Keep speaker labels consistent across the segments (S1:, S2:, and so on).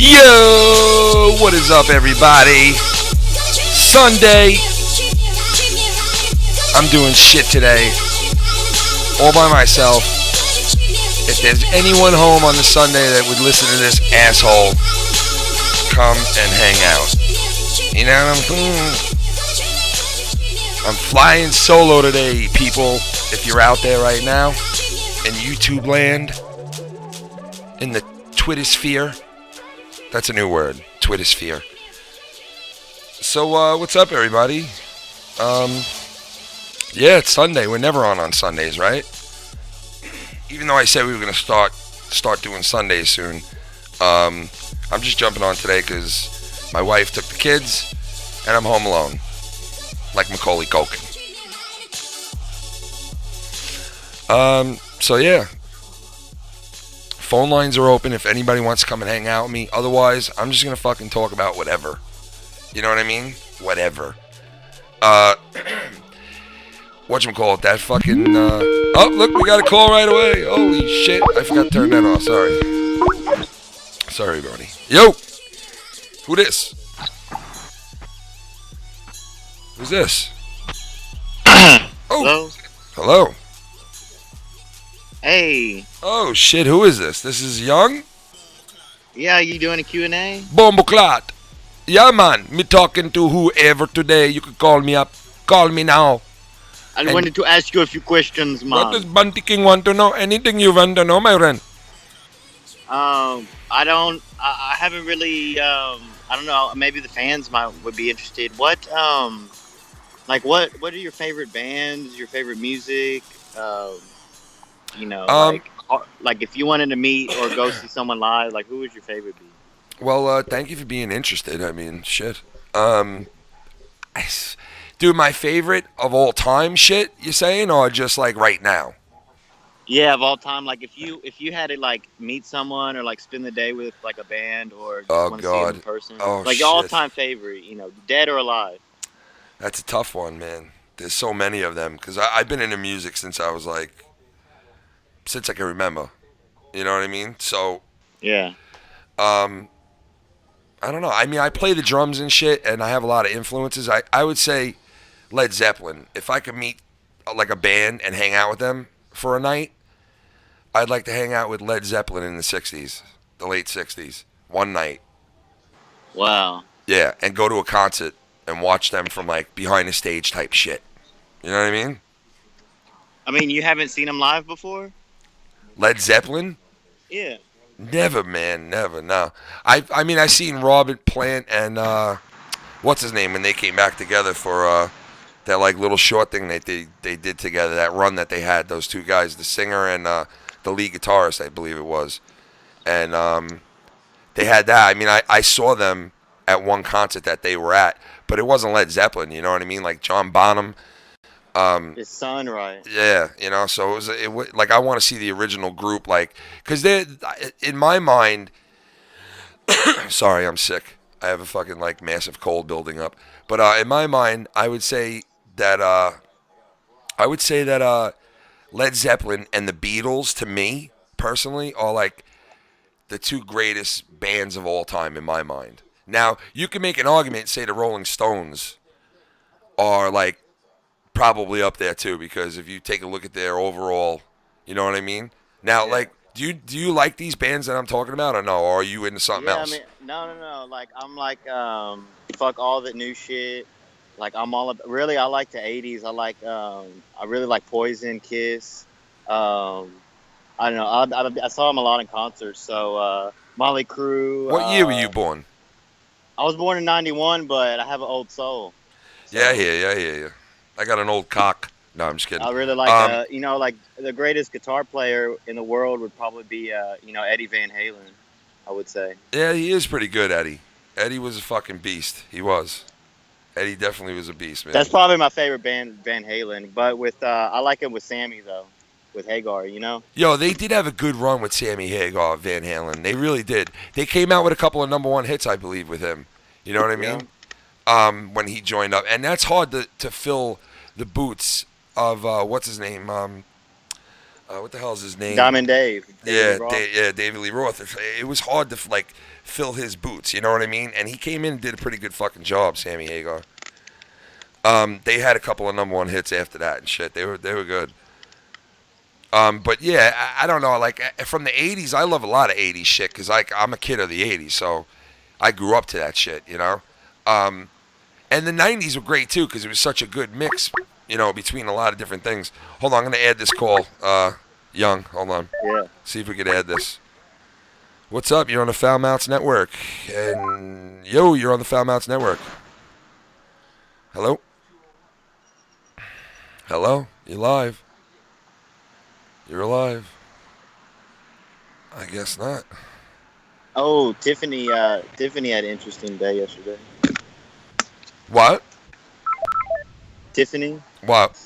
S1: Yo, what is up, everybody? Sunday. I'm doing shit today, all by myself. If there's anyone home on the Sunday that would listen to this asshole, come and hang out. You know what I'm saying? I'm flying solo today, people. If you're out there right now, in YouTube land, in the Twittersphere. That's a new word, Twittersphere. So, what's up, everybody? Yeah, it's Sunday. We're never on Sundays, right? Even though I said we were going to start doing Sundays soon. I'm just jumping on today because my wife took the kids, and I'm home alone. Like Macaulay Culkin. So, yeah. Phone lines are open if anybody wants to come and hang out with me. Otherwise, I'm just going to fucking talk about whatever. You know what I mean? Whatever. Whatchamacallit, that fucking, oh, look, we got a call right away. Holy shit. I forgot to turn that off. Sorry, everybody. Yo! Who this? Who's this? Oh. Hello.
S2: Hey.
S1: Oh, shit, who is this? This is Young?
S2: Yeah, you doing a Q&A?
S1: Bomboclat. Yeah, man. Me talking to whoever today. You can call me up. Call me now.
S2: I wanted to ask you a few questions, man.
S1: What does Bunty King want to know? Anything you want to know, my friend?
S2: I haven't really, I don't know, maybe the fans would be interested. What are your favorite bands, your favorite music? Like if you wanted to meet or go see someone live, like who would your favorite be?
S1: Well, thank you for being interested. I mean, shit. Dude, my favorite of all time shit, you saying, or just like right now?
S2: Yeah, of all time. Like if you had to like meet someone or like spend the day with like a band or just want to see them in person.
S1: Oh,
S2: like
S1: shit.
S2: Your all-time favorite, dead or alive.
S1: That's a tough one, man. There's so many of them because I've been into music since I can remember. You know what I mean? So,
S2: yeah.
S1: I don't know. I mean, I play the drums and shit, and I have a lot of influences. I would say Led Zeppelin. If I could meet like a band and hang out with them for a night, I'd like to hang out with Led Zeppelin in the 60s, the late 60s, one night.
S2: Wow.
S1: Yeah, and go to a concert and watch them from like behind the stage type shit. You know what I mean?
S2: I mean, you haven't seen them live before?
S1: Led Zeppelin?
S2: Yeah.
S1: Never, man. Never, no. I mean, I seen Robert Plant and, what's his name, when they came back together for, that, like, little short thing that they did together, that run that they had, those two guys, the singer and, the lead guitarist, I believe it was. And, they had that. I mean, I saw them at one concert that they were at, but it wasn't Led Zeppelin, you know what I mean? Like, John Bonham.
S2: His son, right?
S1: Yeah, so it was like I want to see the original group, like, because they, in my mind, sorry, I'm sick. I have a fucking like massive cold building up. But in my mind, I would say that Led Zeppelin and the Beatles, to me personally, are like the two greatest bands of all time in my mind. Now you can make an argument and say the Rolling Stones are like probably up there too, because if you take a look at their overall, you know what I mean? Now, yeah. Like, do you like these bands that I'm talking about, or no? Or are you into something else?
S2: I mean, no. Like, I'm like, fuck all the new shit. Like, I'm all about, really, I like the 80s. I like, I really like Poison, Kiss. I don't know. I saw them a lot in concerts. So, Motley Crue.
S1: What year were you born?
S2: I was born in 91, but I have an old soul. So.
S1: Yeah, I hear you. I got an old cock. No, I'm just kidding.
S2: I really like, like the greatest guitar player in the world would probably be, Eddie Van Halen, I would say.
S1: Yeah, he is pretty good, Eddie. Eddie was a fucking beast. He was. Eddie definitely was a beast, man.
S2: That's probably my favorite band, Van Halen. But with, I like him with Sammy, though, with Hagar,
S1: Yo, they did have a good run with Sammy Hagar, Van Halen. They really did. They came out with a couple of number one hits, I believe, with him. You know what I mean?
S2: Yeah.
S1: When he joined up. And that's hard to fill the boots of, what's his name? What the hell is his name?
S2: Diamond Dave.
S1: Yeah,
S2: Roth.
S1: David Lee Roth. It was hard to like fill his boots. You know what I mean? And he came in and did a pretty good fucking job, Sammy Hagar. They had a couple of number one hits after that and shit. They were good. But yeah, I don't know. Like from the '80s, I love a lot of '80s shit because I'm a kid of the '80s, so I grew up to that shit. You know. And the '90s were great too because it was such a good mix. You know, between a lot of different things. Hold on, I'm gonna add this call. Young, hold on.
S2: Yeah.
S1: See if we could add this. What's up? You're on the FoulMouths Network. And, yo, you're on the FoulMouths Network. Hello? Hello? You live? You're alive? I guess not.
S2: Oh, Tiffany had an interesting day yesterday.
S1: What?
S2: Tiffany?
S1: What?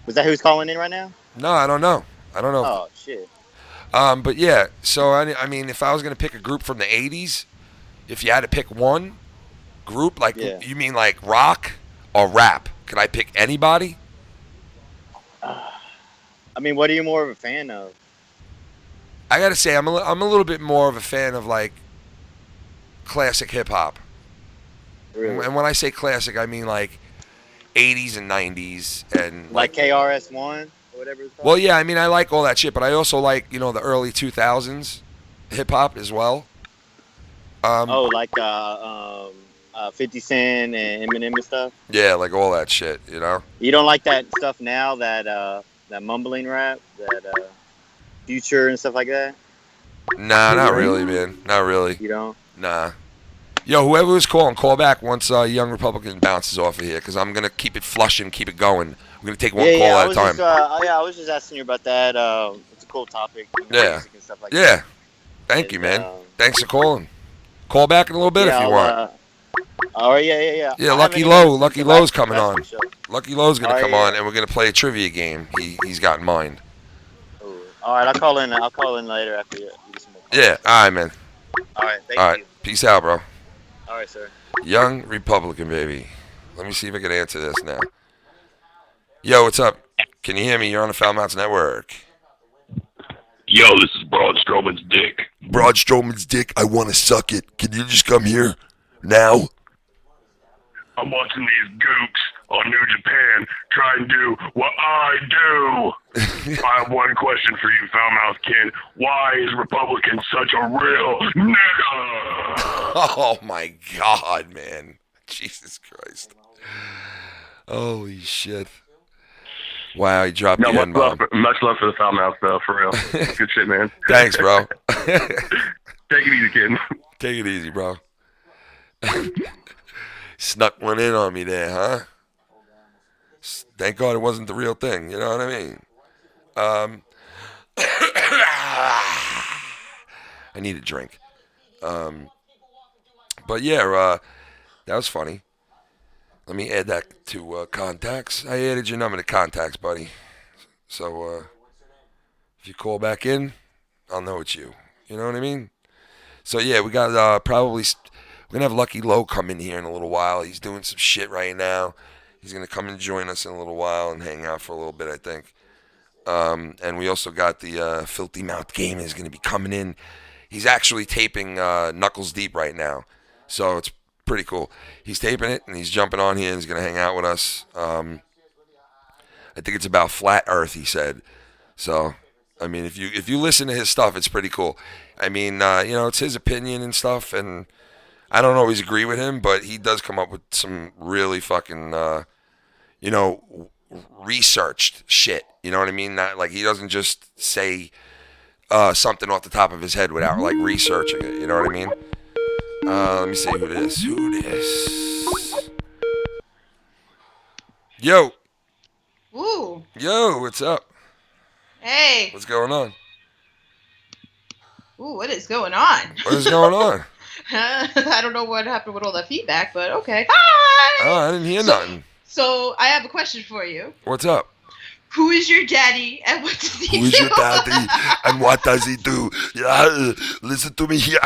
S2: Was that who's calling in right now?
S1: No, I don't know.
S2: Oh, shit.
S1: But yeah, so I mean, if I was going to pick a group from the 80s, if you had to pick one group, like, you mean like rock or rap? Could I pick anybody?
S2: I mean, what are you more of a fan of?
S1: I got to say, I'm a little bit more of a fan of, like, classic hip-hop.
S2: Really?
S1: And when I say classic, I mean, like, 80s and 90s. And
S2: like KRS-One? Whatever it's called.
S1: Well, yeah, I mean, I like all that shit, but I also like, you know, the early 2000s hip-hop as well.
S2: Like 50 Cent and Eminem and stuff?
S1: Yeah, like all that shit, you know?
S2: You don't like that stuff now, that mumbling rap, that Future and stuff like that?
S1: Nah, not really, man. Not really.
S2: You don't?
S1: Nah. Yo, whoever was calling, call back once Young Republican bounces off of here, because I'm going to keep it flushing, keep it going. We're going to take one call at a time.
S2: I was just asking you about that. It's a cool topic.
S1: Yeah.
S2: And stuff like
S1: that. Thank you, man. Thanks for calling. Call back in a little bit if you want.
S2: All right, yeah.
S1: Yeah, Lucky Lowe's coming on. Lucky Lowe's going to come on, and we're going to play a trivia game he's got in mind.
S2: Ooh. All right, I'll call in later after you get some more calls.
S1: Yeah, all right, man.
S2: All right, thank you.
S1: Peace out, bro.
S2: All right, sir.
S1: Young Republican, baby. Let me see if I can answer this now. Yo, what's up? Can you hear me? You're on the FoulMouths Network.
S3: Yo, this is Braun Strowman's dick.
S1: Braun Strowman's dick, I want to suck it. Can you just come here now?
S3: I'm watching these gooks on New Japan try and do what I do. I have one question for you, Foulmouth Kid. Why is Republican such a real nigga?
S1: Oh, my God, man. Jesus Christ. Holy shit. Wow, he dropped the N-bomb.
S3: Much love for the Foulmouth, though, for real. Good shit, man.
S1: Thanks, bro.
S3: Take it easy, kid.
S1: Take it easy, bro. Snuck one in on me there, huh? Thank God it wasn't the real thing, you know what I mean? I need a drink. But yeah, that was funny. Let me add that to contacts. I added your number to contacts, buddy. So if you call back in, I'll know it's you. You know what I mean? So yeah, we got we're gonna have Lucky Lowe come in here in a little while. He's doing some shit right now. He's gonna come and join us in a little while and hang out for a little bit, I think. And we also got the Filthy Mouth Gamer is gonna be coming in. He's actually taping Knuckles Deep right now, so it's pretty cool. He's taping it and he's jumping on here and he's gonna hang out with us. I think it's about flat Earth, he said. So, I mean, if you listen to his stuff, it's pretty cool. I mean, you know, it's his opinion and stuff, and I don't always agree with him, but he does come up with some really fucking, you know, researched shit. You know what I mean? Not like he doesn't just say something off the top of his head without like researching it. You know what I mean? Let me see who this. Yo.
S4: Ooh.
S1: Yo, what's up?
S4: Hey.
S1: What's going on?
S4: Ooh, what is going on?
S1: What is going on?
S4: I don't know what happened with all that feedback, but okay. Hi!
S1: Oh, I didn't hear nothing.
S4: So, I have a question for you.
S1: What's up?
S4: Who is your daddy and what does he do?
S1: Who is your daddy and what does he do? Yeah, listen to me here.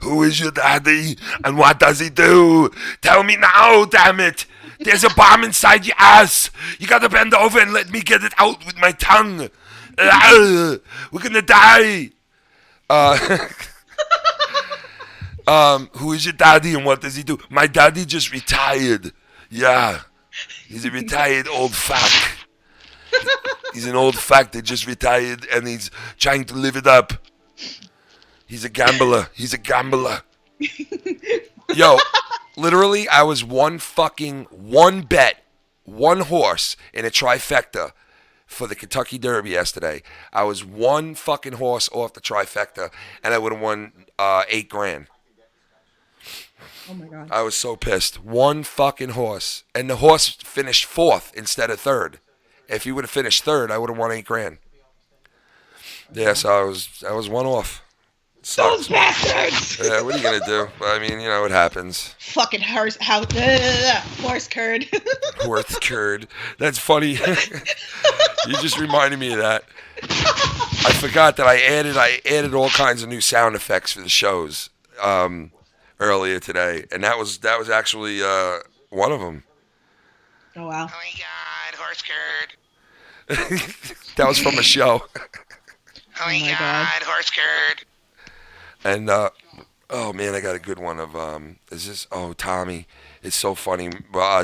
S1: Who is your daddy and what does he do? Tell me now, damn it. There's a bomb inside your ass. You gotta bend over and let me get it out with my tongue. We're gonna die. Who is your daddy and what does he do? My daddy just retired. Yeah. He's a retired old fuck. He's an old fuck that just retired and he's trying to live it up. He's a gambler. Yo, literally, I was one bet, one horse in a trifecta for the Kentucky Derby yesterday. I was one fucking horse off the trifecta, and I would have won $8,000.
S4: Oh my god.
S1: I was so pissed. One fucking horse, and the horse finished fourth instead of third. If he would have finished third, I would have won $8,000. Yeah, so I was one off. Sucks.
S4: Those bastards!
S1: Yeah, what are you gonna do? I mean, you know what happens.
S4: Fucking horse curd.
S1: Horse curd. That's funny. You just reminded me of that. I forgot that I added all kinds of new sound effects for the shows earlier today, and that was actually one of them.
S4: Oh wow.
S5: Oh my god, horse curd.
S1: That was from a show.
S5: Oh my god, horse curd.
S1: And oh man, I got a good one of Tommy. It's so funny.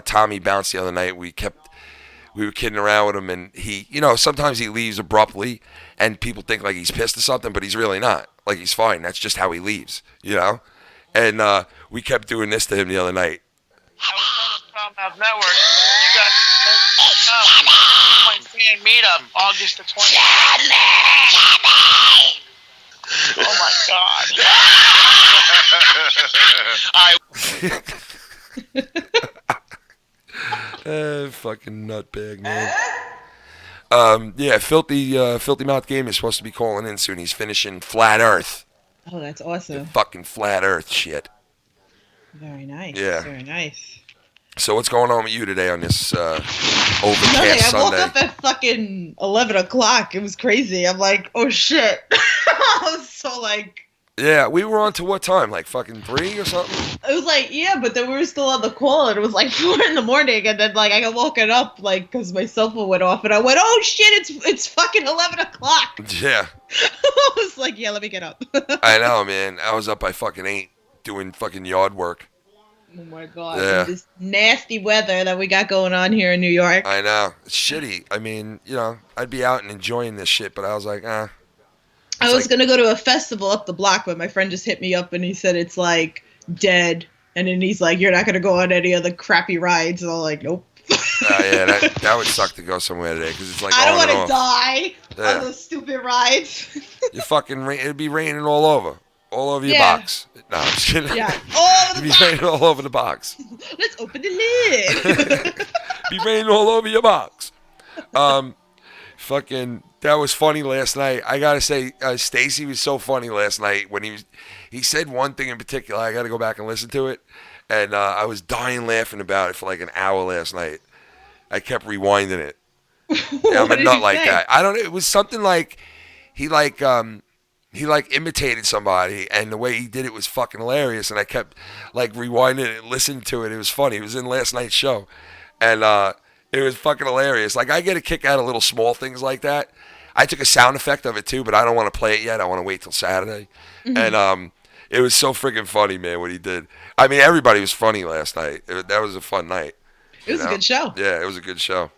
S1: Tommy bounced the other night. We were kidding around with him, and he, sometimes he leaves abruptly, and people think like he's pissed or something, but he's really not. Like he's fine. That's just how he leaves, And we kept doing this to him the other night.
S5: I was on the FoulMouthsNetwork. You guys can my fan meetup, August the 20th. Oh my god.
S1: Fucking nutbag, man. Yeah, Filthy Mouth Game is supposed to be calling in soon. He's finishing Flat Earth.
S4: Oh, that's awesome.
S1: Fucking Flat Earth shit.
S4: Very nice.
S1: Yeah.
S4: Very nice.
S1: So what's going on with you today on this overcast
S4: Nothing. I woke
S1: Sunday?
S4: up at fucking 11 o'clock. It was crazy. I'm like, oh shit. I was so like...
S1: Yeah, we were on to what time? Like fucking 3 or something?
S4: It was like, yeah, but then we were still on the call, and it was like 4 in the morning, and then like I got woken up like because my cell phone went off, and I went, oh shit, it's fucking 11 o'clock.
S1: Yeah.
S4: I was like, yeah, let me get up.
S1: I know, man. I was up by fucking 8 doing fucking yard work.
S4: Oh my god.
S1: Yeah.
S4: This nasty weather that we got going on here in New York.
S1: I know. It's shitty. I mean, I'd be out and enjoying this shit, but I was like,
S4: I was going to go to a festival up the block, but my friend just hit me up and he said it's like dead. And then he's like, you're not going to go on any of the crappy rides. And I'm like, nope.
S1: Yeah, that would suck to go somewhere today because it's like
S4: I don't
S1: on and
S4: want to
S1: off.
S4: die on those stupid rides.
S1: You fucking it'd be raining all over your
S4: Yeah.
S1: box. No, I'm just kidding.
S4: Yeah, all over
S1: It'd
S4: the
S1: be
S4: box.
S1: raining all over the box.
S4: Let's open the lid.
S1: Be raining all over your box. Fucking, that was funny last night. I gotta say, Stacy was so funny last night when he said one thing in particular. I gotta go back and listen to it, and I was dying laughing about it for like an hour last night. I kept rewinding it. Yeah, I'm a nut like that. I don't know. It was something like he imitated somebody, and the way he did it was fucking hilarious. And I kept like rewinding it and listening to it. It was funny. It was in last night's show, and it was fucking hilarious. Like I get a kick out of little small things like that. I took a sound effect of it too, but I don't want to play it yet. I want to wait till Saturday. Mm-hmm. And it was so freaking funny, man, what he did. I mean, everybody was funny last night. That was a fun night.
S4: It was a good show.
S1: Yeah, it was a good show.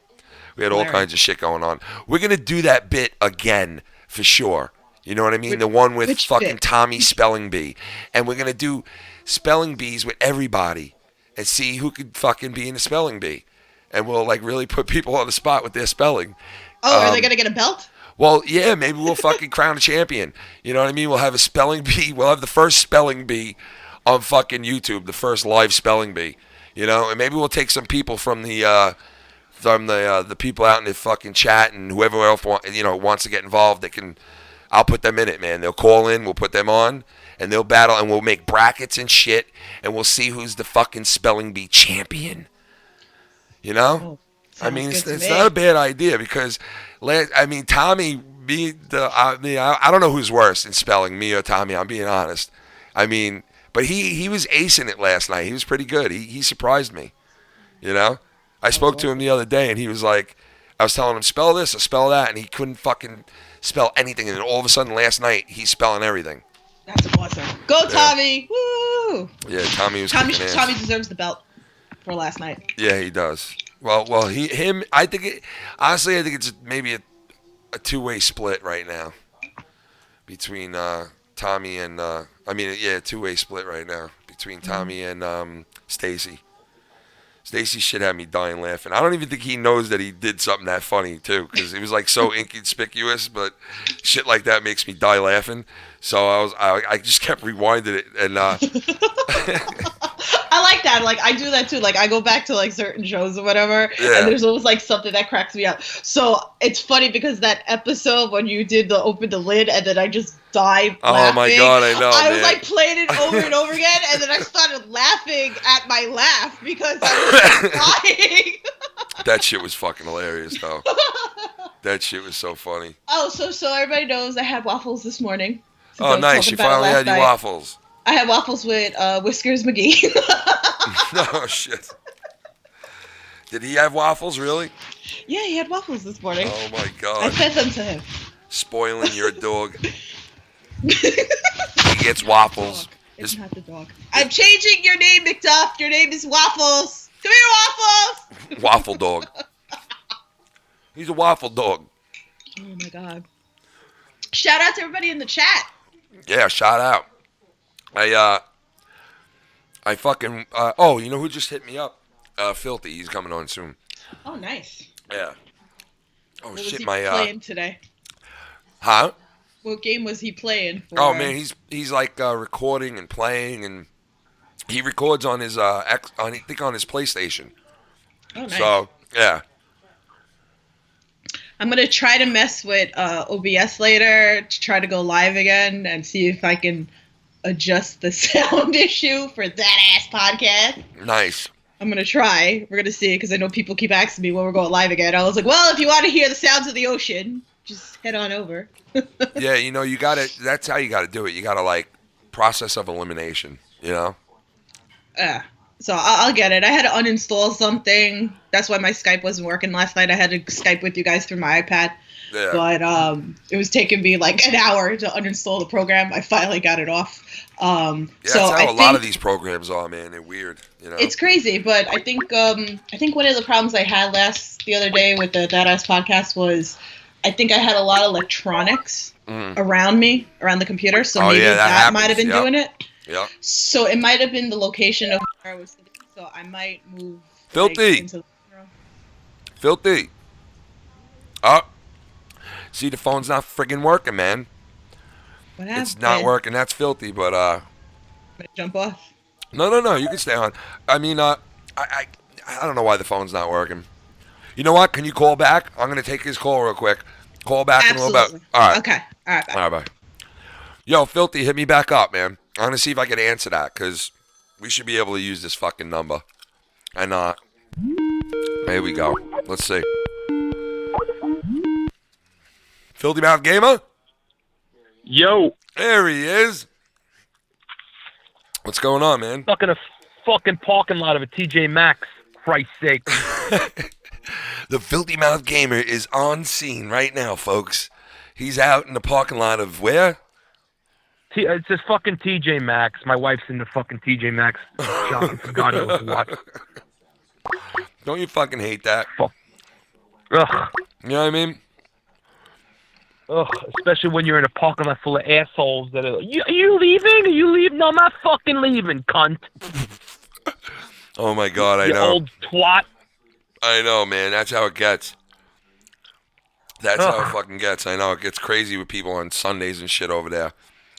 S1: We had all kinds of shit going on. We're going to do that bit again for sure. You know what I mean? The one with fucking
S4: bit?
S1: Tommy Spelling Bee. And we're going to do spelling bees with everybody and see who could fucking be in the spelling bee. And we'll like really put people on the spot with their spelling.
S4: Oh, are they going to get a belt?
S1: Well, yeah, maybe we'll fucking crown a champion. You know what I mean? We'll have a spelling bee. We'll have the first spelling bee on fucking YouTube, the first live spelling bee. You know, and maybe we'll take some people from the people out in the fucking chat and whoever else wants to get involved. I'll put them in it, man. They'll call in, we'll put them on, and they'll battle, and we'll make brackets and shit, and we'll see who's the fucking spelling bee champion. You know? I mean, it's not a bad idea because, Tommy, I don't know who's worse in spelling, me or Tommy. I'm being honest. I mean, but he was acing it last night. He was pretty good. He surprised me. You know, I spoke to him the other day, and he was like, I was telling him, spell this or spell that, and he couldn't fucking spell anything. And then all of a sudden, last night, he's spelling everything.
S4: That's awesome. Go, Tommy! Woo!
S1: Yeah, Tommy was
S4: Tommy
S1: kicking ass.
S4: deserves the belt for last night.
S1: Yeah, he does. Well, I think honestly, I think it's maybe a two-way split right now between Tommy and two-way split right now between Tommy and Stacy. Stacy shit had me dying laughing. I don't even think he knows that he did something that funny too, because it was like so inconspicuous. But shit like that makes me die laughing. So I just kept rewinding it and.
S4: I like that. Like, I do that too. Like, I go back to like certain shows or whatever, and there's always like something that cracks me up. So it's funny because that episode when you did the open the lid and then I just died laughing.
S1: Oh my god, I know.
S4: I was like playing it over and over again, and then I started laughing at my laugh because I was dying.
S1: That shit was fucking hilarious though. That shit was so funny.
S4: Oh, so everybody knows I had waffles this morning.
S1: Oh, nice. You finally had your waffles.
S4: I had waffles with Whiskers McGee.
S1: Oh, shit. Did he have waffles, really?
S4: Yeah, he had waffles this morning.
S1: Oh, my God.
S4: I fed them to him.
S1: Spoiling your dog. He gets waffles.
S4: It's not the dog. I'm changing your name, McDuff. Your name is Waffles. Come here, Waffles.
S1: Waffle dog. He's a waffle dog.
S4: Oh, my God. Shout out to everybody in the chat.
S1: Yeah, shout out. I fucking, you know who just hit me up? Filthy. He's coming on soon.
S4: Oh, nice.
S1: Yeah. Oh,
S4: what
S1: shit,
S4: was he
S1: my,
S4: playing today?
S1: Huh?
S4: What game was he playing for?
S1: Oh, man, he's like, recording and playing, and he records on his, I think on his PlayStation.
S4: Oh, nice.
S1: So, yeah.
S4: I'm going to try to mess with OBS later to try to go live again and see if I can adjust the sound issue for that ass podcast.
S1: Nice.
S4: I'm going to try. We're going to see because I know people keep asking me when we're going live again. I was like, well, if you want to hear the sounds of the ocean, just head on over.
S1: Yeah, you know, that's how you got to do it. You got to, like, process of elimination, you know?
S4: So I'll get it. I had to uninstall something. That's why my Skype wasn't working last night. I had to Skype with you guys through my iPad.
S1: Yeah.
S4: But it was taking me like an hour to uninstall the program. I finally got it off.
S1: That's how a lot of these programs are, man. They're weird, you know.
S4: It's crazy, but I think one of the problems I had the other day with the That Ass podcast was I think I had a lot of electronics around me, around the computer. So maybe that might have been doing it.
S1: Yeah.
S4: So it might have been the location of where I was sitting. So I might move.
S1: Filthy.
S4: Into the
S1: Filthy. Oh. See, the phone's not friggin' working, man.
S4: What happened?
S1: It's not working. That's Filthy, but
S4: jump off.
S1: No. You can stay on. I mean, I don't know why the phone's not working. You know what? Can you call back? I'm gonna take his call real quick. Call back in a little bit. All right.
S4: Okay. All right. Bye.
S1: All right. Bye. Yo, Filthy, hit me back up, man. I'm gonna see if I can answer that because we should be able to use this fucking number. And here we go. Let's see. Filthy Mouth Gamer?
S6: Yo.
S1: There he is. What's going on, man?
S6: Stuck in a fucking parking lot of a TJ Maxx. Christ's sake.
S1: The Filthy Mouth Gamer is on scene right now, folks. He's out in the parking lot of where?
S6: It's this fucking TJ Maxx. My wife's in the fucking TJ Maxx shopping for God knows what.
S1: Don't you fucking hate that?
S6: Fuck. Ugh.
S1: You know what I mean?
S6: Ugh. Especially when you're in a parking lot full of assholes that are like, are you leaving? Are you leaving? No, I'm not fucking leaving, cunt.
S1: Oh my God, I
S6: you
S1: know.
S6: old twat.
S1: I know, man. That's how it gets. That's how it fucking gets. I know. It gets crazy with people on Sundays and shit over there.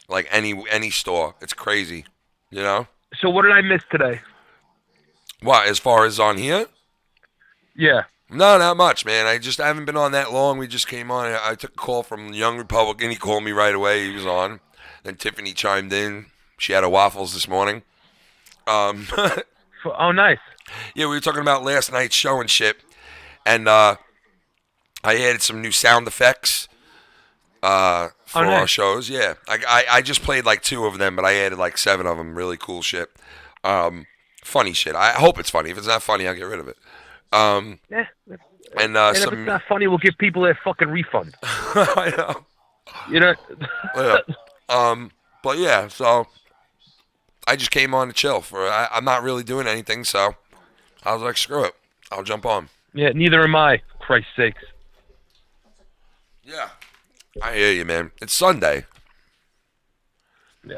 S1: Like any store. It's crazy. You know?
S6: So what did I miss today?
S1: What, as far as on here?
S6: Yeah.
S1: No, not much, man. I haven't been on that long. We just came on. I took a call from Young Republican. He called me right away. He was on. Then Tiffany chimed in. She had her waffles this morning.
S6: Oh, nice.
S1: Yeah, we were talking about last night's show and shit. And I added some new sound effects for our shows. Yeah. I just played like 2 of them, but I added like 7 of them. Really cool shit. Funny shit. I hope it's funny. If it's not funny, I'll get rid of it. And
S6: if it's not funny, we'll give people their fucking refund.
S1: I know.
S6: You know.
S1: Yeah. But yeah, so I just came on to chill. I'm not really doing anything, so I was like, screw it, I'll jump on.
S6: Yeah, neither am I. Christ's sakes.
S1: Yeah, I hear you, man. It's Sunday.
S6: Yeah.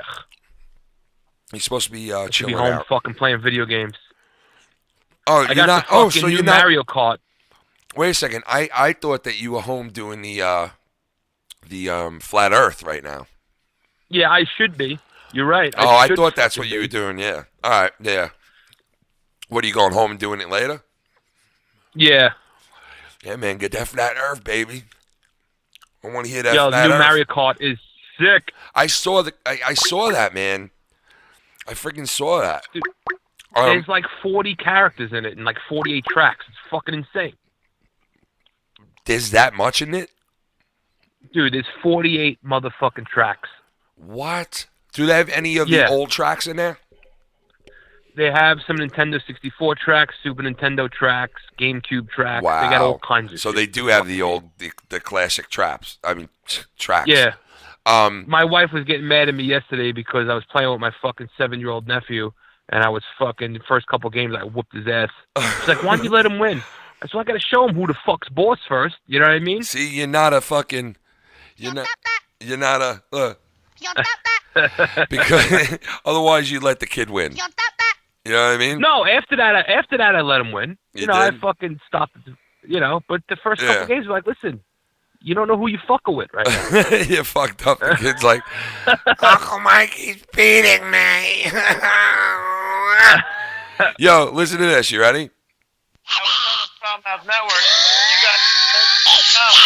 S1: You're supposed to be
S6: I should
S1: chilling
S6: be home
S1: out.
S6: fucking playing video games.
S1: Oh,
S6: I
S1: you're
S6: got
S1: not.
S6: the fucking
S1: So
S6: new
S1: you're not.
S6: Mario Kart.
S1: Wait a second. I thought that you were home doing the flat Earth right now.
S6: Yeah, I should be. You're right.
S1: I thought that's what you were doing. Yeah. All right. Yeah. What are you going home and doing it later?
S6: Yeah.
S1: Yeah, man. Get that flat Earth, baby. I want to hear that.
S6: Yo,
S1: flat
S6: the new
S1: Earth.
S6: Mario Kart is sick.
S1: I saw that, man. I freaking saw that.
S6: Dude, there's like 40 characters in it and like 48 tracks. It's fucking insane.
S1: There's that much in it?
S6: Dude, there's 48 motherfucking tracks.
S1: What? Do they have any of the old tracks in there?
S6: They have some Nintendo 64 tracks, Super Nintendo tracks, GameCube tracks.
S1: Wow.
S6: They got all kinds of
S1: So
S6: shit.
S1: they do have the classic tracks.
S6: Yeah. My wife was getting mad at me yesterday because I was playing with my fucking 7-year-old nephew, and I was fucking, the first couple games, I whooped his ass. She's like, why don't you let him win? I said, well, I got to show him who the fuck's boss first. You know what I mean?
S1: See, you're not a fucking... You're not a... because otherwise you let the kid win. You know what I mean?
S6: No, after that I let him win.
S1: You
S6: know,
S1: did?
S6: I fucking stopped. But the first couple games were like, listen, you don't know who you fucking with right now.
S1: You fucked up. The kid's like, Uncle Mikey's beating me. Yo, listen to this. You ready?
S5: I was on the FoulMouthsNetwork. You guys can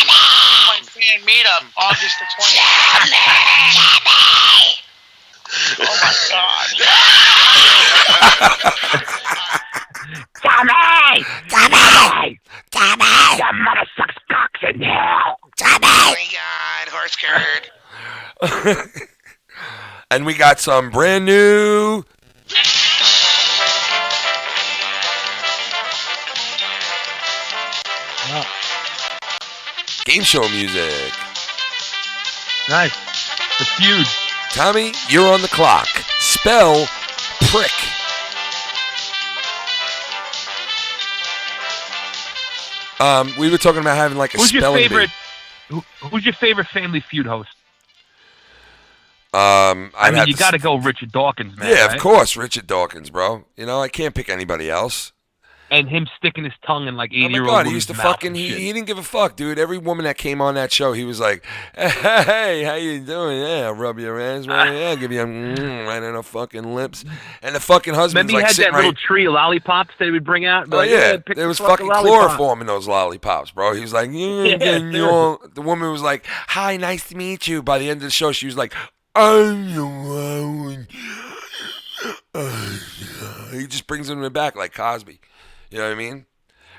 S5: my fan meetup August the 20th. Oh my God. Tommy! Your mother sucks cocks in hell! Tommy! Oh my God, horse curd.
S1: And we got some brand new... game show music.
S6: Nice. The feud.
S1: Tommy, you're on the clock. Spell prick. We were talking about having like a spelling bee.
S6: Who's your favorite Family Feud host?
S1: I
S6: mean, you got to go Richard Dawkins, man.
S1: Yeah,
S6: right?
S1: of course, Richard Dawkins, bro. You know, I can't pick anybody else.
S6: And him sticking his tongue in like 80-year-old
S1: God, he used to fucking, he didn't give a fuck, dude. Every woman that came on that show, he was like, hey, how you doing? Yeah, I'll rub your ass, right? Yeah, I'll give you a right on the fucking lips. And the fucking husband's
S6: Remember
S1: like
S6: he had that little tree of lollipops that he would bring out?
S1: Oh,
S6: like,
S1: yeah.
S6: Pick
S1: There was
S6: the
S1: fucking
S6: lollipop.
S1: chloroform in those lollipops, bro. He was like, the woman was like, hi, nice to meet you. By the end of the show, she was like, he just brings him in the back like Cosby. You know what I mean?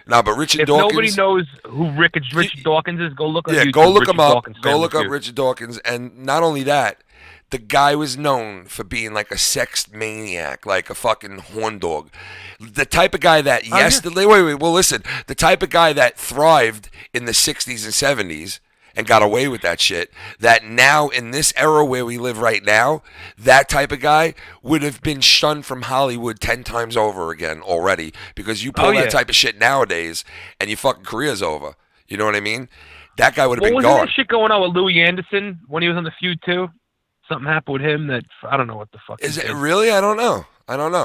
S1: No, but Richard Dawkins.
S6: If nobody knows who Richard Dawkins is, go look up YouTube.
S1: Go look him up.
S6: Dawkins
S1: Go look up
S6: Feud.
S1: Richard Dawkins. And not only that, the guy was known for being like a sex maniac, like a fucking horn dog. The type of guy that yesterday... Wait, well, listen. The type of guy that thrived in the 60s and 70s and got away with that shit, that now in this era where we live right now, that type of guy would have been shunned from Hollywood 10 times over again already, because you pull that type of shit nowadays and your fucking career's over. You know what I mean? That guy would have been
S6: wasn't
S1: gone.
S6: that shit going on with Louis Anderson when he was on the feud too? Something happened with him that I don't know what the fuck.
S1: Is it really? I don't know.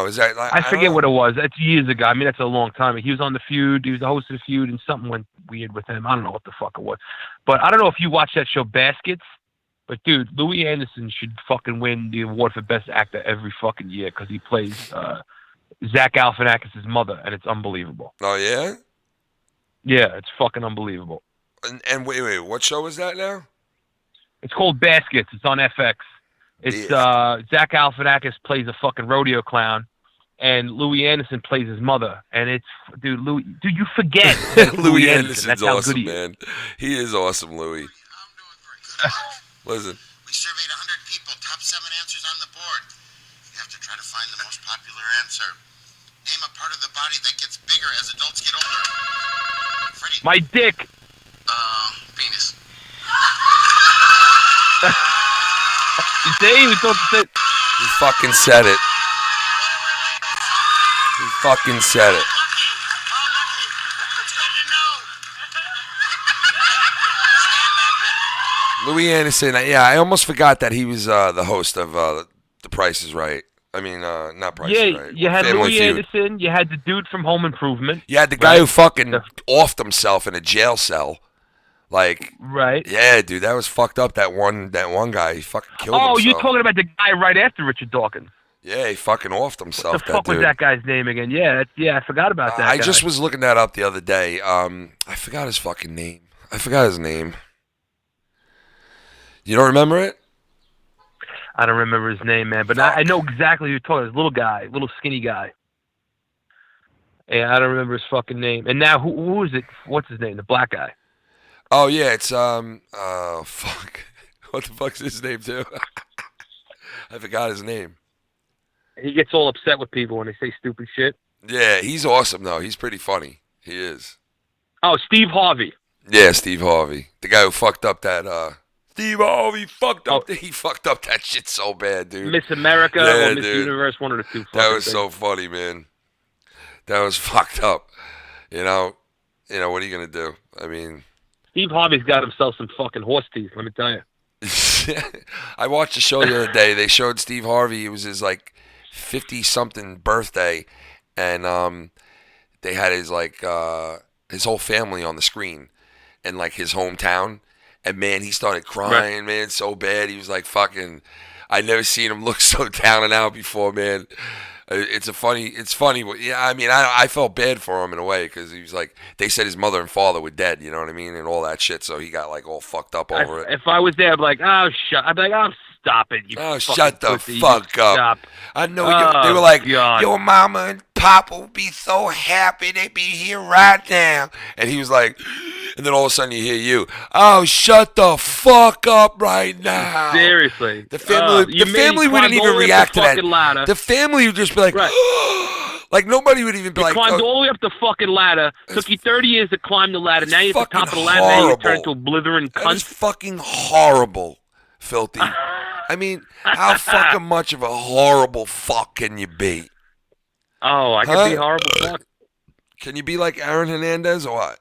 S1: Is that like,
S6: I forget what it was. That's years ago. I mean, that's a long time. He was on the feud. He was the host of the feud, and something went weird with him. I don't know what the fuck it was. But I don't know if you watch that show Baskets. But dude, Louis Anderson should fucking win the award for best actor every fucking year because he plays Zach Galifianakis' mother, and it's unbelievable.
S1: Oh yeah.
S6: Yeah, it's fucking unbelievable.
S1: And wait, what show is that now?
S6: It's called Baskets. It's on FX. It's Zach Galifianakis plays a fucking rodeo clown, and Louis Anderson plays his mother. And it's dude, you forget
S1: Louis Anderson's
S6: That's how
S1: awesome,
S6: good he is.
S1: man. He is awesome, Louis. Listen.
S7: We surveyed 100 people. Top 7 answers on the board. You have to try to find the most popular answer. Name a part of the body that gets bigger as adults get older. Freddie.
S6: My dick.
S7: Penis.
S6: You see? We thought that.
S1: He fucking said it. He fucking said it. Louis Anderson, yeah, I almost forgot that he was the host of The Price is Right. I mean, not Price is Right.
S6: You had
S1: Family
S6: Louis
S1: Feud.
S6: Anderson, you had the dude from Home Improvement.
S1: You had the guy who fucking offed himself in a jail cell. Like,
S6: right.
S1: Yeah, dude, that was fucked up. That one guy, he fucking killed himself.
S6: Oh, you're talking about the guy right after Richard Dawkins.
S1: Yeah, he fucking offed himself.
S6: What the fuck was that guy's name again? Yeah, I forgot about that
S1: I
S6: guy.
S1: just was looking that up the other day. I forgot his fucking name. You don't remember it?
S6: I don't remember his name, man, but I know exactly who you're talking about. This little guy, little skinny guy. Yeah, I don't remember his fucking name. And now, who is it? What's his name? The black guy.
S1: Oh, yeah, it's, fuck. What the fuck's his name, too? I forgot his name.
S6: He gets all upset with people when they say stupid shit.
S1: Yeah, he's awesome, though. He's pretty funny. He is.
S6: Oh, Steve Harvey.
S1: Yeah, Steve Harvey. The guy who fucked up that, Steve Harvey fucked up. He fucked up that shit so bad, dude.
S6: Miss America
S1: yeah,
S6: or Miss
S1: dude.
S6: Universe, one of the two.
S1: That was so funny, man. That was fucked up. You know, what are you going to do? I mean...
S6: Steve Harvey's got himself some fucking horse teeth, let me tell you.
S1: I watched a show the other day. They showed Steve Harvey. It was his, 50-something birthday, and they had his, his whole family on the screen in, his hometown. And, man, he started crying, man, so bad. He was fucking... I never seen him look so down and out before, man. It's funny. Yeah, I mean, I felt bad for him in a way because he was they said his mother and father were dead, you know what I mean, and all that shit. So he got all fucked up over it.
S6: If I was there, I'd be like, oh, stop it. You
S1: shut the
S6: pussy.
S1: fuck up.
S6: Stop.
S1: I know they were like,
S6: God.
S1: Your mama and papa will be so happy they be here right now. And he was like, and then all of a sudden you hear you, oh, shut the fuck up right now.
S6: Seriously.
S1: The family wouldn't even react to that.
S6: Ladder.
S1: The family would just be like, nobody would even be
S6: you climbed all the way up the fucking ladder. Took you 30 years to climb the ladder. Now you're at the top of the ladder. Now you turn into a blithering cunt.
S1: That is fucking horrible, Filthy. I mean, how fucking much of a horrible fuck can you be?
S6: Oh, I can be horrible fuck.
S1: Can you be like Aaron Hernandez or what?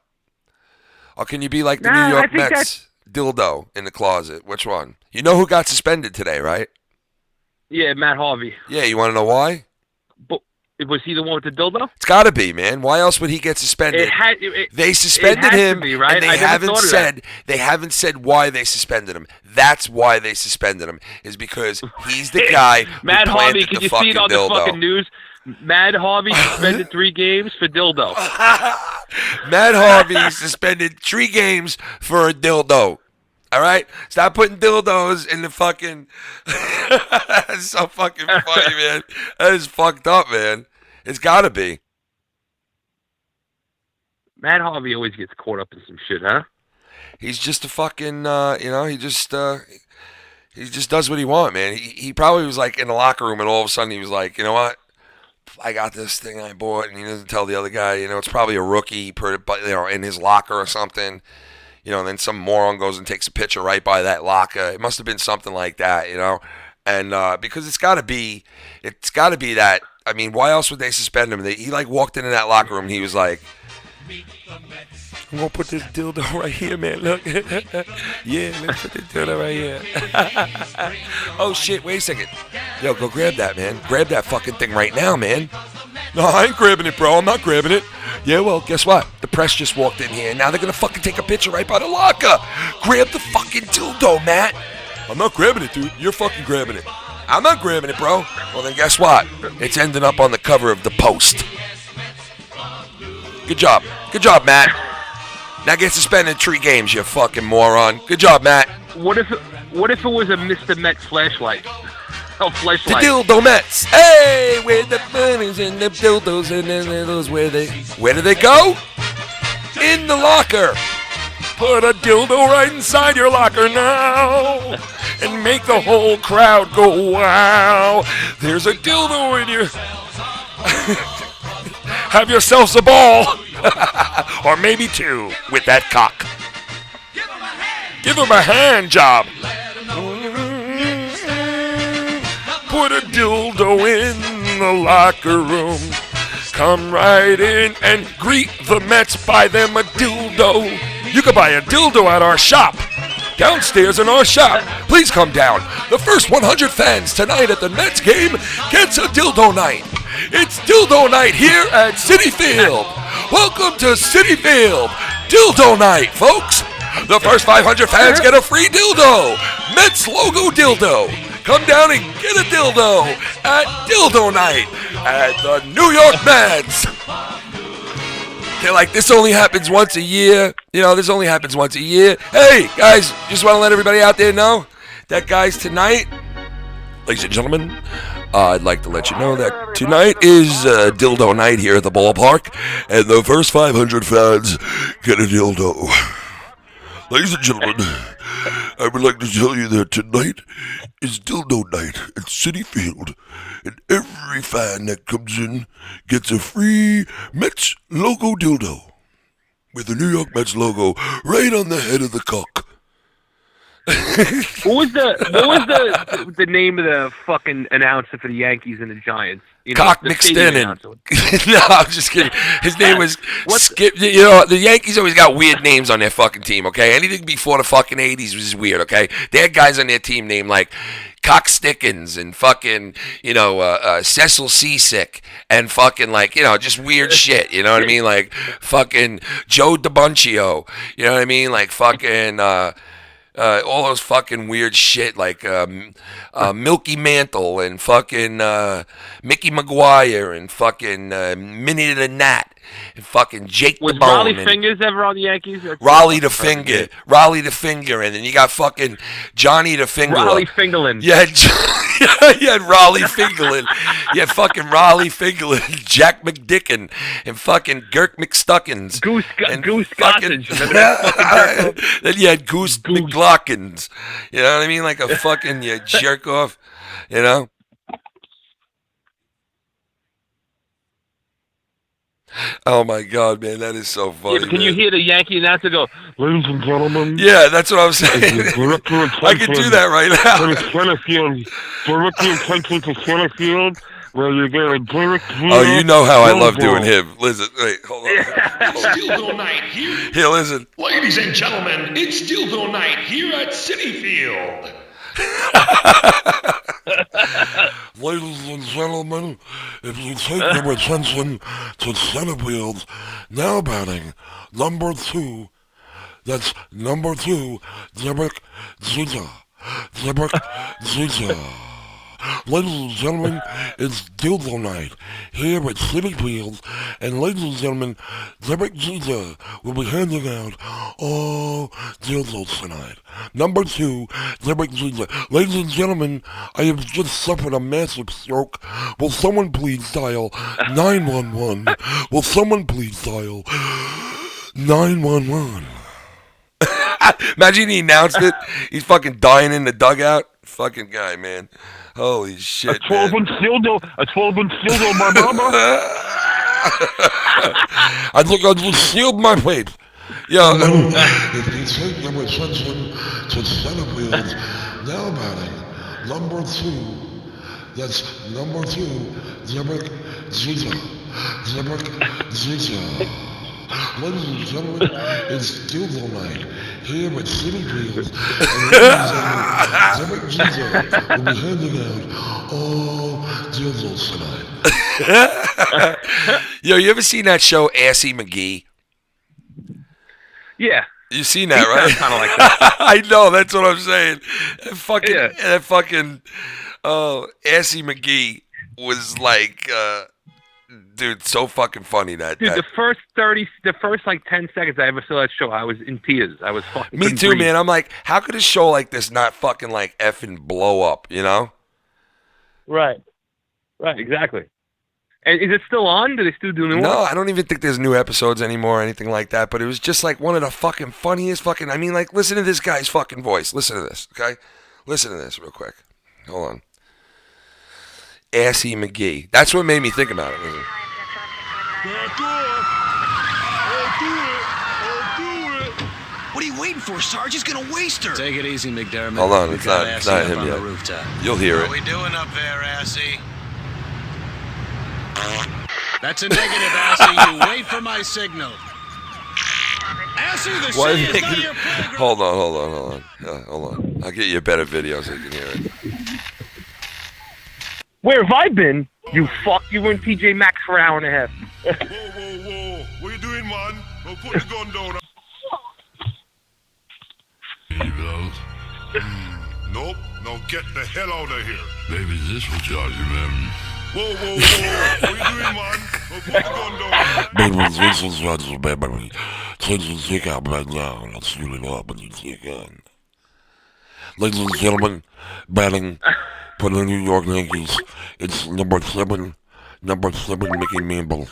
S1: Or can you be like the New York Mets dildo in the closet? Which one? You know who got suspended today, right?
S6: Yeah, Matt Harvey.
S1: Yeah, you want to know why?
S6: But was he the one with the dildo?
S1: It's got to be, man. Why else would he get suspended? They suspended him,
S6: right?
S1: And they haven't said why they suspended him. That's why they suspended him, is because he's the guy
S6: Matt
S1: who
S6: Harvey,
S1: planted
S6: can
S1: the
S6: you see it on
S1: dildo.
S6: the fucking news? Matt Harvey suspended 3 games for dildo.
S1: Matt Harvey suspended 3 games for a dildo. All right? Stop putting dildos in the fucking... That's so fucking funny, man. That is fucked up, man. It's got to be.
S6: Matt Harvey always gets caught up in some shit, huh?
S1: He's just a fucking, he just does what he wants, man. He probably was in the locker room and all of a sudden he was like, you know what? I got this thing I bought, and he doesn't tell the other guy, it's probably a rookie, in his locker or something, and then some moron goes and takes a picture right by that locker. It must have been something like that, and because it's got to be that. I mean, why else would they suspend him? He walked into that locker room and he was like, I'm gonna put this dildo right here, man. Look. Yeah, let's put this dildo right here. Oh shit, wait a second. Yo, go grab that, man. Grab that fucking thing right now, man. No, I ain't grabbing it, bro. I'm not grabbing it. Yeah, well, guess what? The press just walked in here, and now they're gonna fucking take a picture right by the locker. Grab the fucking dildo, Matt. I'm not grabbing it, dude. You're fucking grabbing it. I'm not grabbing it, bro. Well, then guess what? It's ending up on the cover of the Post. Good job. Good job, Matt. Now get suspended 3 games, you fucking moron. Good job, Matt.
S6: What if it was a Mr. Met flashlight? Oh, flashlight.
S1: The dildo Mets. Hey, where the bunnies and the dildos and the dildos, where do they go? In the locker. Put a dildo right inside your locker now and make the whole crowd go wow. There's a dildo in your... Have yourselves a ball. Or maybe 2 with that cock. Give him a hand job. Put a dildo in the locker room. Come right in and greet the Mets. Buy them a dildo. You can buy a dildo at our shop. Downstairs in our shop. Please come down. The first 100 fans tonight at the Mets game gets a dildo night. It's dildo night here at Citi Field. Welcome to Citi Field. Dildo night, folks. The first 500 fans get a free dildo. Mets logo dildo. Come down and get a dildo at Dildo Night at the New York Mets. They're like, this only happens once a year. You know, this only happens once a year. Hey, guys, just want to let everybody out there know that, guys, tonight, ladies and gentlemen, I'd like to let you know that tonight is Dildo Night here at the ballpark, and the first 500 fans get a dildo. Ladies and gentlemen, I would like to tell you that tonight is Dildo Night at Citi Field, and every fan that comes in gets a free Mets logo dildo with the New York Mets logo right on the head of the cock.
S6: What was the name of the fucking announcer for the Yankees and the Giants? You know,
S1: Cock McStannon. No, I'm just kidding. His name was Skip. You know, the Yankees always got weird names on their fucking team, okay? Anything before the fucking 80s was weird, okay? They had guys on their team named like Cock Stickins and fucking, you know, Cecil Seasick and fucking like, you know, just weird shit, you know what I mean? Like fucking Joe DiBuncio, you know what I mean? Like fucking... all those fucking weird shit like Milky Mantle and fucking Mickey McGuire and fucking Minnie the Gnat and fucking Jake
S6: was
S1: the Bone.
S6: Was Raleigh Fingers ever on the Yankees?
S1: Raleigh the Finger. Raleigh the Finger. And then you got fucking Johnny the Finger.
S6: Raleigh Fingerland.
S1: Yeah, you had Raleigh Fingerland. You had fucking Raleigh Fingerland, Jack McDicken, and fucking Girk McStuckins.
S6: Goose
S1: Gossage. Then you had Goose McGlockins. You know what I mean? Like a fucking jerk off, you know? Oh my God, man, that is so funny.
S6: Yeah, but can you hear the Yankee announcer go, "Ladies and gentlemen"?
S1: Yeah, that's what I'm saying. I can do that right now.
S3: Direct your attention to center field, where you're going to direct.
S1: Oh, you know how I love doing him. Listen, wait, hold on.
S8: Dildo Night here.
S1: Here, listen.
S8: Ladies and gentlemen, it's Dildo Night here at Citi Field.
S3: Ladies and gentlemen, if you take your attention to center field, now batting number 2, that's number 2, Derek Jeter. Ladies and gentlemen, it's Dildo Night here at Citi Field, and ladies and gentlemen, Derek Jeter will be handing out all dildos tonight. Number 2, Derek Jeter. Ladies and gentlemen, I have just suffered a massive stroke. Will someone please dial 911? Will someone please dial 911?
S1: Imagine he announced it. He's fucking dying in the dugout. Fucking guy, man. Holy shit,
S3: A 12-inch dildo, my mama.
S1: I think I just sealed my fate. Yeah.
S3: If you take your attention to center field, now batting number 2, that's number 2, Derek Jeter. Ladies and gentlemen, it's Dildo Night here at Citi Field, and ladies and gentlemen, Derek Jeter will be handing out all dildos tonight.
S1: Yo, you ever seen that show, Assy McGee?
S6: Yeah.
S1: You seen that, right?
S6: Kind of like that.
S1: I know, that's what I'm saying. That fucking Assy McGee was like, dude, so fucking funny that.
S6: Dude, the first like 10 seconds I ever saw that show, I was in tears. I was fucking.
S1: Me too, man. I'm like, how could a show like this not fucking like effing blow up? You know?
S6: Right. Exactly. And is it still on? Do they still do new ones?
S1: No, I don't even think there's new episodes anymore or anything like that. But it was just like one of the fucking funniest fucking. I mean, like, listen to this guy's fucking voice. Listen to this, okay? Listen to this real quick. Hold on. Assy McGee. That's what made me think about it.
S9: What are you waiting for, Sarge? He's gonna waste her.
S10: Take it easy, McDermott.
S1: Hold on, it's not him yet. You'll hear it.
S10: What are we doing up there, Assy? That's a negative, Assy. You wait for my signal. Assy, the sea is not your playground.
S1: Hold on. Hold on. I'll get you a better video so you can hear it.
S6: Where have I been? You fuck. You were in TJ Maxx for an hour and a half.
S3: Whoa. What you doing, man? Well, put the gun down. Nope. Now get the hell out of here.
S11: Maybe this will charge you, man.
S3: Whoa. What you doing, man? Well, put the gun down.
S11: Maybe this will charge you, baby. Take your dick out right now, and I'll shoot it up when you see a gun. Ladies and gentlemen, batting for the New York Yankees, it's number 7 Mickey Mantle.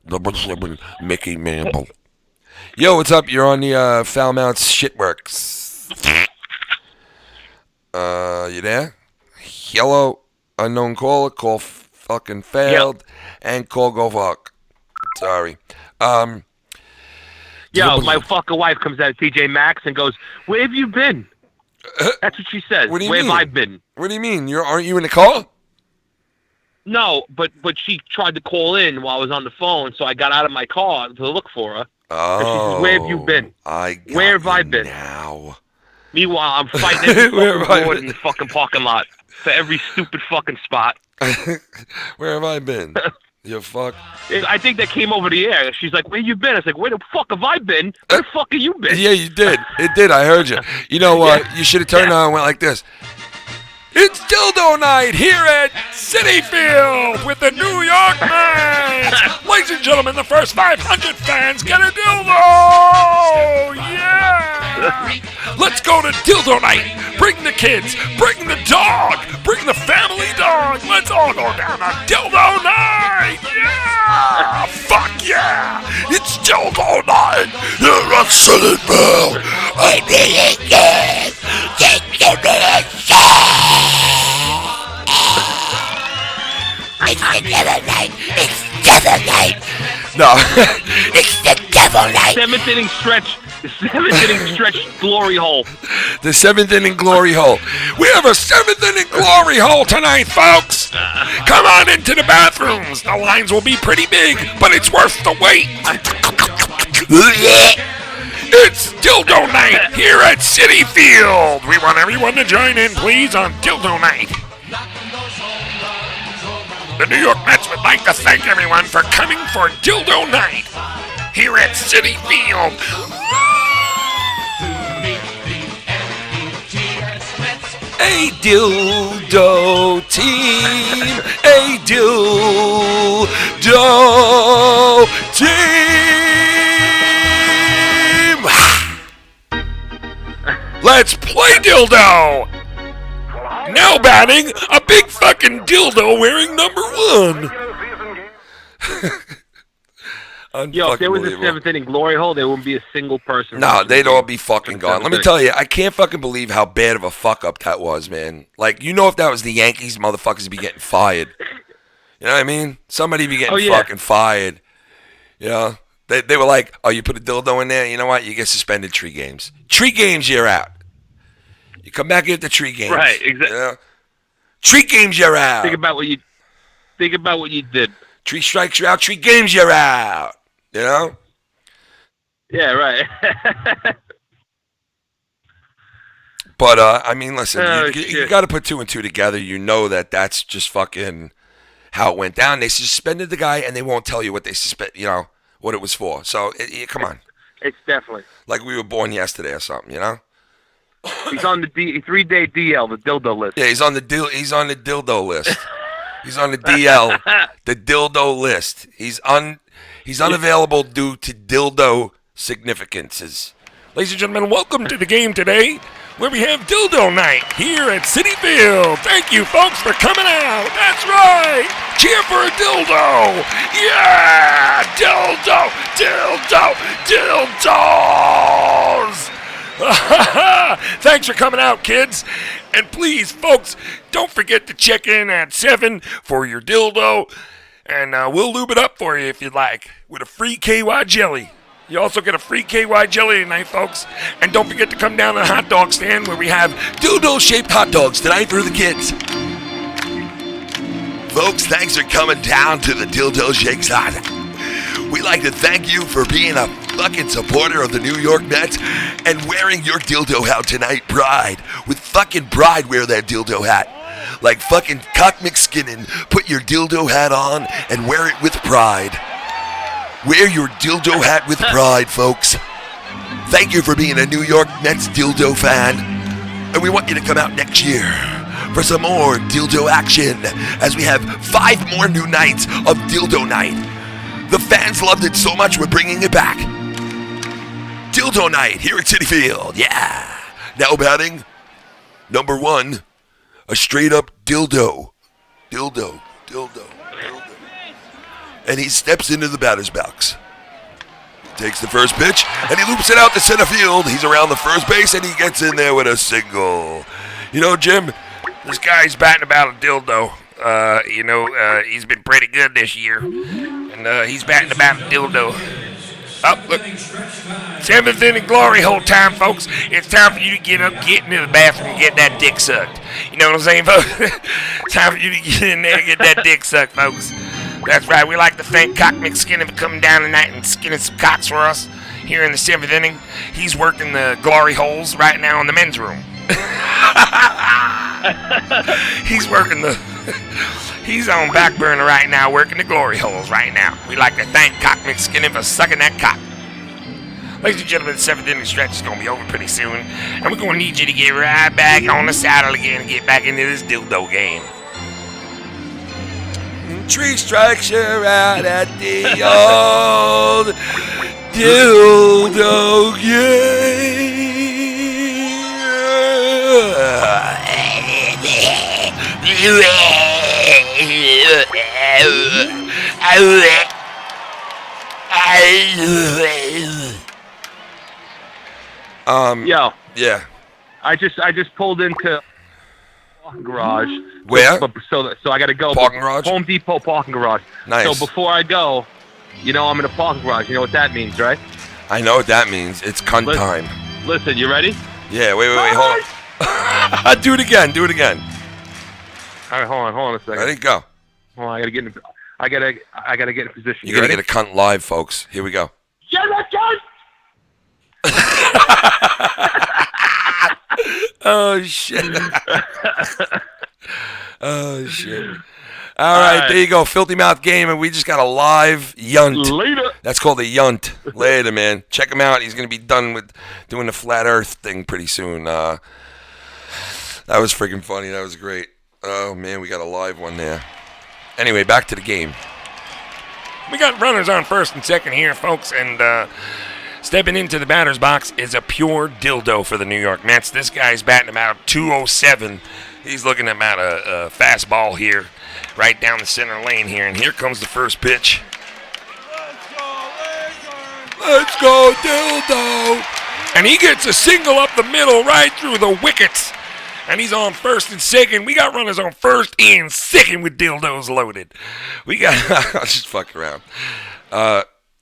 S11: Number 7 Mickey Mantle.
S1: Yo, what's up? You're on the FoulMouths Shitworks. You there? Hello, unknown caller. Call fucking failed. Yep. And call go fuck. Sorry.
S6: Yo, my fucking wife comes out of TJ Maxx and goes, "Where have you been?" That's what she says.
S1: What do you
S6: Where
S1: mean?
S6: have I been?
S1: What do you mean? Aren't you in the car?
S6: No, but she tried to call in while I was on the phone, so I got out of my car to look for her.
S1: Oh.
S6: And she says, "Where have you been? Where have I been?"
S1: Now.
S6: Meanwhile, I'm fighting every fucking board in the fucking parking lot for every stupid fucking spot.
S1: Where have I been? You fuck.
S6: I think that came over the air. She's like, "Where you been?" I was like, "Where the fuck have I been? Where the fuck have you been?"
S1: Yeah, you did. It did. I heard you. You know what? You should have turned on and went like this. It's Dildo Night here at City Field with the New York Mets. Ladies and gentlemen, the first 500 fans get a dildo. Yeah. Let's go to Dildo Night. Bring the kids. Bring the dog. Bring the family dog. Let's all go down to Dildo Night. Yeah. Fuck yeah. It's Dildo Night here at City Field. I mean it. It's the devil night. It's devil night. No, it's the devil night.
S6: Seventh inning stretch. The 7th inning stretch glory hole.
S1: The 7th inning glory hole. We have a 7th inning glory hole tonight, folks. Come on into the bathrooms. The lines will be pretty big, but it's worth the wait. It's Dildo Night here at City Field. We want everyone to join in, please, on Dildo Night. The New York Mets would like to thank everyone for coming for Dildo Night here at City Field. A dildo team, a dildo team. Let's play dildo. Now batting, a big fucking dildo wearing number 1.
S6: Yo, if there was a 7th inning glory hole, there wouldn't be a single person.
S1: No, they'd all be fucking gone. Let me tell you, I can't fucking believe how bad of a fuck up that was, man. Like, you know, if that was the Yankees, motherfuckers would be getting fired. You know what I mean? Somebody be getting fucking fired. You know? They were like, oh, you put a dildo in there? You know what? You get suspended 3 games. 3 games, you're out. You come back into 3 games.
S6: Right, exactly.
S1: You know? 3 games, you're out.
S6: Think about what you did.
S1: 3 strikes, you're out. 3 games, you're out. You know?
S6: Yeah, right.
S1: But, I mean, listen, you got to put 2 and 2 together. You know that's just fucking how it went down. They suspended the guy, and they won't tell you what they what it was for. So, come on.
S6: It's definitely.
S1: Like we were born yesterday or something, you know?
S6: He's on the 3-day DL, the dildo list.
S1: Yeah, he's on the dildo list. He's on the DL, the dildo list. He's unavailable due to dildo significances. Ladies and gentlemen, welcome to the game today, where we have Dildo Night here at City Field. Thank you, folks, for coming out. That's right. Cheer for a dildo. Yeah, dildos. Thanks for coming out, kids. And please, folks, don't forget to check in at 7 for your dildo. And we'll lube it up for you if you'd like with a free KY jelly. You also get a free KY jelly tonight, folks. And don't forget to come down to the hot dog stand where we have dildo-shaped hot dogs tonight for the kids. Folks, thanks for coming down to the Dildo Shake Side. We'd like to thank you for being a fucking supporter of the New York Mets and wearing your dildo out tonight, pride. With fucking pride, wear that dildo hat. Like fucking Cock McSkinnon, put your dildo hat on and wear it with pride. Wear your dildo hat with pride, folks. Thank you for being a New York Mets dildo fan. And we want you to come out next year for some more dildo action as we have 5 more new nights of Dildo Night. The fans loved it so much we're bringing it back. Dildo Night here at Citi Field, yeah. Now batting, number 1, a straight up dildo. Dildo. And he steps into the batter's box. Takes the first pitch, and he loops it out to center field. He's around the first base, and he gets in there with a single. You know, Jim, this guy's batting about a dildo. He's been pretty good this year. And he's batting about a dildo. Oh, look. 7th inning glory hole time, folks. It's time for you to get up, get into the bathroom, and get that dick sucked. You know what I'm saying, folks? Time for you to get in there and get that dick sucked, folks. That's right. We like to thank Cock McSkinnon for coming down tonight and skinning some cocks for us here in the 7th inning. He's working the glory holes right now in the men's room. He's on back burner right now working the glory holes right now. We like to thank Cock McSkinnon for sucking that cock. Ladies and gentlemen, the 7th inning stretch is going to be over pretty soon. And we're going to need you to get right back on the saddle again and get back into this dildo game. 3 strikes, you're out at the old dildo
S6: Yo.
S1: Yeah.
S6: I just pulled into garage.
S1: Where?
S6: So I got to go.
S1: Parking garage?
S6: Home Depot parking garage.
S1: Nice.
S6: So before I go, I'm in a parking garage. You know what that means, right?
S1: I know what that means. It's cunt time.
S6: Listen, you ready?
S1: Yeah, wait, hold on. Do it again.
S6: All right, hold on a second.
S1: Ready? Go.
S6: Hold on, I gotta get in position.
S1: You're gonna get a cunt live, folks. Here we go.
S6: Yeah, that cunt!
S1: Oh shit. Oh shit. All right, there you go. Filthy Mouth Game, and we just got a live yunt.
S6: Later.
S1: That's called a yunt. Later, man. Check him out. He's gonna be done with doing the flat Earth thing pretty soon. That was freaking funny. That was great. Oh man, we got a live one there. Anyway, back to the game. We got runners on first and second here, folks, and stepping into the batter's box is a pure dildo for the New York Mets. This guy's batting about 207. He's looking about a fast ball here, right down the center lane here, and here comes the first pitch. Let's go, dildo! And he gets a single up the middle, right through the wickets. And he's on first and second. We got runners on first and second with dildos loaded. We got... I'll just fuck around.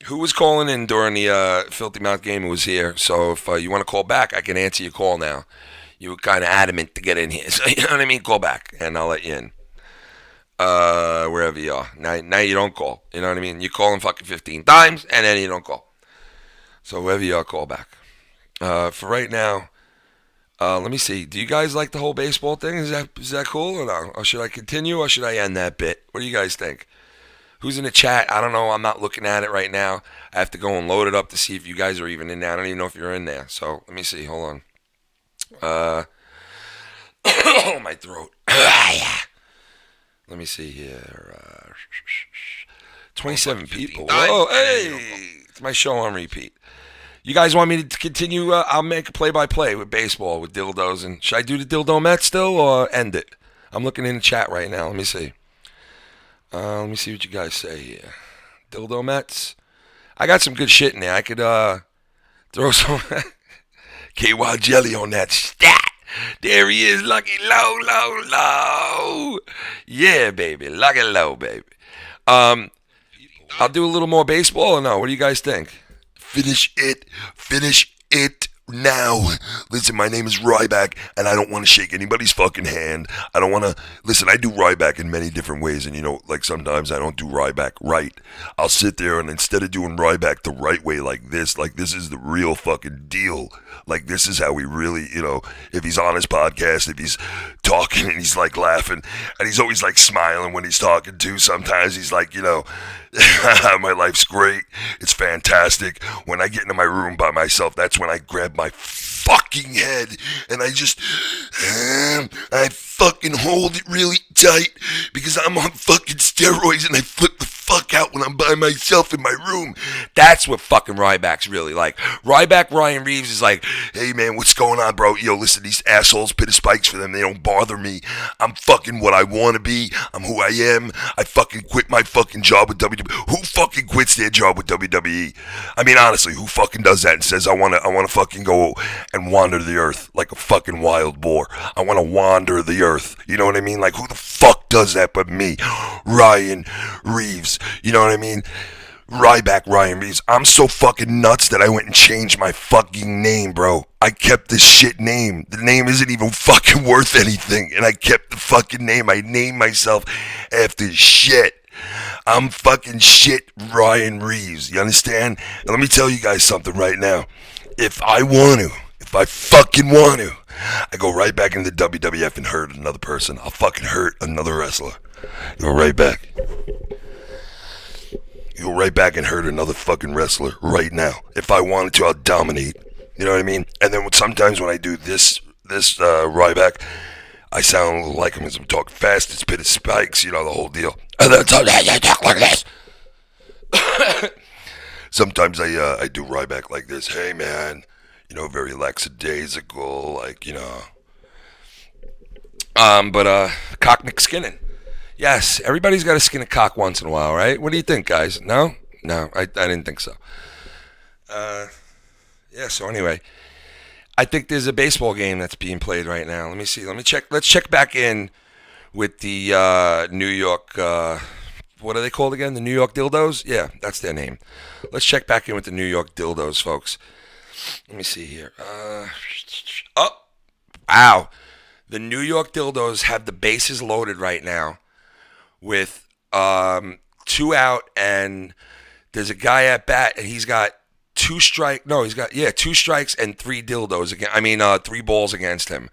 S1: Who was calling in during the Filthy Mouth Game? Who was here? So if you want to call back, I can answer your call now. You were kind of adamant to get in here. So you know what I mean? Call back, and I'll let you in. Wherever you are. Now you don't call. You know what I mean? You call in fucking 15 times, and then you don't call. So wherever you are, call back. For right now... let me see. Do you guys like the whole baseball thing? Is that cool or no? Or should I continue or should I end that bit? What do you guys think? Who's in the chat? I don't know. I'm not looking at it right now. I have to go and load it up to see if you guys are even in there. I don't even know if you're in there. So let me see. Hold on. Oh, my throat. Let me see here. 27 people. Whoa, hey! It's my show on repeat. You guys want me to continue? I'll make a play-by-play with baseball, with dildos. And should I do the dildo Met still or end it? I'm looking in the chat right now. Let me see. Let me see what you guys say here. Dildo Mets. I got some good shit in there. I could throw some KY jelly on that stat. There he is, Lucky Low. Yeah, baby. Lucky Low, baby. I'll do a little more baseball or no? What do you guys think?
S11: Finish it now. Listen, my name is Ryback, and I don't want to shake anybody's fucking hand. I don't want to... Listen, I do Ryback in many different ways, and like sometimes I don't do Ryback right. I'll sit there, and instead of doing Ryback the right way like this is the real fucking deal. Like, this is how we really, if he's on his podcast, if he's talking and he's, like, laughing, and he's always, like, smiling when he's talking, too. Sometimes he's like, my life's great. It's fantastic. When I get into my room by myself, that's when I grab my fucking head and I fucking hold it really tight because I'm on fucking steroids and I flip the fuck out when I'm by myself in my room.
S1: That's what fucking Ryback's really like. Ryback Ryan Reeves is like,
S11: hey man, what's going on, bro? Yo, listen, these assholes, pit of spikes for them. They don't bother me. I'm fucking what I want to be. I'm who I am. I fucking quit my fucking job with WWE. Who fucking quits their job with WWE? I mean, honestly, who fucking does that and says, I want to fucking go and wander the earth like a fucking wild boar? I want to wander the earth. You know what I mean? Like, who the fuck does that but me? Ryan Reeves. You know what I mean? Ryback Ryan Reeves. I'm so fucking nuts that I went and changed my fucking name, bro. I kept the shit name. The name isn't even fucking worth anything. And I kept the fucking name. I named myself after shit. I'm fucking shit Ryan Reeves. You understand? And let me tell you guys something right now. If I fucking want to, I go right back into WWF and hurt another person. I'll fucking hurt another wrestler. Go right back. Go right back and hurt another fucking wrestler right now. If I wanted to, I'll dominate. You know what I mean? And then sometimes when I do this Ryback, I sound like him as I'm talking fast. It's pit of spikes, the whole deal. And then sometimes I talk like this. Sometimes I do Ryback like this. Hey man, very lackadaisical, like,
S1: cock McSkinning. Yes, everybody's got to skin a cock once in a while, right? What do you think, guys? No, I didn't think so. So anyway, I think there's a baseball game that's being played right now. Let me see. Let me check. Let's check back in with the New York, what are they called again? The New York Dildos? Yeah, that's their name. Let's check back in with the New York Dildos, folks. Let me see here. Wow. The New York Dildos have the bases loaded right now with 2 out, and there's a guy at bat, and he's got 2 strikes and 3 dildos again. 3 balls against him.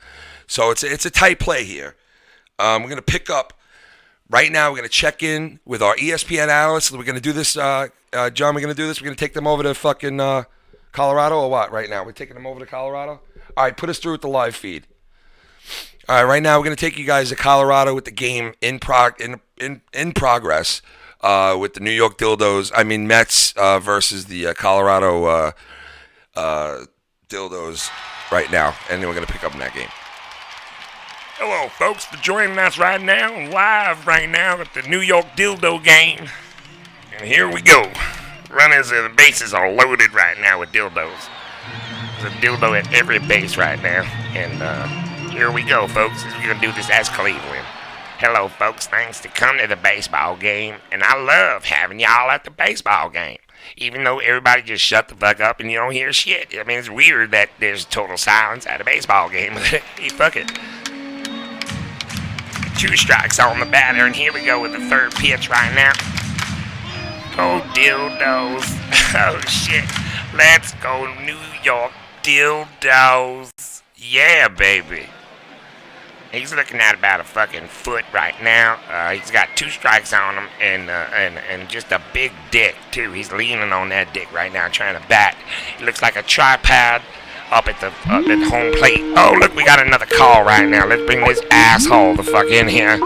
S1: So it's a tight play here. We're gonna pick up right now. We're gonna check in with our ESPN analysts. We're gonna do this, John. We're gonna do this. We're gonna take them over to fucking Colorado or what? Right now, we're taking them over to Colorado. All right, put us through with the live feed. All right, right now we're gonna take you guys to Colorado with the game in progress. With the New York Mets versus the Colorado Dildos right now, and then we're gonna pick up in that game.
S5: Hello, folks, for joining us right now, live right now at the New York Dildo game. And here we go. Runners and the bases are loaded right now with dildos. There's a dildo at every base right now. And here we go, folks. We're going to do this as Cleveland. Hello, folks. Thanks to come to the baseball game. And I love having y'all at the baseball game. Even though everybody just shut the fuck up and you don't hear shit. I mean, it's weird that there's total silence at a baseball game. Hey, fuck it. 2 strikes on the batter, and here we go with the 3rd pitch right now. Oh, dildos. Oh, shit. Let's go, New York Dildos. Yeah, baby. He's looking at about a fucking foot right now. He's got 2 strikes on him and just a big dick, too. He's leaning on that dick right now, trying to bat. It looks like a tripod up at the home plate. Oh, look, we got another call right now. Let's bring this asshole the fuck in here.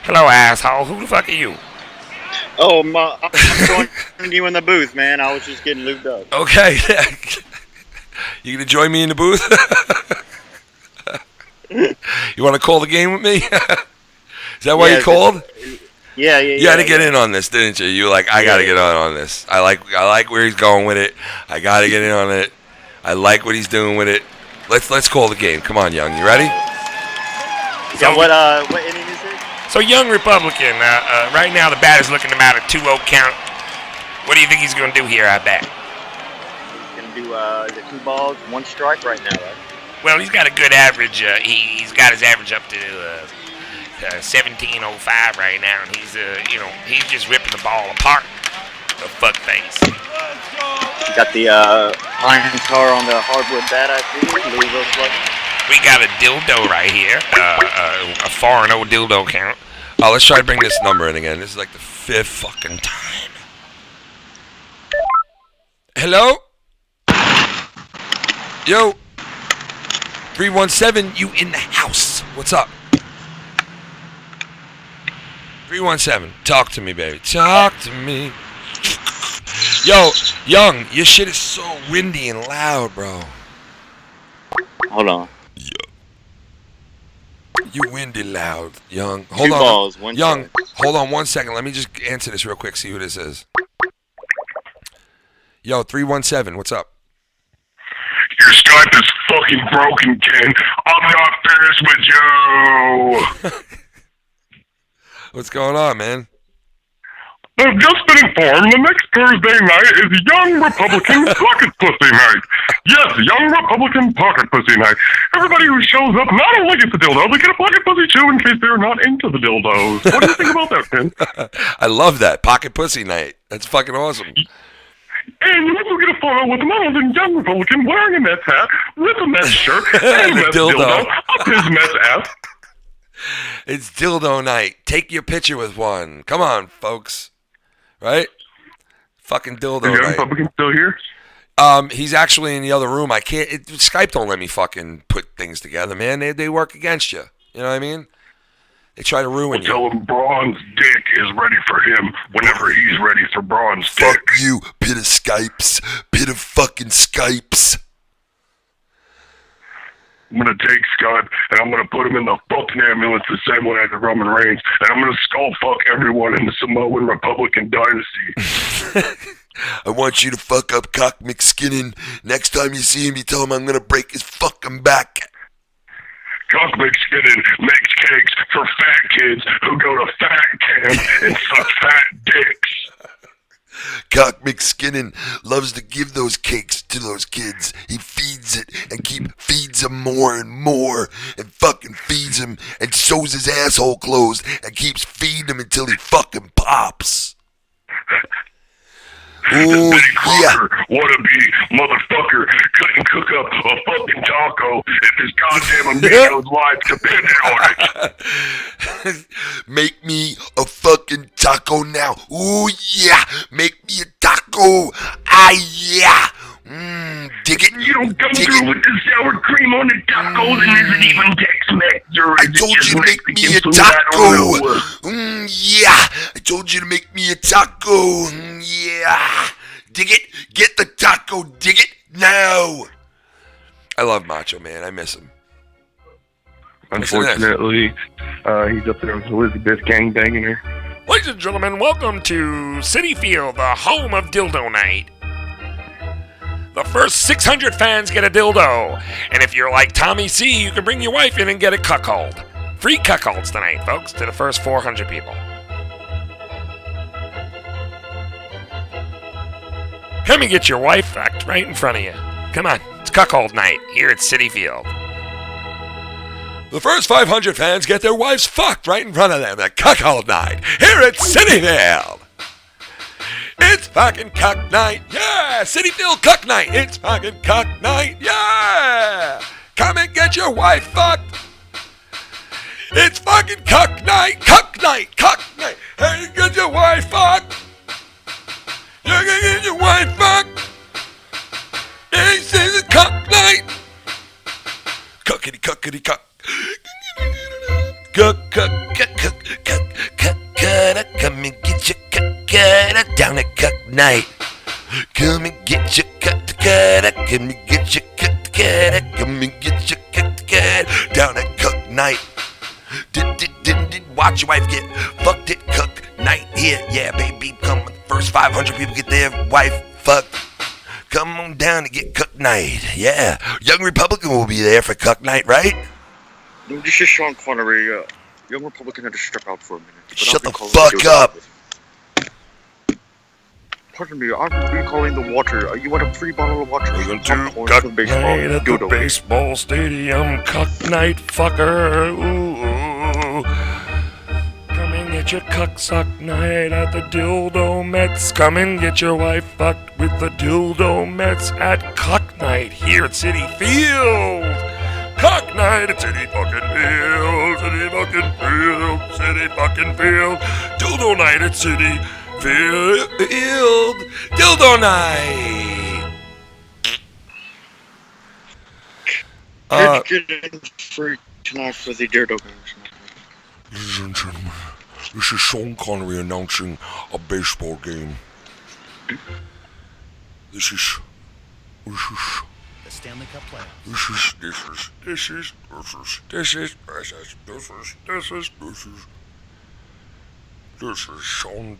S5: Hello, asshole. Who the fuck are you?
S2: Oh, I'm joining you in the booth, man. I was just getting lubed up.
S1: Okay. You gonna join me in the booth? You want to call the game with me? Is that why you called?
S2: Yeah.
S1: You had to get in on this, didn't you? You were like, I got to get on this. I like where he's going with it. I got to get in on it. I like what he's doing with it. Let's call the game. Come on, Young. You ready?
S2: So what inning is it?
S5: So, young Republican, right now the batter's looking him out a 2-0 count. What do you think he's going to do here, I bet?
S2: He's going to do the 2 balls, 1 strike right now, right?
S5: Well, he's got a good average. He's got his average up to 17.05 right now, and he's just ripping the ball apart. The fuck face.
S2: You got the iron tar on the hardwood bat, I see.
S5: We got a dildo right here, a 4-0 dildo count.
S1: Oh, let's try to bring this number in again. This is like the 5th fucking time. Hello? Yo. 317, you in the house. What's up? 317, talk to me, baby. Talk to me. Yo, Young, your shit is so windy and loud, bro.
S2: Hold on.
S1: You windy loud, Young. Hold
S2: 2
S1: on.
S2: balls, 1
S1: Young,
S2: strike.
S1: hold on 1 second. Let me just answer this real quick, see who this is. Yo, 317, what's up?
S3: Your Skype is fucking broken, Ken. I'm not finished with you.
S1: What's going on, man?
S3: I've just been informed the next Thursday night is Young Republican Pocket Pussy Night. Yes, Young Republican Pocket Pussy Night. Everybody who shows up not only gets a dildo, they get a pocket pussy too in case they're not into the dildos. What do you think about that, Ken?
S1: I love that. Pocket Pussy Night. That's fucking awesome.
S3: And you also get a photo with none other than Young Republican wearing a Mets hat, with a Mets shirt, and a Mets dildo up his Mets ass.
S1: It's dildo night. Take your picture with one. Come on, folks. Right? Fucking dildo
S3: Is Young
S1: night.
S3: Republican still here?
S1: He's actually in the other room. I can't. Skype don't let me fucking put things together, man. They work against you. You know what I mean? They try to ruin you.
S3: Tell him Braun's dick is ready for him whenever he's ready for Braun's dick.
S11: Fuck you, pit of Skypes. Pit of fucking Skypes.
S3: I'm gonna take Scott and I'm gonna put him in the fucking ambulance the same way I did Roman Reigns, and I'm gonna skull fuck everyone in the Samoan Republican dynasty.
S11: I want you to fuck up Cock McSkinnon. Next time you see him, you tell him I'm gonna break his fucking back.
S3: Cock McSkinnon makes cakes for fat kids who go to fat camp and suck fat dicks.
S11: Cock McSkinnon loves to give those cakes to those kids. He feeds it and feeds them more and more and fucking feeds him and sews his asshole closed and keeps feeding him until he fucking pops.
S3: Ooh, Betty Crocker, wannabe motherfucker, couldn't cook up a fucking taco if his goddamn amigos' lives depended on it.
S11: Make me a fucking taco now. Ooh, yeah. Make me a taco. Ah, yeah. Dig it.
S3: You don't come through with the sour cream on the tacos and isn't even Tex-Mex.
S11: I told you to make me a taco. Yeah. I told you to make me a taco. Yeah. Dig it. Get the taco. Dig it now.
S1: I love Macho Man. I miss him.
S3: Unfortunately, he's up there with Elizabeth gangbanging her.
S5: Ladies and gentlemen, welcome to City Field, the home of Dildo Night. The first 600 fans get a dildo. And if you're like Tommy C, you can bring your wife in and get a cuckold. Free cuckolds tonight, folks, to the first 400 people. Come and get your wife fucked right in front of you. Come on, it's cuckold night here at City Field.
S1: The first 500 fans get their wives fucked right in front of them at cuckold night here at City Field. It's fucking cuck night, yeah! City Field cuck night, it's fucking cuck night, yeah! Come and get your wife fucked. It's fucking cuck night, cuck night, cuck night. Hey, get your wife fucked. You're gonna get your wife fucked. It's a cuck night. Cuckity cuckity cuck. Cuck cuck cuck cuck cuck cuck cuck. Come and get your cuck down at cuck night. Come and get your cuck. Come and get your cuck. Come and get your cuck down at cuck night. Watch your wife get fucked at cuck night here. Yeah, baby, come on. First 500 people get their wife fucked. Come on down to get cuck night. Yeah, Young Republican will be there for cuck night, right?
S2: This is Sean Connery.
S12: Young Republican had to step out for a minute.
S11: Shut the fuck up!
S12: Pardon me, I'm recalling the water. You want a free bottle of water?
S3: Welcome to Cock Night at the baseball stadium. Cock Night, fucker. Ooh. Come and get your cuck suck night at the Dildo Mets. Come and get your wife fucked with the Dildo Mets at Cock Night here at City Field. Cock Night at City fucking Field. City fucking Field. City fucking Field. Dildo Night at City Field.
S1: Dildo Night.
S12: Get in free tonight for the Dildo games.
S11: Ladies and gentlemen, this is Sean Connery announcing a baseball game. This is
S13: The Stanley Cup playoffs.
S11: This is Sean,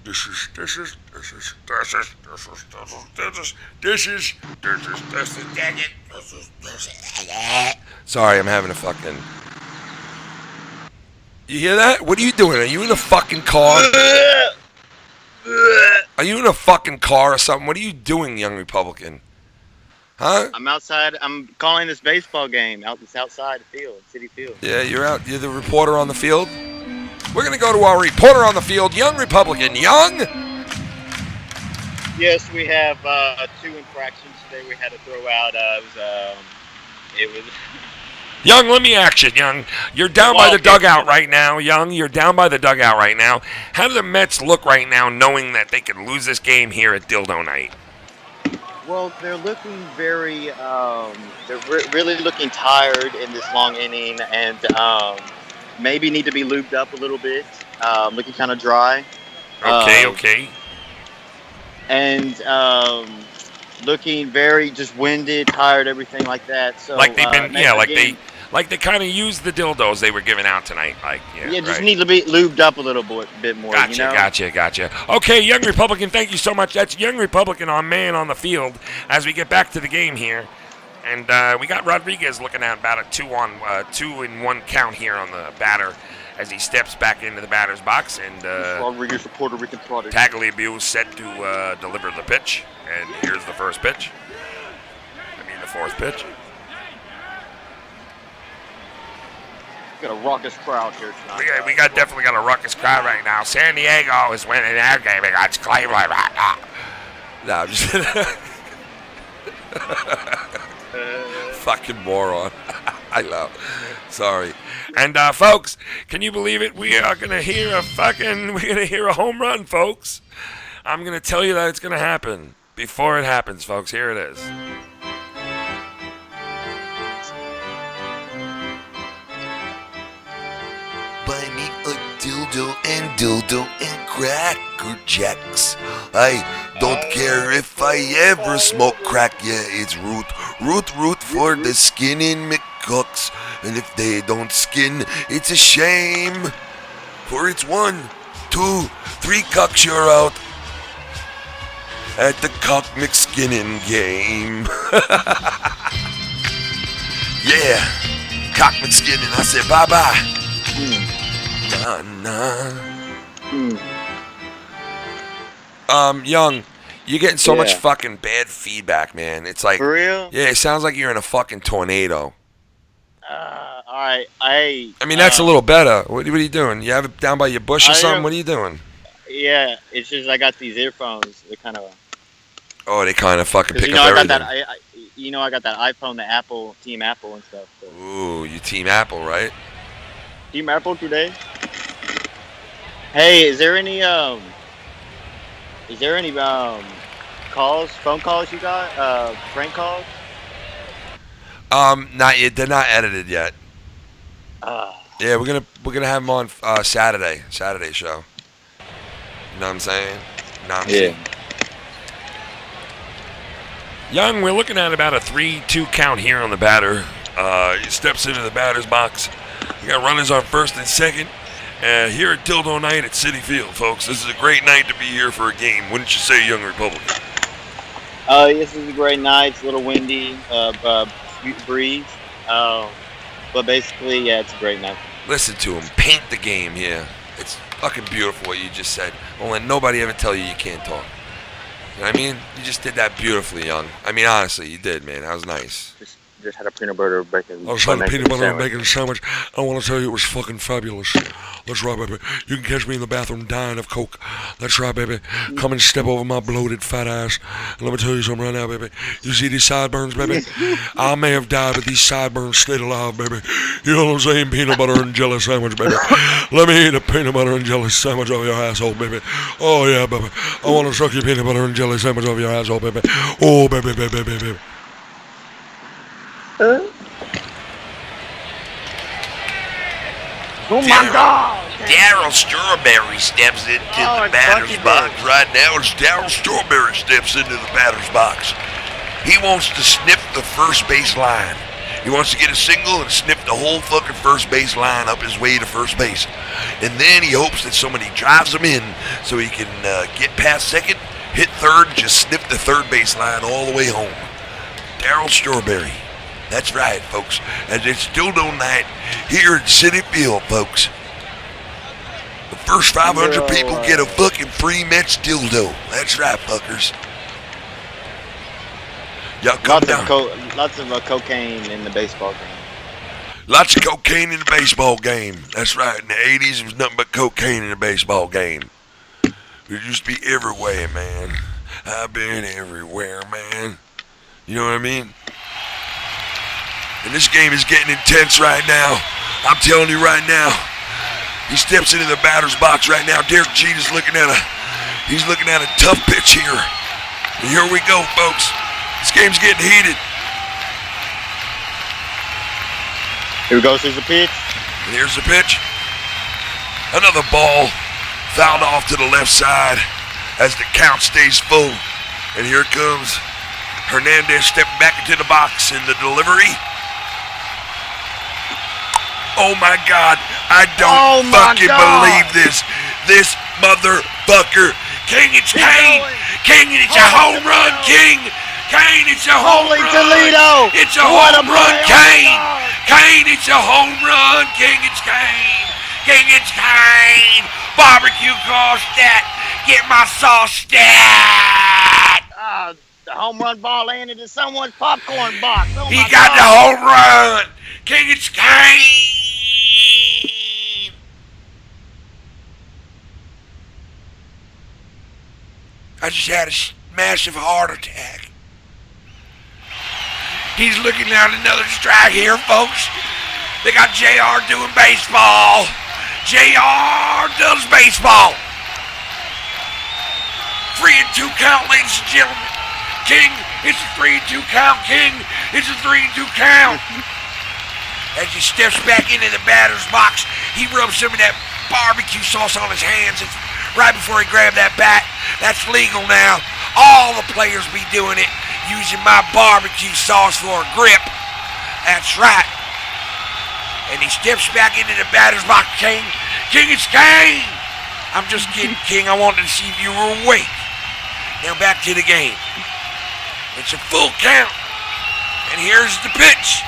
S1: Sorry, I'm having a fucking... You hear that? What are you doing? Are you in a fucking car? Are you in a fucking car or something? What are you doing, young Republican? Huh?
S2: I'm outside. I'm calling this baseball game. It's outside the field, City Field.
S1: Yeah, you're out. You're the reporter on the field? We're going to go to our reporter on the field, young Republican. Young?
S2: Yes, we have 2 infractions today. We had to throw out. It was.
S5: Young, let me ask you, Young. You're down by the dugout right now, Young. You're down by the dugout right now. How do the Mets look right now, knowing that they could lose this game here at Dildo Night?
S2: Well, they're looking very. They're really looking tired in this long inning, and maybe need to be lubed up a little bit. Looking kind of dry.
S5: Okay.
S2: And looking very just winded, tired, everything like that. So
S5: like they've been, like they kind of used the dildos they were giving out tonight.
S2: Just need to be lubed up a little bit more.
S5: Gotcha. Okay, Young Republican, thank you so much. That's Young Republican on man on the field as we get back to the game here. And we got Rodriguez looking at about a 2-1 count here on the batter as he steps back into the batter's box. And
S12: Rodriguez, the Puerto Rican product.
S5: Tagliabue set to deliver the pitch. And here's the first pitch. The fourth pitch.
S12: We got a raucous crowd here tonight.
S5: We definitely got a ruckus crowd right now. San Diego is winning their game against Cleveland right now.
S1: No, I'm just fucking moron. I love. Sorry.
S5: And folks, can you believe it? We're gonna hear a home run, folks. I'm gonna tell you that it's gonna happen before it happens, folks. Here it is.
S11: Buy me a dildo and cracker jacks. I don't care if I ever smoke crack. Yeah, it's root for the skinning McCooks. And if they don't skin, it's a shame. For it's 1, 2, 3 cocks you're out at the cock McSkinning game. Yeah, cock McSkinning. I said bye-bye.
S1: Young, you're getting so much fucking bad feedback, man. It's like,
S2: for real?
S1: Yeah, it sounds like you're in a fucking tornado.
S2: All right, I
S1: mean, that's a little better. What are you doing? You have it down by your bush or something? What are you doing?
S2: Yeah, it's just I got these earphones. They're kind of.
S1: Oh, they kind of fucking pick up everything.
S2: I got that iPhone, the Apple, Team Apple and stuff. So.
S1: Ooh, you Team Apple, right?
S2: Team Apple today. Hey, is there any phone calls you got? Prank calls?
S1: Not yet. They're not edited yet. Yeah, we're gonna have them on Saturday show. You know what I'm saying?
S2: Yeah.
S5: Young, we're looking at about a 3-2 count here on the batter. He steps into the batter's box. We got runners on first and second. Here at Dildo Night at Citi Field, folks. This is a great night to be here for a game. Wouldn't you say, Young Republican?
S2: This is a great night. It's a little windy, breeze. But basically, yeah, it's a great night.
S1: Listen to him. Paint the game here. It's fucking beautiful what you just said. Don't let nobody ever tell you can't talk. You know what I mean? You just did that beautifully, young. I mean, honestly, you did, man. That was nice.
S12: Just had a peanut butter bacon.
S11: I was having a peanut butter and bacon sandwich. I want to tell you it was fucking fabulous. That's right, baby. You can catch me in the bathroom dying of coke. That's right, baby. Come and step over my bloated fat ass. And let me tell you something right now, baby. You see these sideburns, baby? I may have died, but these sideburns stayed alive, baby. You know what I'm saying? Peanut butter and jelly sandwich, baby. Let me eat a peanut butter and jelly sandwich over your asshole, baby. Oh, yeah, baby. I want to suck your peanut butter and jelly sandwich over your asshole, baby. Oh, baby, baby, baby, baby.
S2: Oh my God!
S14: Daryl Strawberry steps into the batter's box right now as Daryl Strawberry steps into the batter's box. He wants to sniff the first base line. He wants to get a single and sniff the whole fucking first base line up his way to first base. And then he hopes that somebody drives him in so he can get past second, hit third, and just sniff the third base line all the way home. Daryl Strawberry. That's right, folks. And it's dildo night here at City Field, folks. The first 500 people get a fucking free Mets dildo. That's right, fuckers. Y'all come down.
S2: Lots of cocaine in the baseball game.
S14: Lots of cocaine in the baseball game. That's right. In the 80s, it was nothing but cocaine in the baseball game. It used to be everywhere, man. I've been everywhere, man. You know what I mean? And this game is getting intense right now. I'm telling you right now. He steps into the batter's box right now. Derek Jeter's looking at a tough pitch here. And here we go, folks. This game's getting heated.
S2: Here we go. Here's the pitch.
S14: And here's the pitch. Another ball fouled off to the left side as the count stays full. And here comes Hernandez stepping back into the box in the delivery. Oh my God, I don't fucking believe this. This motherfucker. King, it's Kane. King, it's a home run, King. Kane, it's a home run.
S2: Toledo.
S14: It's a home run, Kane. Kane, it's a home run. King, it's Kane. King, it's Kane. Barbecue sauce stat. Get my sauce stat.
S2: The home run ball landed in someone's popcorn box. Oh
S14: he got the home run. King, it's Kane. I just had a massive heart attack. He's looking at another strike here, folks. They got JR doing baseball. JR does baseball. 3-2 count, ladies and gentlemen. King, it's a 3-2 count. King, it's a 3-2 count. As he steps back into the batter's box, he rubs some of that barbecue sauce on his hands. It's right before he grabbed that bat. That's legal now. All the players be doing it, using my barbecue sauce for a grip. That's right. And he steps back into the batter's box. King, it's Kane. I'm just kidding, King. I wanted to see if you were awake. Now back to the game. It's a full count. And here's the pitch.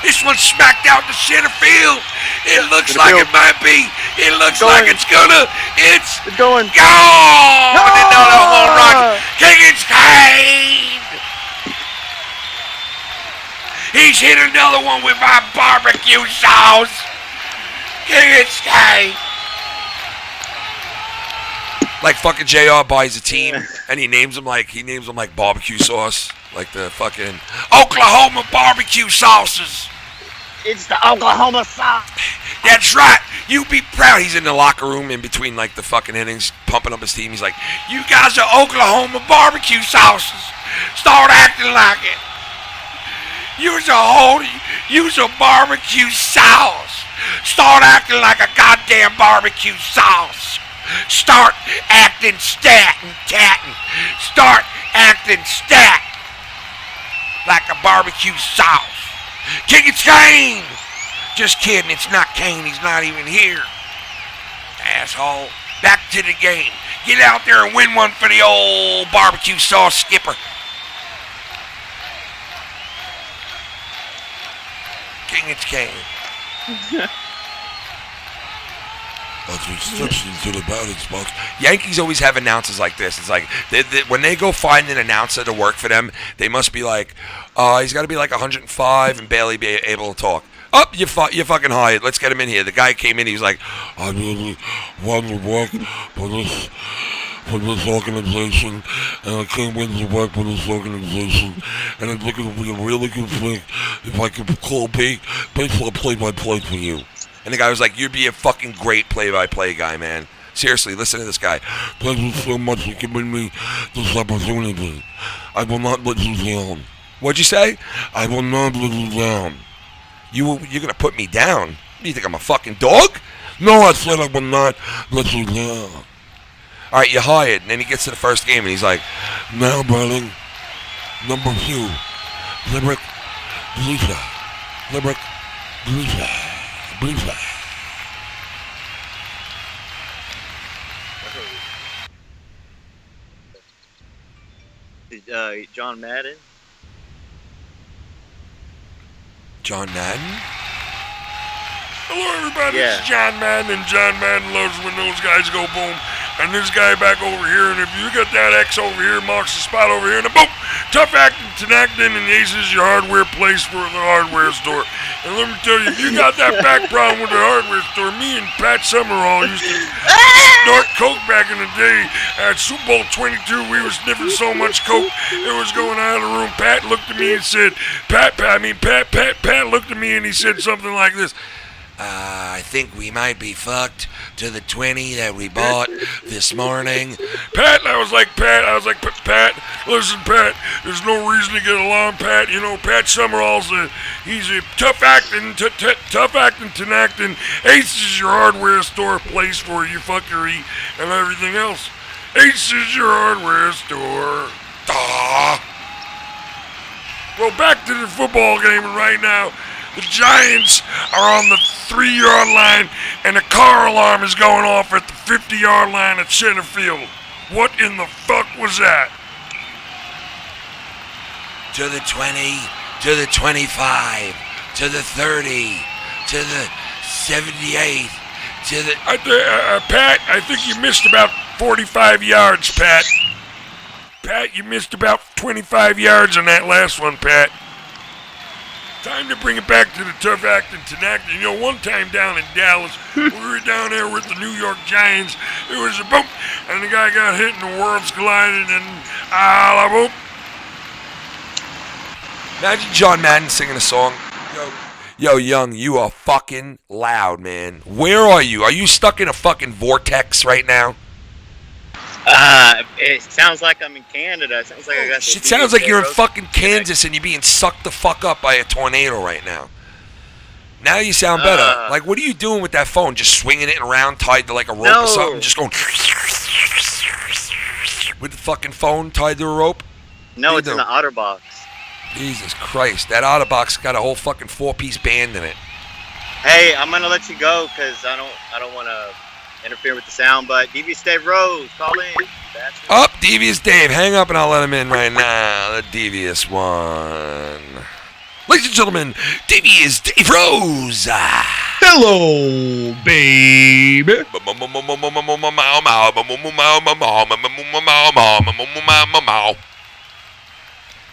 S14: This one's smacked out to center field. It looks like it might be. It looks like it's gonna. It's
S2: going.
S14: Gone! No! Another home run. King, it's Kane. He's hit another one with my barbecue sauce. King, it's Kane. Like fucking JR buys a team and he names them like barbecue sauce. Like the fucking Oklahoma barbecue sauces.
S2: It's the Oklahoma sauce.
S14: That's right. You be proud. He's in the locker room in between like the fucking innings, pumping up his team. He's like, you guys are Oklahoma barbecue sauces. Start acting like it. You's a barbecue sauce. Start acting like a goddamn barbecue sauce. Start acting stat and tatting. Start acting stat like a barbecue sauce. King, it's Kane. Just kidding, it's not Kane. He's not even here. Asshole. Back to the game. Get out there and win one for the old barbecue sauce skipper. King, it's Kane.
S11: That's restrictions to the balance box.
S1: Yankees always have announcers like this. It's like when they go find an announcer to work for them, they must be like, he's got to be like 105 and barely be able to talk. Oh, you're fucking hired. Let's get him in here. The guy came in. He was like,
S11: I really want to work for this organization, and I came in to work for this organization, and I think it would be a really good thing if I could call baseball play-by-play for you.
S1: And the guy was like, you'd be a fucking great play-by-play guy, man. Seriously, listen to this guy.
S11: Thank you so much for giving me this opportunity. I will not let you down.
S1: What'd you say?
S11: I will not let you down.
S1: You're gonna put me down? You think I'm a fucking dog?
S11: No, I said I will not let you down.
S1: All right, you're hired. And then he gets to the first game, and he's like,
S11: now, darling, number 2, Limerick, Lisa. Limerick, Lisa. Lisa.
S2: John Madden?
S1: John Madden?
S3: Hello, everybody. Yeah. It's John Madden, and John Madden loves when those guys go boom. And this guy back over here, and if you got that X over here, marks the spot over here, and boom! Tough acting, Tenactin, and Aces, your hardware place for the hardware store. And let me tell you, if you got that back problem with the hardware store, me and Pat Summerall used to snort coke back in the day. At Super Bowl 22, we were sniffing so much coke, it was going out of the room. Pat looked at me and said, Pat looked at me and he said something like this.
S14: I think we might be fucked to the 20 that we bought this morning.
S3: Pat, I was like, Pat, listen, Pat, there's no reason to get along, Pat. You know, Pat Summerall's he's a tough acting, Tenactin. Ace is your hardware store place for you fuckery and everything else. Ace is your hardware store. Well, back to the football game right now. The Giants are on the 3-yard line, and the car alarm is going off at the 50-yard line at center field. What in the fuck was that?
S14: To the 20, to the 25, to the 30, to the 78, to the...
S3: Pat, I think you missed about 45 yards, Pat. Pat, you missed about 25 yards on that last one, Pat. Time to bring it back to the tough acting Tenactin. You know, one time down in Dallas, we were down there with the New York Giants. It was a boom, and the guy got hit and the worlds collided, and boom.
S1: Imagine John Madden singing a song. Yo, Young, you are fucking loud, man. Where are you? Are you stuck in a fucking vortex right now?
S2: It sounds like I'm in Canada. It sounds like I got.
S1: It sounds like you're in fucking Kansas and you're being sucked the fuck up by a tornado right now. Now you sound better. Like, what are you doing with that phone? Just swinging it around, tied to like a rope or something? Just going with the fucking phone tied to a rope?
S2: No, it's in the OtterBox.
S1: Jesus Christ, that OtterBox got a whole fucking 4-piece band in it.
S2: Hey, I'm gonna let you go because I don't want to interfere with the sound, but Devious Dave Rose, call in.
S1: Up, Devious Dave. Hang up and I'll let him in right now. The Devious one. Ladies and gentlemen, Devious Dave Rose.
S15: Hello, baby.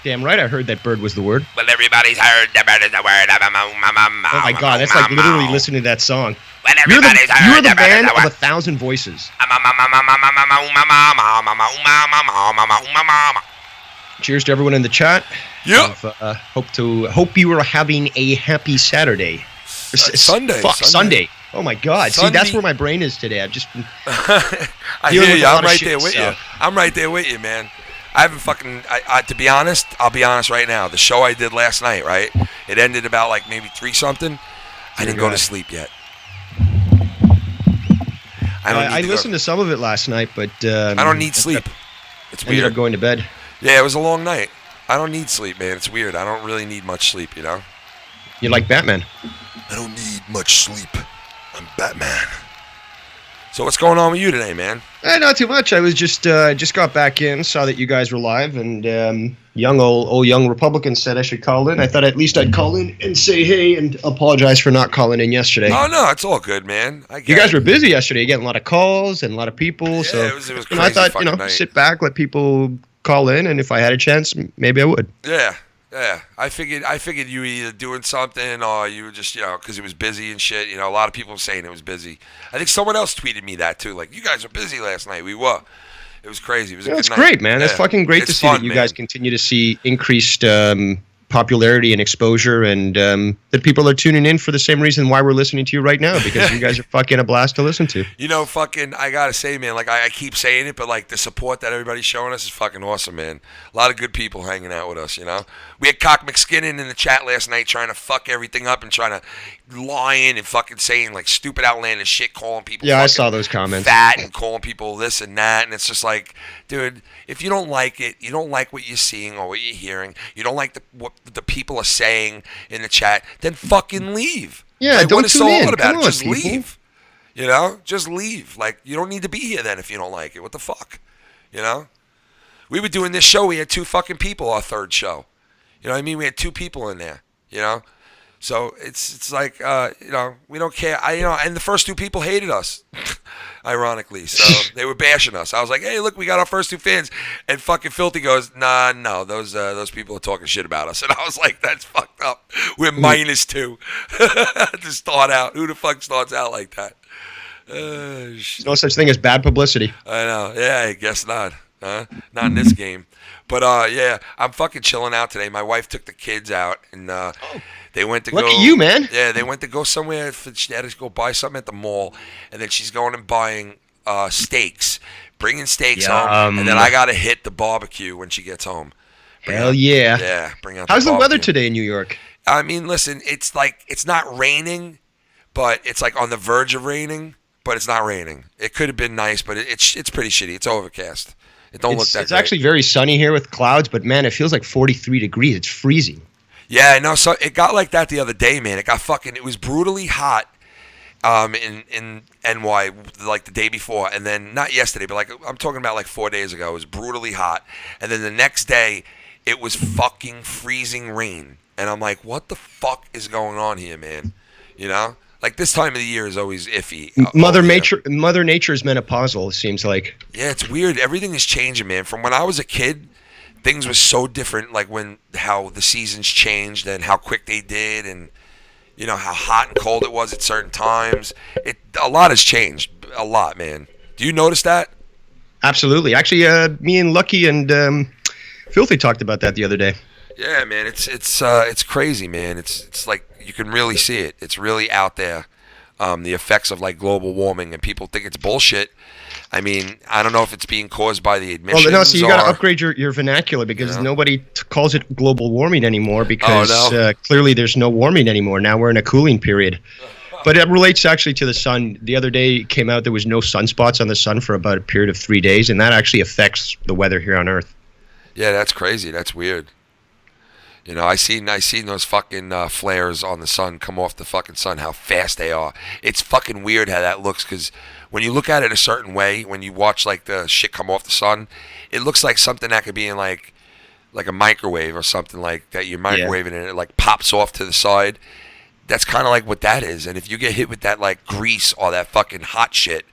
S15: Damn right I heard that bird was the word.
S14: Well, everybody's heard the bird is the word.
S15: Oh my god, that's like literally listening to that song.
S14: Well,
S15: You're
S14: everybody's
S15: the man of 1,000 voices. Cheers to everyone in the chat.
S1: Yeah.
S15: Hope you are having a happy Saturday.
S1: Sunday.
S15: Sunday. Oh my god. See, that's where my brain is today. I've just been
S1: I hear you. I'm right there with you. I'm right there with you, man. I haven't fucking, to be honest, I'll be honest right now. The show I did last night, right? It ended about like maybe 3-something. I didn't go to sleep yet.
S15: I listened to some of it last night, but I
S1: don't need sleep. It's weird.
S15: I ended up going to bed.
S1: Yeah, it was a long night. I don't need sleep, man. It's weird. I don't really need much sleep, you know?
S15: You're like Batman.
S1: I don't need much sleep. I'm Batman. So what's going on with you today, man?
S15: Not too much. I was just got back in, saw that you guys were live, and young Republican said I should call in. I thought at least I'd call in and say hey and apologize for not calling in yesterday.
S1: Oh no, it's all good, man.
S15: You guys were busy yesterday, getting a lot of calls and a lot of people.
S1: Yeah,
S15: so
S1: it was crazy.
S15: I thought
S1: Night.
S15: sit back, let people call in, and if I had a chance, maybe I would.
S1: Yeah. I figured you were either doing something or you were just, because it was busy and shit. A lot of people were saying it was busy. I think someone else tweeted me that too. Like, you guys were busy last night. We were. It was crazy. It was a good night.
S15: Great, man.
S1: Yeah.
S15: It's fucking great to see
S1: fun,
S15: that you
S1: man.
S15: guys continue to see increased popularity and exposure, and that people are tuning in for the same reason why we're listening to you right now, because you guys are fucking a blast to listen to.
S1: I gotta say, man, like I keep saying it, but like the support that everybody's showing us is fucking awesome, man. A lot of good people hanging out with us, We had Cock McSkinnon in the chat last night trying to fuck everything up and trying to lie in and fucking saying like stupid outlandish shit, calling people
S15: I saw those comments.
S1: fat and calling people this and that, and it's just like, dude, if you don't like it, you don't like what you're seeing or what you're hearing, you don't like what the people are saying in the chat, then fucking leave.
S15: Yeah,
S1: like,
S15: don't
S1: what is
S15: tune
S1: so
S15: in.
S1: hard about
S15: Come
S1: it?
S15: on,
S1: Just
S15: people.
S1: leave. Just leave. Like, you don't need to be here then if you don't like it. What the fuck? We were doing this show. We had 2 fucking people our third show. You know what I mean? We had 2 people in there. So it's like we don't care. And the first 2 people hated us, ironically. So they were bashing us. I was like, hey, look, we got our first 2 fans, and fucking Filthy goes, nah, no, those people are talking shit about us. And I was like, that's fucked up. We're -2 to start out. Who the fuck starts out like that?
S15: There's no such thing as bad publicity.
S1: I know. Yeah, I guess not. Not in this game. But I'm fucking chilling out today. My wife took the kids out, and they went to
S15: Look
S1: go.
S15: at you, man.
S1: Yeah, they went to go somewhere. She had to go buy something at the mall, and then she's going and buying steaks, bringing steaks home, and then I gotta hit the barbecue when she gets home.
S15: Hell yeah.
S1: Yeah, bring out.
S15: How's the weather
S1: barbecue
S15: today in New York?
S1: I mean, listen, it's like it's not raining, but it's like on the verge of raining, but it's not raining. It could have been nice, but it's pretty shitty. It's overcast. It don't look that
S15: It's
S1: great.
S15: actually very sunny here with clouds, but man, it feels like 43 degrees. It's freezing.
S1: Yeah, I know. So it got like that the other day, man. It was brutally hot in NY like the day before, and then not yesterday, but like I'm talking about like 4 days ago. It was brutally hot, and then the next day it was fucking freezing rain, and I'm like, what the fuck is going on here, man? Like this time of the year is always iffy.
S15: Mother Nature is menopausal, it seems like.
S1: Yeah, it's weird. Everything is changing, man. From when I was a kid, things were so different, like how the seasons changed and how quick they did, and how hot and cold it was at certain times. A lot has changed. A lot, man. Do you notice that?
S15: Absolutely. Actually, me and Lucky and Filthy talked about that the other day.
S1: Yeah, man. It's crazy, man. It's like you can really see it. It's really out there. The effects of like global warming, and people think it's bullshit. I mean, I don't know if it's being caused by the emissions.
S15: Well, no, so you got to upgrade your vernacular, because nobody calls it global warming anymore, because clearly there's no warming anymore. Now we're in a cooling period. But it relates actually to the sun. The other day it came out there was no sunspots on the sun for about a period of 3 days, and that actually affects the weather here on Earth.
S1: Yeah, that's crazy. That's weird. I seen those fucking flares on the sun come off the fucking sun, how fast they are. It's fucking weird how that looks, because when you look at it a certain way, when you watch like the shit come off the sun, it looks like something that could be in like a microwave or something like that. You're microwaving and it like pops off to the side. That's kind of like what that is. And if you get hit with that like grease or that fucking hot shit,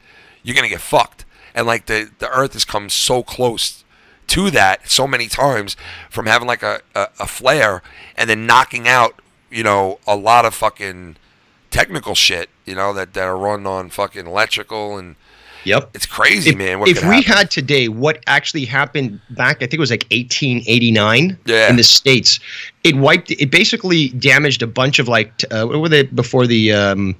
S1: you're going to get fucked. And like the Earth has come so close to that so many times from having like a flare and then knocking out, a lot of fucking technical shit, that are run on fucking electrical and
S15: Yep.
S1: It's crazy, man.
S15: If we had today what actually happened back, I think it was like 1889 in the States, it basically damaged a bunch of like, what were they before the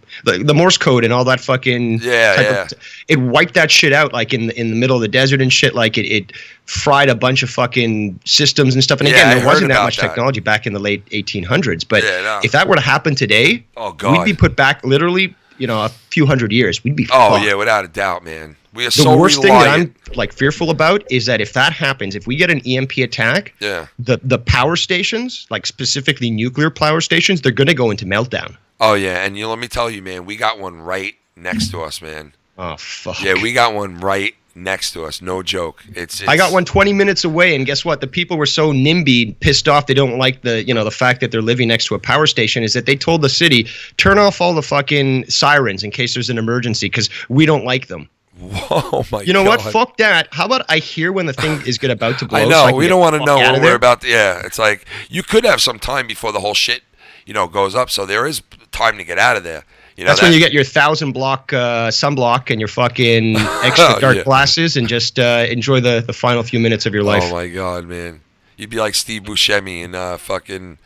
S15: Morse code and all that fucking it wiped that shit out like in the middle of the desert and shit. Like it fried a bunch of fucking systems and stuff. And again, there wasn't that much technology back in the late 1800s. But if that were to happen today, we'd be put back literally, a few hundred years. We'd be fucked.
S1: Yeah, without a doubt, man. We are
S15: the worst thing that I'm like fearful about is that if that happens, if we get an EMP attack, the power stations, like specifically nuclear power stations, they're gonna go into meltdown.
S1: Oh yeah, and let me tell you, man, we got one right next to us, man.
S15: Oh fuck.
S1: Yeah, we got one right next to us. No joke. It's
S15: I got one 20 minutes away, and guess what? The people were so NIMBY, pissed off. They don't like the fact that they're living next to a power station. Is that they told the city, turn off all the fucking sirens in case there's an emergency because we don't like them.
S1: Whoa, my God.
S15: You know what? Fuck that. How about I hear when the thing is about to blow?
S1: I know.
S15: So
S1: we don't want to know when we're about to. Yeah, it's like you could have some time before the whole shit, goes up. So there is time to get out of there.
S15: That's when you get your 1,000 block sunblock and your fucking extra dark glasses and just enjoy the final few minutes of your life.
S1: Oh my God, man! You'd be like Steve Buscemi in fucking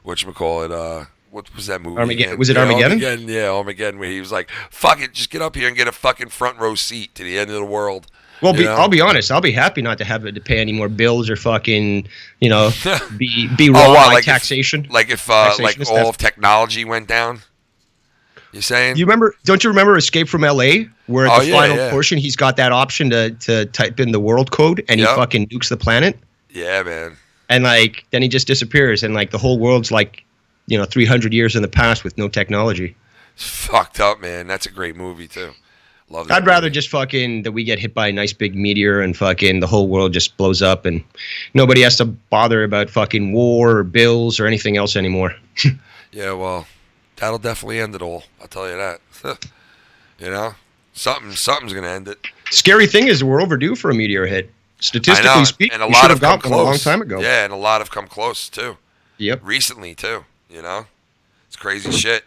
S1: whatchamacallit. What was that movie?
S15: Armageddon. Was it Armageddon?
S1: Yeah, Armageddon, where he was like, "Fuck it, just get up here and get a fucking front row seat to the end of the world."
S15: Well, I'll be honest. I'll be happy not to have to pay any more bills or fucking, be wrong on my taxation.
S1: If all of technology went down. You saying?
S15: Don't you remember Escape from L.A. where at the final portion he's got that option to type in the world code and he fucking nukes the planet?
S1: Yeah, man.
S15: And then he just disappears and the whole world's 300 years in the past with no technology.
S1: It's fucked up, man. That's a great movie too. Love that.
S15: I'd rather just fucking that we get hit by a nice big meteor and fucking the whole world just blows up and nobody has to bother about fucking war or bills or anything else anymore.
S1: Yeah, well. That'll definitely end it all. I'll tell you that. Something's gonna end it.
S15: Scary thing is we're overdue for a meteor hit. Statistically speaking, we should have gotten one a long time ago.
S1: Yeah, and a lot have come close too.
S15: Yep.
S1: Recently too. It's crazy shit.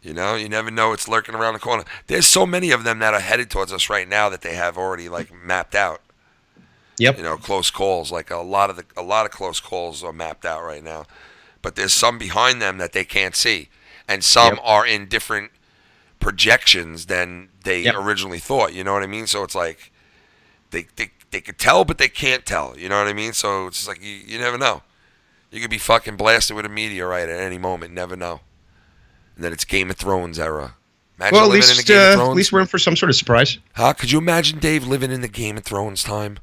S1: You never know it's lurking around the corner. There's so many of them that are headed towards us right now that they have already mapped out.
S15: Yep.
S1: Close calls. A lot of close calls are mapped out right now. But there's some behind them that they can't see. And some are in different projections than they originally thought. You know what I mean? So it's like they could tell, but they can't tell. You know what I mean? So it's like you never know. You could be fucking blasted with a meteorite at any moment. Never know. And then it's Game of Thrones era. Imagine
S15: well,
S1: living in the Game of Thrones.
S15: At least we're in for some sort of surprise.
S1: Huh? Could you imagine Dave living in the Game of Thrones time?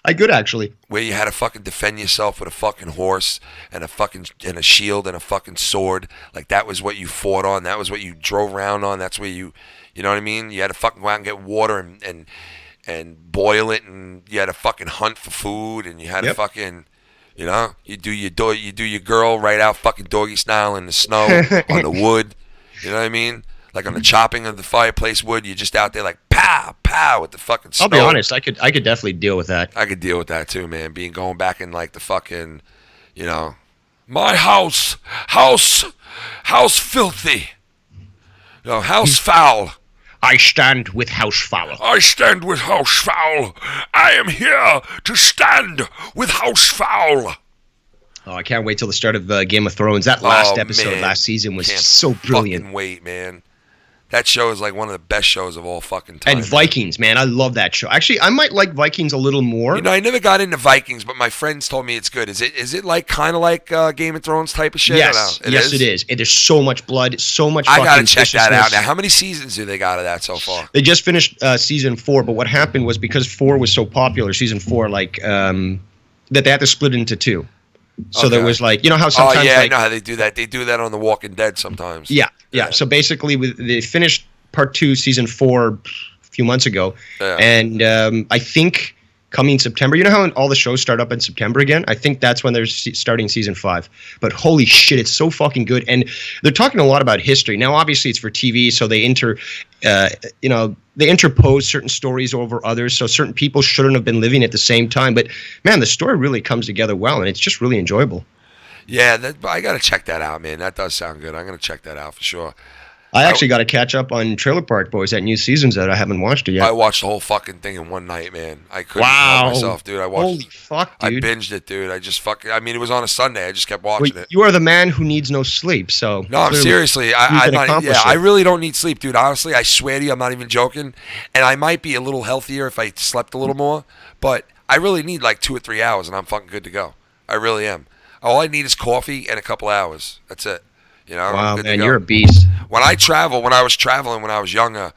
S15: I could actually.
S1: Where you had to fucking defend yourself with a fucking horse and a shield and a fucking sword. That was what you fought on. That was what you drove around on. That's where you know what I mean? You had to fucking go out and get water and boil it, and you had to fucking hunt for food, and you had to fucking, you do your girl right out fucking doggy style in the snow on the wood. You know what I mean? On the chopping of the fireplace wood, you're just out there pow, pow with the fucking snow.
S15: I'll be honest, I could definitely deal with that.
S1: I could deal with that too, man. Going back in the fucking, my house filthy. House foul.
S15: I stand with house foul.
S3: I stand with house foul. I am here to stand with house foul.
S15: Oh, I can't wait till the start of Game of Thrones. That last episode last season was so brilliant.
S1: Fucking wait, man. That show is one of the best shows of all fucking time.
S15: And Vikings, man. I love that show. Actually, I might like Vikings a little more.
S1: I never got into Vikings, but my friends told me it's good. Is it kind of like Game of Thrones type of shit?
S15: Yes, it is. And there's so much blood, so much
S1: I gotta check that out now. How many seasons do they got of that so far?
S15: They just finished season 4, but what happened was because 4 was so popular, season 4, that they had to split it into 2. So there was how sometimes
S1: I know how they do that. They do that on The Walking Dead sometimes.
S15: Yeah. So basically, they finished part 2, season 4, a few months ago, and I think coming September. You know how all the shows start up in September again? I think that's when they're starting season 5. But holy shit, it's so fucking good, and they're talking a lot about history. Now, obviously, it's for TV, so they they interpose certain stories over others, so certain people shouldn't have been living at the same time. But man, the story really comes together well, and it's just really enjoyable.
S1: Yeah, I got to check that out, man. That does sound good. I'm going to check that out for sure.
S15: I actually got to catch up on Trailer Park Boys, that new seasons that I haven't watched it yet.
S1: I watched the whole fucking thing in one night, man. I couldn't help myself, dude.
S15: Holy fuck, dude.
S1: I binged it, dude. It was on a Sunday. I just kept watching it.
S15: You are the man who needs no sleep, so...
S1: No, seriously. I really don't need sleep, dude. Honestly, I swear to you, I'm not even joking. And I might be a little healthier if I slept a little more, but I really need 2 or 3 hours, and I'm fucking good to go. I really am. All I need is coffee and a couple hours. That's it.
S15: Wow, man, you're a beast.
S1: When I was traveling when I was younger,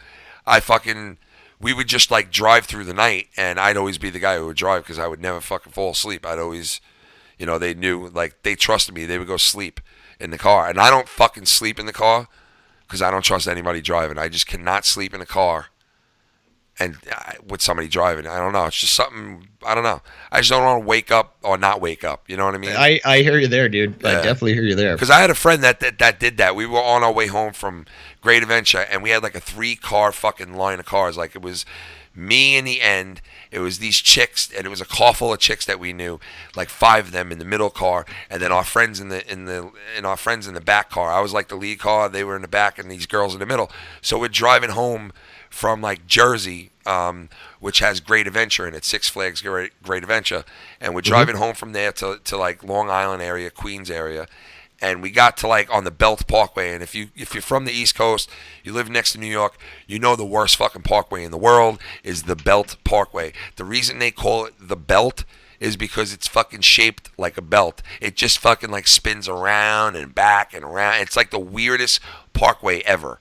S1: we would just drive through the night, and I'd always be the guy who would drive because I would never fucking fall asleep. I'd always, they knew, they trusted me. They would go sleep in the car, and I don't fucking sleep in the car. because I don't trust anybody driving. I just cannot sleep in a car and with somebody driving. I don't know. It's just something, I don't know. I just don't want to wake up or not wake up. You know what I mean?
S15: I hear you there, dude. Yeah. I definitely hear you there.
S1: Because I had a friend that did that. We were on our way home from Great Adventure, and we had like a 3-car fucking line of cars. Like, it was me in the end. It was these chicks, and it was a car full of chicks that we knew, like 5 of them in the middle car, and then our friends in the back car. I was like the lead car, they were in the back, and these girls in the middle. So we're driving home from like Jersey, which has Great Adventure in it, Six Flags Great Adventure, and we're driving home from there to like Long Island area, Queens area. And we got to like on the Belt Parkway, and if you're from the East Coast, you live next to New York, you know the worst fucking parkway in the world is the Belt Parkway. The reason they call it the Belt is because it's fucking shaped like a belt. It just fucking like spins around and back and around. It's like the weirdest parkway ever.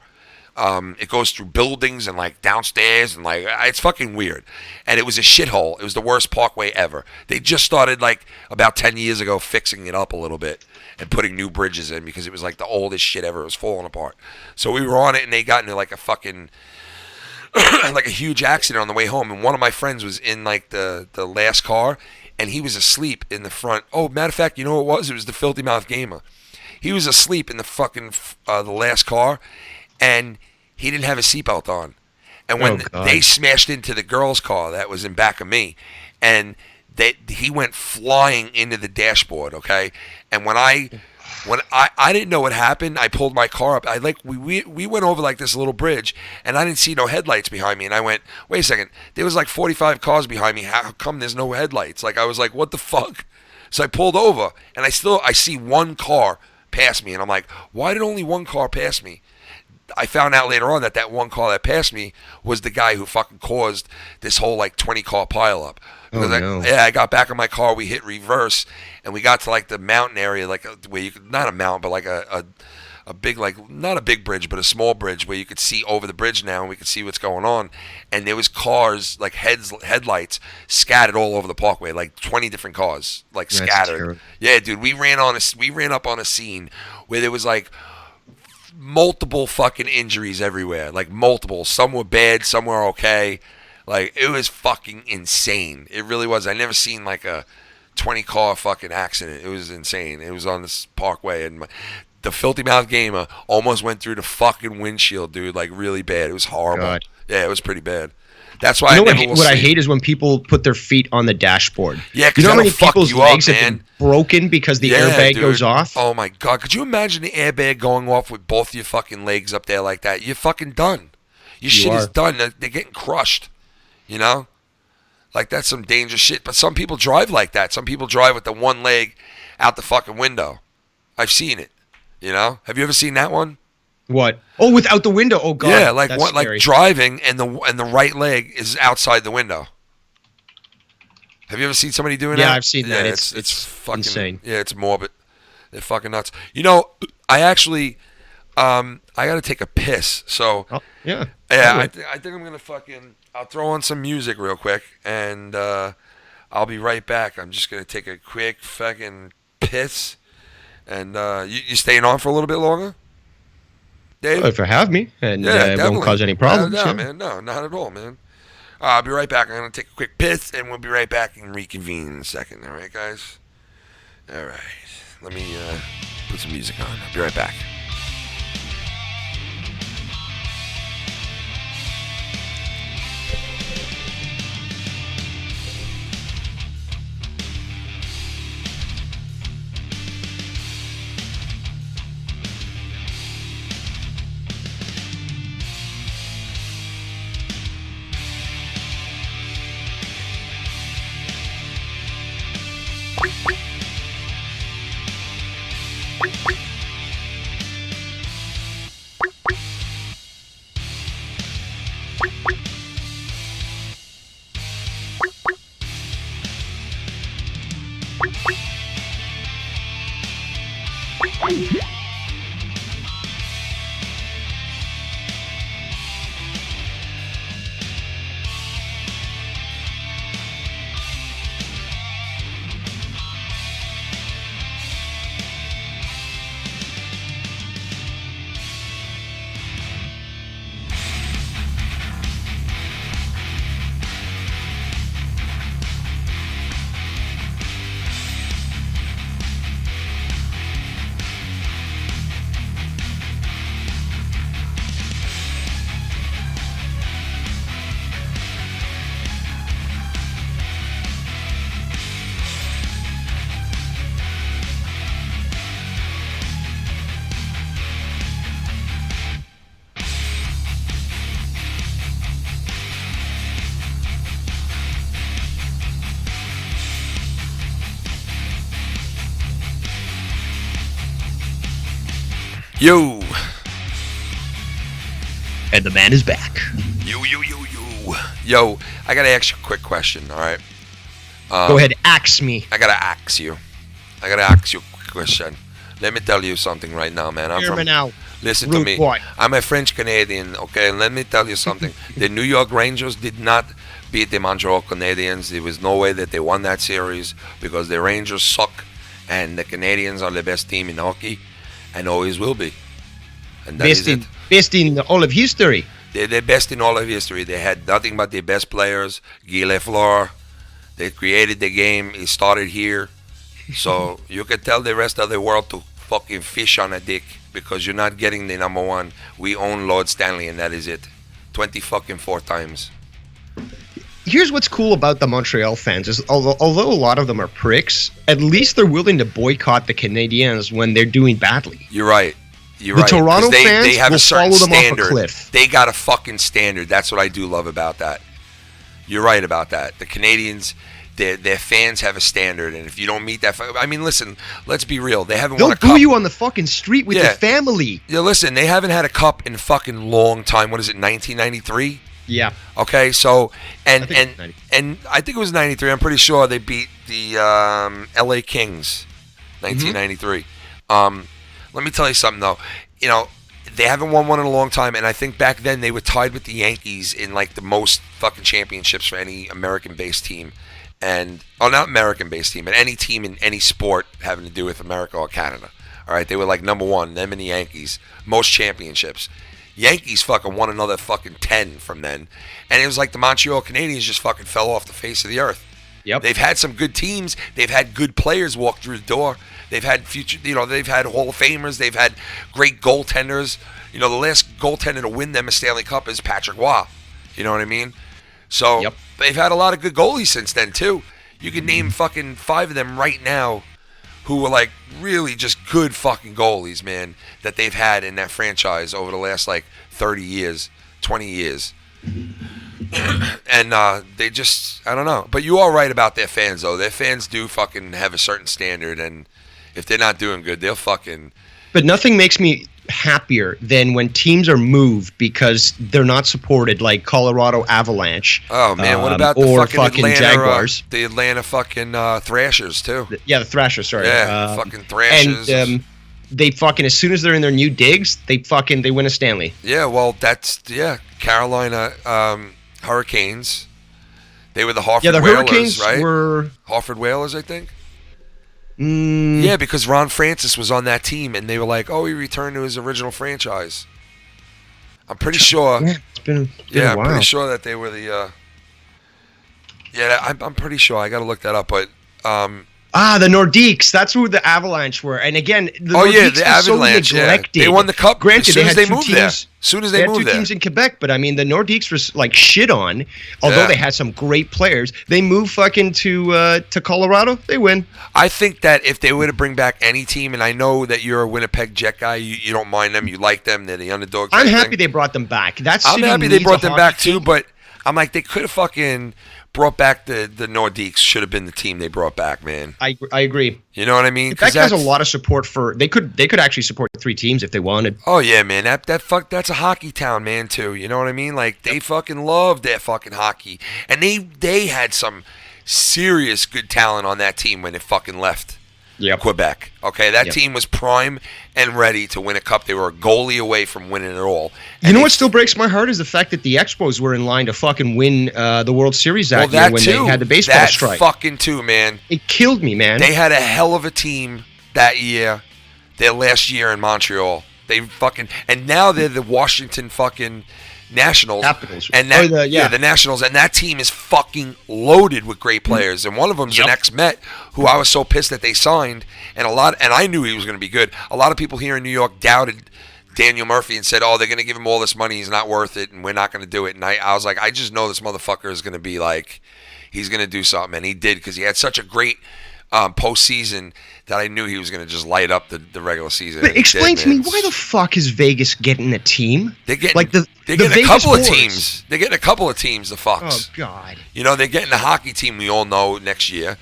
S1: It goes through buildings and like downstairs and like it's fucking weird. And it was a shithole. It was the worst parkway ever. They just started like about 10 years ago fixing it up a little bit and putting new bridges in because it was like the oldest shit ever. It was falling apart. So we were on it and they got into like a fucking like a huge accident on the way home. And one of my friends was in like the last car and he was asleep in the front. Oh, matter of fact, you know what it was? It was the Filthy Mouth Gamer. He was asleep in the fucking the last car. And he didn't have a seatbelt on. And when they smashed into the girl's car that was in back of me, and he went flying into the dashboard, okay? And when I didn't know what happened, I pulled my car up. We went over like this little bridge, and I didn't see no headlights behind me. And I went, wait a second, there was like 45 cars behind me. How come there's no headlights? Like, I was like, what the fuck? So I pulled over, and I see one car pass me, and I'm like, why did only one car pass me? I found out later on that one car that passed me was the guy who fucking caused this whole like 20-car pileup. Because I got back in my car, we hit reverse, and we got to like the mountain area, like where you could, not a mountain, but like a big, like not a big bridge, but a small bridge where you could see over the bridge now, and we could see what's going on. And there was cars, like headlights scattered all over the parkway, like 20 different cars, like scattered. Terrible. Yeah, dude, we ran up on a scene where there was like multiple fucking injuries everywhere, like multiple. Some were bad, some were okay. Like, it was fucking insane. It really was. I never seen like a 20-car fucking accident. It was insane. It was on this parkway, and the Filthy Mouth Gamer almost went through the fucking windshield, dude. Like, really bad. It was horrible. God. Yeah, it was pretty bad. That's why
S15: what I hate is when people put their feet on the dashboard.
S1: Yeah,
S15: because how many people's legs have been broken because the airbag goes off?
S1: Oh my God. Could you imagine the airbag going off with both your fucking legs up there like that? You're fucking done. Your shit is done. They're getting crushed. You know? Like, that's some dangerous shit. But some people drive like that. Some people drive with the one leg out the fucking window. I've seen it. You know? Have you ever seen that one?
S15: What? Oh, without the window. Oh God.
S1: Yeah, like what? Like driving, and the right leg is outside the window. Have you ever seen somebody doing that?
S15: Yeah, I've seen that.
S1: It's fucking
S15: insane.
S1: Yeah, it's morbid. They're fucking nuts. You know, I actually, I gotta take a piss. So
S15: yeah.
S1: I think I'm gonna I'll throw on some music real quick, and I'll be right back. I'm just gonna take a quick fucking piss, and you staying on for a little bit longer? Dave?
S15: If you have me, and it won't cause any problems.
S1: No, man, no, not at all, man. I'll be right back. I'm going to take a quick piss, and we'll be right back and reconvene in a second. All right, guys? All right. Let me put some music on. I'll be right back. Yo.
S15: And the man is back.
S1: Yo, I gotta ask you a quick question, all right?
S15: Go ahead, ask me.
S1: I gotta ask you a quick question. Let me tell you something right now, man. Listen to me.
S15: Boy.
S1: I'm a French Canadian, okay? And let me tell you something. The New York Rangers did not beat the Montreal Canadiens. There was no way that they won that series because the Rangers suck and the Canadians are the best team in hockey and always will be. And that is it.
S15: Best in all of history.
S1: They're the best in all of history. They had nothing but the best players. Guy Lafleur. They created the game. It started here. So you can tell the rest of the world to fucking fish on a dick because you're not getting the number one. We own Lord Stanley, and that is it. 24 times.
S15: Here's what's cool about the Montreal fans is although a lot of them are pricks, at least they're willing to boycott the Canadiens when they're doing badly.
S1: You're right.
S15: The Toronto fans
S1: they have
S15: will
S1: a certain
S15: follow them
S1: standard.
S15: off a cliff.
S1: They got a fucking standard. That's what I do love about that. You're right about that. The Canadians, their fans have a standard, and if you don't meet that, I mean, listen, let's be real. They haven't won a cup.
S15: They'll boo you on the fucking street with your family.
S1: Yeah, listen, they haven't had a cup in a fucking long time. What is it, 1993?
S15: Yeah.
S1: Okay, so and
S15: I
S1: I think it was 93. I'm pretty sure they beat the LA Kings, 1993. Let me tell you something though. You know, they haven't won one in a long time, and I think back then they were tied with the Yankees in like the most fucking championships for any American-based team, and not American-based team, but any team in any sport having to do with America or Canada. All right, they were like number one. Them and the Yankees, most championships. Yankees fucking won another fucking 10 from then, and it was like the Montreal Canadiens just fucking fell off the face of the earth.
S15: Yep.
S1: They've had some good teams. They've had good players walk through the door. They've had they've had Hall of Famers. They've had great goaltenders. You know, the last goaltender to win them a Stanley Cup is Patrick Waugh. You know what I mean? So they've had a lot of good goalies since then too. You can name fucking 5 of them right now who were like really just good fucking goalies, man, that they've had in that franchise over the last like 30 years, 20 years. And they just, I don't know. But you are right about their fans, though. Their fans do fucking have a certain standard, and if they're not doing good, they'll fucking...
S15: But nothing makes me happier than when teams are moved because they're not supported, like Colorado Avalanche.
S1: Oh, man, what about the fucking Atlanta,
S15: Jaguars?
S1: The Atlanta fucking Thrashers, too.
S15: The Thrashers, sorry.
S1: Yeah, fucking Thrashers.
S15: And they fucking, as soon as they're in their new digs, they win a Stanley.
S1: Yeah, well, Carolina Hurricanes. They were the Hartford Whalers,
S15: Hurricanes
S1: right?
S15: Were
S1: Hartford Whalers, I think. Yeah, because Ron Francis was on that team, and they were like, "Oh, he returned to his original franchise." I'm pretty sure.
S15: Yeah, it's been a while.
S1: I'm pretty sure that they were the. I'm pretty sure. I got to look that up, but.
S15: The Nordiques. That's who the Avalanche were. And again, the
S1: Nordiques the Avalanche.
S15: So neglected.
S1: They won the cup.
S15: Granted,
S1: as soon as they moved there.
S15: As
S1: soon as they moved
S15: had
S1: there.
S15: 2 teams in Quebec, but I mean, the Nordiques were like shit on. Although they had some great players, they moved fucking to Colorado. They win.
S1: I think that if they were to bring back any team, and I know that you're a Winnipeg Jet guy, you don't mind them, you like them, they're the underdogs.
S15: I'm happy they brought them back.
S1: I'm happy they brought them back too, but I'm like, they could have fucking brought back the Nordiques. Should have been the team they brought back, man.
S15: I agree.
S1: You know what I mean?
S15: Quebec has a lot of support for. They could actually support 3 teams if they wanted.
S1: Oh yeah, man. That's a hockey town, man. Too. You know what I mean? Like they fucking love that fucking hockey, and they had some serious good talent on that team when it fucking left. Quebec. Okay, that team was prime and ready to win a cup. They were a goalie away from winning it all.
S15: And you know what still breaks my heart is the fact that the Expos were in line to fucking win the World Series that year when they had the baseball strike.
S1: Fucking too, man.
S15: It killed me, man.
S1: They had a hell of a team that year, their last year in Montreal. They fucking, and now they're the Washington fucking Nationals.
S15: Capitals.
S1: And the Nationals, and that team is fucking loaded with great players. And one of them's an ex-Met who I was so pissed that they signed, and I knew he was going to be good. A lot of people here in New York doubted Daniel Murphy and said, "Oh, they're going to give him all this money. He's not worth it, and we're not going to do it." And I was like, I just know this motherfucker is going to be like, he's going to do something, and he did because he had such a great postseason that I knew he was going to just light up the regular season.
S15: But explain to me, why the fuck is Vegas getting a team?
S1: They're getting,
S15: like
S1: they're getting a couple of teams. They're getting a couple of teams, the Fox.
S15: Oh, God.
S1: You know, they're getting a hockey team we all know next year.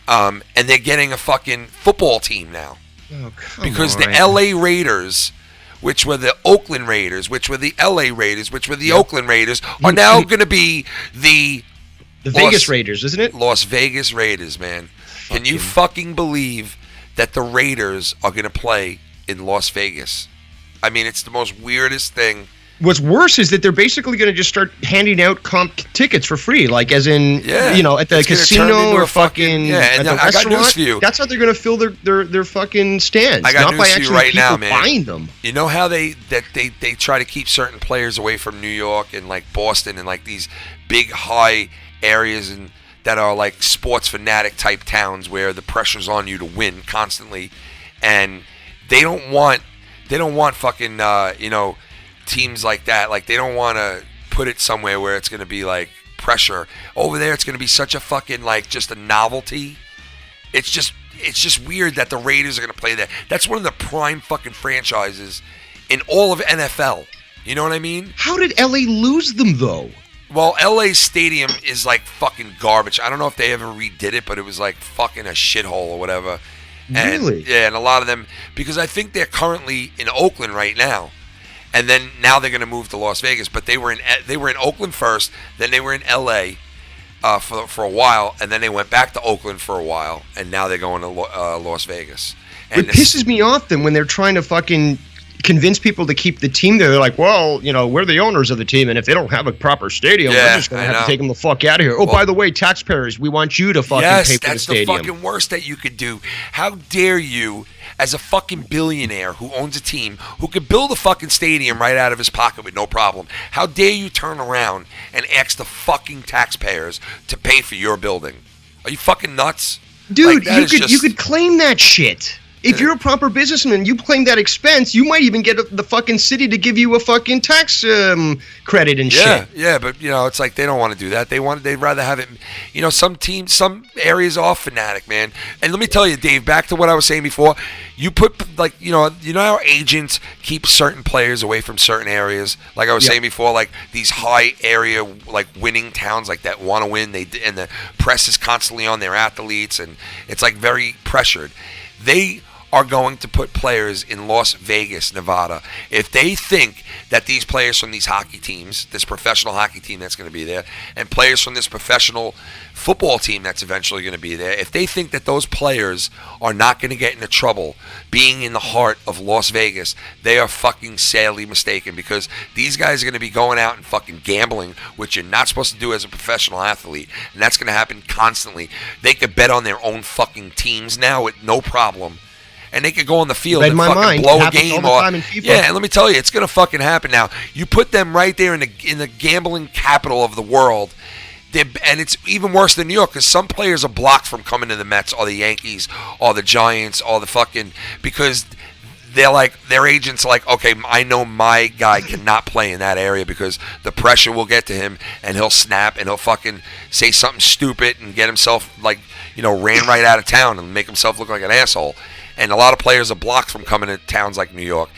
S1: And they're getting a fucking football team now.
S15: Oh, come
S1: because
S15: on.
S1: the LA Raiders which were the Oakland Raiders, which were the LA Raiders, which were the Oakland Raiders, are now going to be the
S15: Vegas Raiders, isn't it?
S1: Las Vegas Raiders, man. Can you fucking believe that the Raiders are going to play in Las Vegas? I mean, it's the most weirdest thing.
S15: What's worse is that they're basically going to just start handing out comp tickets for free, like as in, at the casino or fucking at the restaurant. I got news for you. That's how they're going to fill their fucking stands.
S1: I got
S15: not
S1: news
S15: by
S1: for
S15: actually
S1: you right now, man.
S15: buying them.
S1: You know how they try to keep certain players away from New York and like Boston and like these big high areas and that are like sports fanatic type towns where the pressure's on you to win constantly, and they don't want fucking teams like that. Like, they don't want to put it somewhere where it's going to be like pressure. Over there, it's going to be such a fucking like just a novelty. It's just weird that the Raiders are going to play there. That's one of the prime fucking franchises in all of NFL. You know what I mean?
S15: How did LA lose them though?
S1: Well, LA's stadium is like fucking garbage. I don't know if they ever redid it, but it was like fucking a shithole or whatever. And,
S15: really?
S1: Yeah, and a lot of them, because I think they're currently in Oakland right now. And then now they're going to move to Las Vegas, but they were in Oakland first, then they were in LA for a while, and then they went back to Oakland for a while, and now they're going to Las Vegas. And
S15: it pisses me off then when they're trying to fucking convince people to keep the team there. They're like, well, we're the owners of the team, and if they don't have a proper stadium, we're just going to have to take them the fuck out of here. Oh, by the way, taxpayers, we want you to fucking pay for the stadium.
S1: Yes, that's the fucking worst that you could do. How dare you, as a fucking billionaire who owns a team, who could build a fucking stadium right out of his pocket with no problem, how dare you turn around and ask the fucking taxpayers to pay for your building? Are you fucking nuts?
S15: Dude, you could claim that shit. If you're a proper businessman, you claim that expense, you might even get the fucking city to give you a fucking tax credit and shit.
S1: Yeah, but it's like they don't want to do that. They'd rather have it. Some areas are fanatic, man. And let me tell you, Dave, back to what I was saying before. You put like how agents keep certain players away from certain areas. Like I was saying before, like these high area like winning towns like that want to win. And the press is constantly on their athletes, and it's like very pressured. They are going to put players in Las Vegas, Nevada. If they think that these players from these hockey teams, this professional hockey team that's going to be there, and players from this professional football team that's eventually going to be there, if they think that those players are not going to get into trouble being in the heart of Las Vegas, they are fucking sadly mistaken, because these guys are going to be going out and fucking gambling, which you're not supposed to do as a professional athlete, and that's going to happen constantly. They could bet on their own fucking teams now with no problem. And they could go on the field and fucking blow a game off. Yeah, and let me tell you, it's gonna fucking happen now. You put them right there in the gambling capital of the world, and it's even worse than New York, because some players are blocked from coming to the Mets or the Yankees or the Giants or the fucking, because they're like, their agents are like, okay, I know my guy cannot play in that area because the pressure will get to him and he'll snap and he'll fucking say something stupid and get himself like ran right out of town and make himself look like an asshole. And a lot of players are blocked from coming to towns like New York.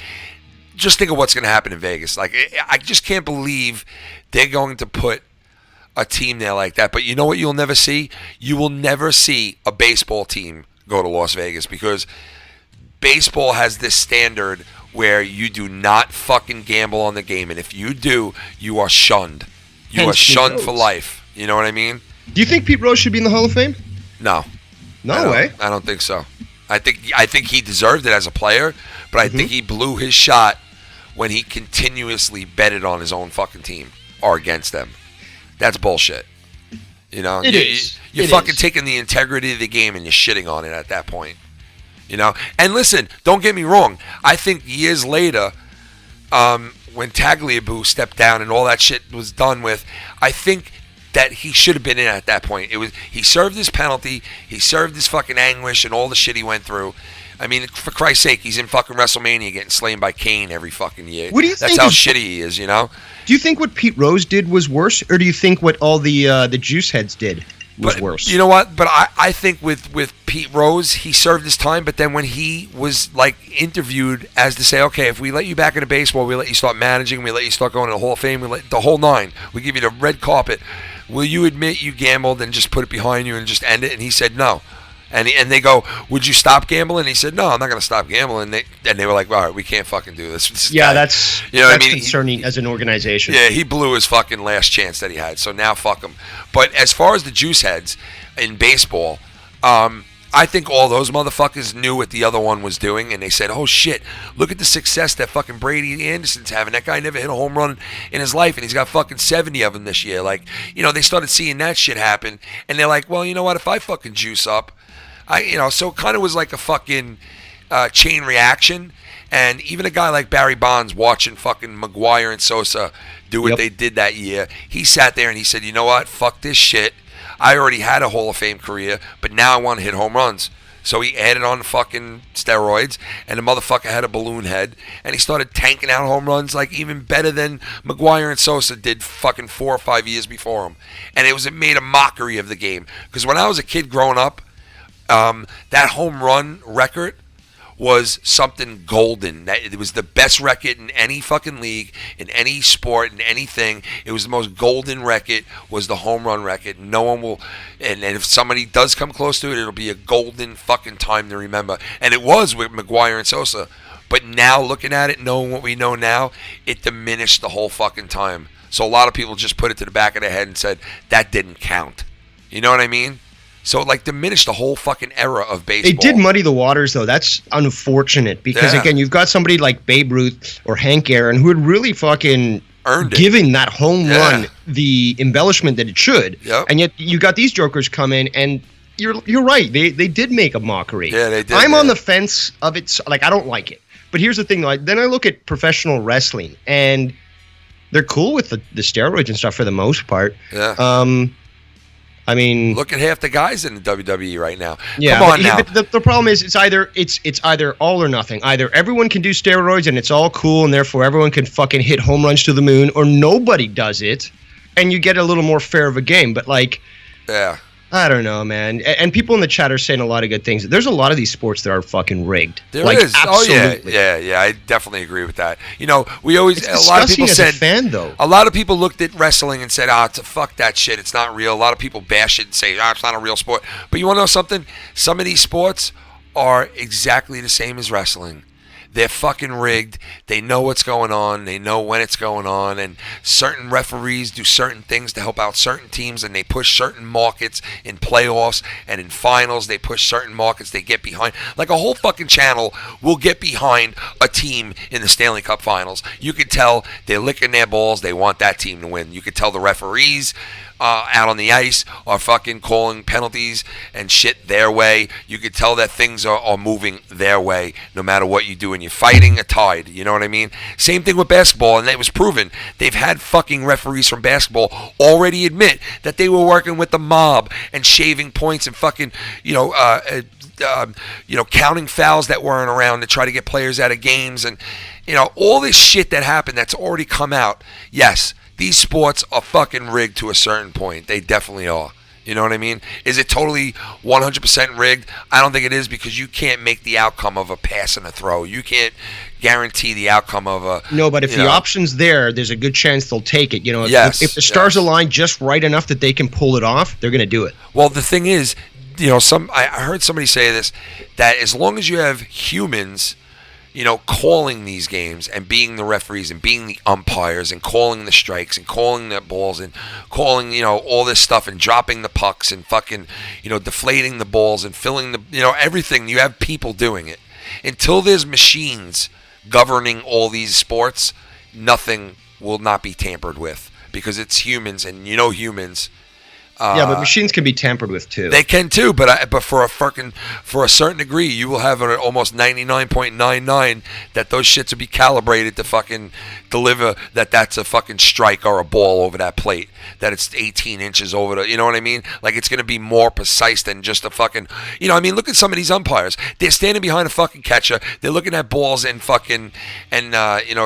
S1: Just think of what's going to happen in Vegas. Like, I just can't believe they're going to put a team there like that. But you know what you'll never see? You will never see a baseball team go to Las Vegas, because baseball has this standard where you do not fucking gamble on the game. And if you do, you are shunned. You are shunned for life. You know what I mean?
S15: Do you think Pete Rose should be in the Hall of Fame?
S1: No.
S15: No way.
S1: I don't think so. I think he deserved it as a player, but I think he blew his shot when he continuously betted on his own fucking team or against them. That's bullshit. You're fucking taking the integrity of the game and you're shitting on it at that point. And listen, don't get me wrong. I think years later, when Tagliabue stepped down and all that shit was done with, I think that he should have been in at that point. He served his penalty, he served his fucking anguish and all the shit he went through. I mean, for Christ's sake, he's in fucking WrestleMania getting slain by Kane every fucking year.
S15: What do you think?
S1: That's how shitty he is, Do
S15: you think what Pete Rose did was worse, or do you think what all the juice heads did was worse?
S1: You know what? But I think with Pete Rose, he served his time, but then when he was like interviewed as to say, okay, if we let you back into baseball, we let you start managing, we let you start going to the Hall of Fame, we let the whole nine, we give you the red carpet, will you admit you gambled and just put it behind you and just end it? And he said no. And they go, would you stop gambling? And he said, no, I'm not going to stop gambling. And they were like, all right, we can't fucking do this.
S15: Yeah, that's concerning as an organization.
S1: Yeah, he blew his fucking last chance that he had. So now fuck him. But as far as the juice heads in baseball, I think all those motherfuckers knew what the other one was doing, and they said, oh shit, look at the success that fucking Brady Anderson's having. That guy never hit a home run in his life, and he's got fucking 70 of them this year. Like, they started seeing that shit happen, and they're like, well, you know what, if I fucking juice up, so it kind of was like a fucking chain reaction. And even a guy like Barry Bonds watching fucking McGuire and Sosa do what they did that year, he sat there and he said, you know what, fuck this shit. I already had a Hall of Fame career, but now I want to hit home runs. So he added on the fucking steroids, and the motherfucker had a balloon head, and he started tanking out home runs like even better than McGuire and Sosa did fucking 4 or 5 years before him. And it made a mockery of the game. Because when I was a kid growing up, that home run record was something golden. It was the best record in any fucking league, in any sport, in anything. It was the most golden record, was the home run record. No one will, and if somebody does come close to it, it'll be a golden fucking time to remember. And it was with McGuire and Sosa. But now, looking at it, knowing what we know now, it diminished the whole fucking time. So a lot of people just put it to the back of their head and said, that didn't count. You know what I mean? So it diminished the whole fucking era of baseball.
S15: It did muddy the waters, though. That's unfortunate because, again, you've got somebody like Babe Ruth or Hank Aaron who had really fucking given that home run the embellishment that it should. Yep. And yet you got these jokers come in, and you're right. They did make a mockery.
S1: Yeah, they did.
S15: I'm on the fence of it. Like, I don't like it. But here's the thing. Like, then I look at professional wrestling, and they're cool with the steroids and stuff for the most part.
S1: Yeah.
S15: I mean,
S1: look at half the guys in the WWE right now.
S15: Yeah,
S1: come on now.
S15: The problem is it's either all or nothing. Either everyone can do steroids and it's all cool and therefore everyone can fucking hit home runs to the moon, or nobody does it, and you get a little more fair of a game. But like, I don't know, man. And people in the chat are saying a lot of good things. There's a lot of these sports that are fucking rigged.
S1: There is. Absolutely. Oh yeah. I definitely agree with that. We always
S15: it's
S1: a lot of people
S15: as
S1: said
S15: a fan, though.
S1: A lot of people looked at wrestling and said, fuck that shit. It's not real. A lot of people bash it and say, it's not a real sport. But you want to know something? Some of these sports are exactly the same as wrestling. They're fucking rigged. They know what's going on. They know when it's going on. And certain referees do certain things to help out certain teams, and they push certain markets in playoffs and in finals. They push certain markets. They get behind. Like a whole fucking channel will get behind a team in the Stanley Cup Finals. You could tell they're licking their balls. They want that team to win. You could tell the referees out on the ice are fucking calling penalties and shit their way. You could tell that things are moving their way no matter what you do, and you're fighting a tide. You know what I mean? Same thing with basketball, and it was proven. They've had fucking referees from basketball already admit that they were working with the mob and shaving points and fucking, counting fouls that weren't around to try to get players out of games, and all this shit that happened that's already come out. Yes, these sports are fucking rigged to a certain point. They definitely are. You know what I mean? Is it totally 100% rigged? I don't think it is, because you can't make the outcome of a pass and a throw. You can't guarantee the outcome of a...
S15: No, but if the option's there's a good chance they'll take it. If the stars align just right enough that they can pull it off, they're going to do it.
S1: Well, the thing is, I heard somebody say this, that as long as you have humans... calling these games and being the referees and being the umpires and calling the strikes and calling the balls and calling, all this stuff and dropping the pucks and fucking, deflating the balls and filling the, everything. You have people doing it. Until there's machines governing all these sports, nothing will not be tampered with, because it's humans, and humans.
S15: Yeah, but machines can be tampered with too.
S1: They can too, but for a certain degree, you will have an almost 99.99 that those shits will be calibrated to fucking deliver that's a fucking strike or a ball over that plate, that it's 18 inches over the, you know what I mean? Like, it's gonna be more precise than just a fucking, look at some of these umpires. They're standing behind a fucking catcher. They're looking at balls and fucking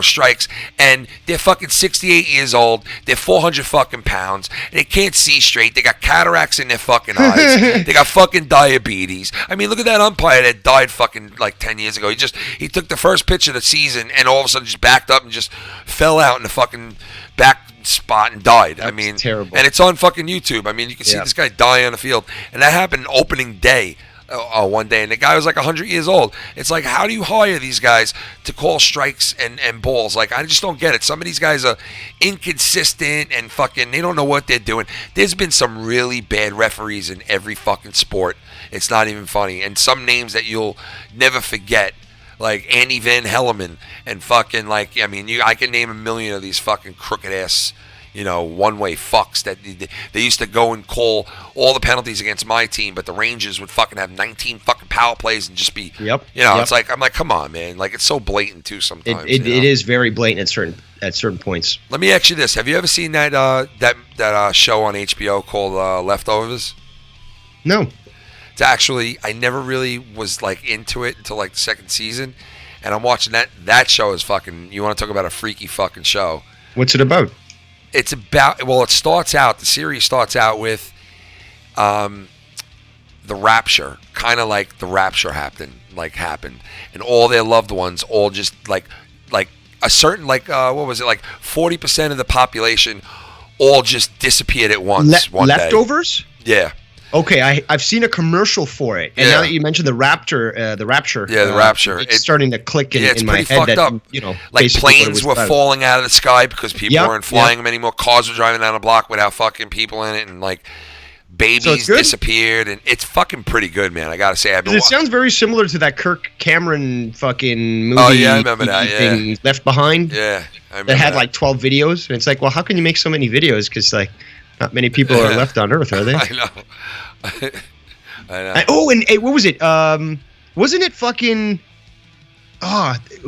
S1: strikes, and they're fucking 68 years old. They're 400 fucking pounds. And they can't see straight. They got cataracts in their fucking eyes. They got fucking diabetes. I mean, look at that umpire that died fucking like 10 years ago. He took the first pitch of the season and all of a sudden just backed up and just fell out in the fucking back spot and died.
S15: That's terrible.
S1: And it's on fucking YouTube. I mean, you can see this guy die on the field. And that happened opening day one day, and the guy was like 100 years old. It's like, how do you hire these guys to call strikes and balls? Like, I just don't get it. Some of these guys are inconsistent and fucking, they don't know what they're doing. There's been some really bad referees in every fucking sport. It's not even funny. And some names that you'll never forget, like Andy Van Helleman and fucking, like, I mean, I can name a million of these fucking crooked ass, one-way fucks that they used to go and call all the penalties against my team, but the Rangers would fucking have 19 fucking power plays and just be, it's like, I'm like, come on, man. Like, it's so blatant, too, sometimes.
S15: It is very blatant at certain points.
S1: Let me ask you this. Have you ever seen that show on HBO called Leftovers?
S15: No.
S1: It's actually, I never really was, like, into it until, like, the second season, and I'm watching that. That show is fucking, you want to talk about a freaky fucking show.
S15: What's it about?
S1: It's about, the series starts out with the rapture, kind of like the rapture happened, and all their loved ones all just like a certain, like, what was it, like 40% of the population all just disappeared at once one day.
S15: Leftovers?
S1: Yeah.
S15: Okay, I've seen a commercial for it, and now that you mentioned the rapture,
S1: yeah, the rapture,
S15: it's starting to click in my head that
S1: up. Like planes were falling out of the sky because people weren't flying them anymore. Cars were driving down the block without fucking people in it, and like babies disappeared, and it's fucking pretty good, man. I gotta say,
S15: it sounds very similar to that Kirk Cameron fucking movie.
S1: Oh yeah, I remember that. Yeah,
S15: Left Behind.
S1: Yeah, I remember
S15: that had like 12 videos, and it's like, well, how can you make so many videos? Because like, not many people are left on Earth, are they?
S1: I know.
S15: And what was it? Wasn't it fucking?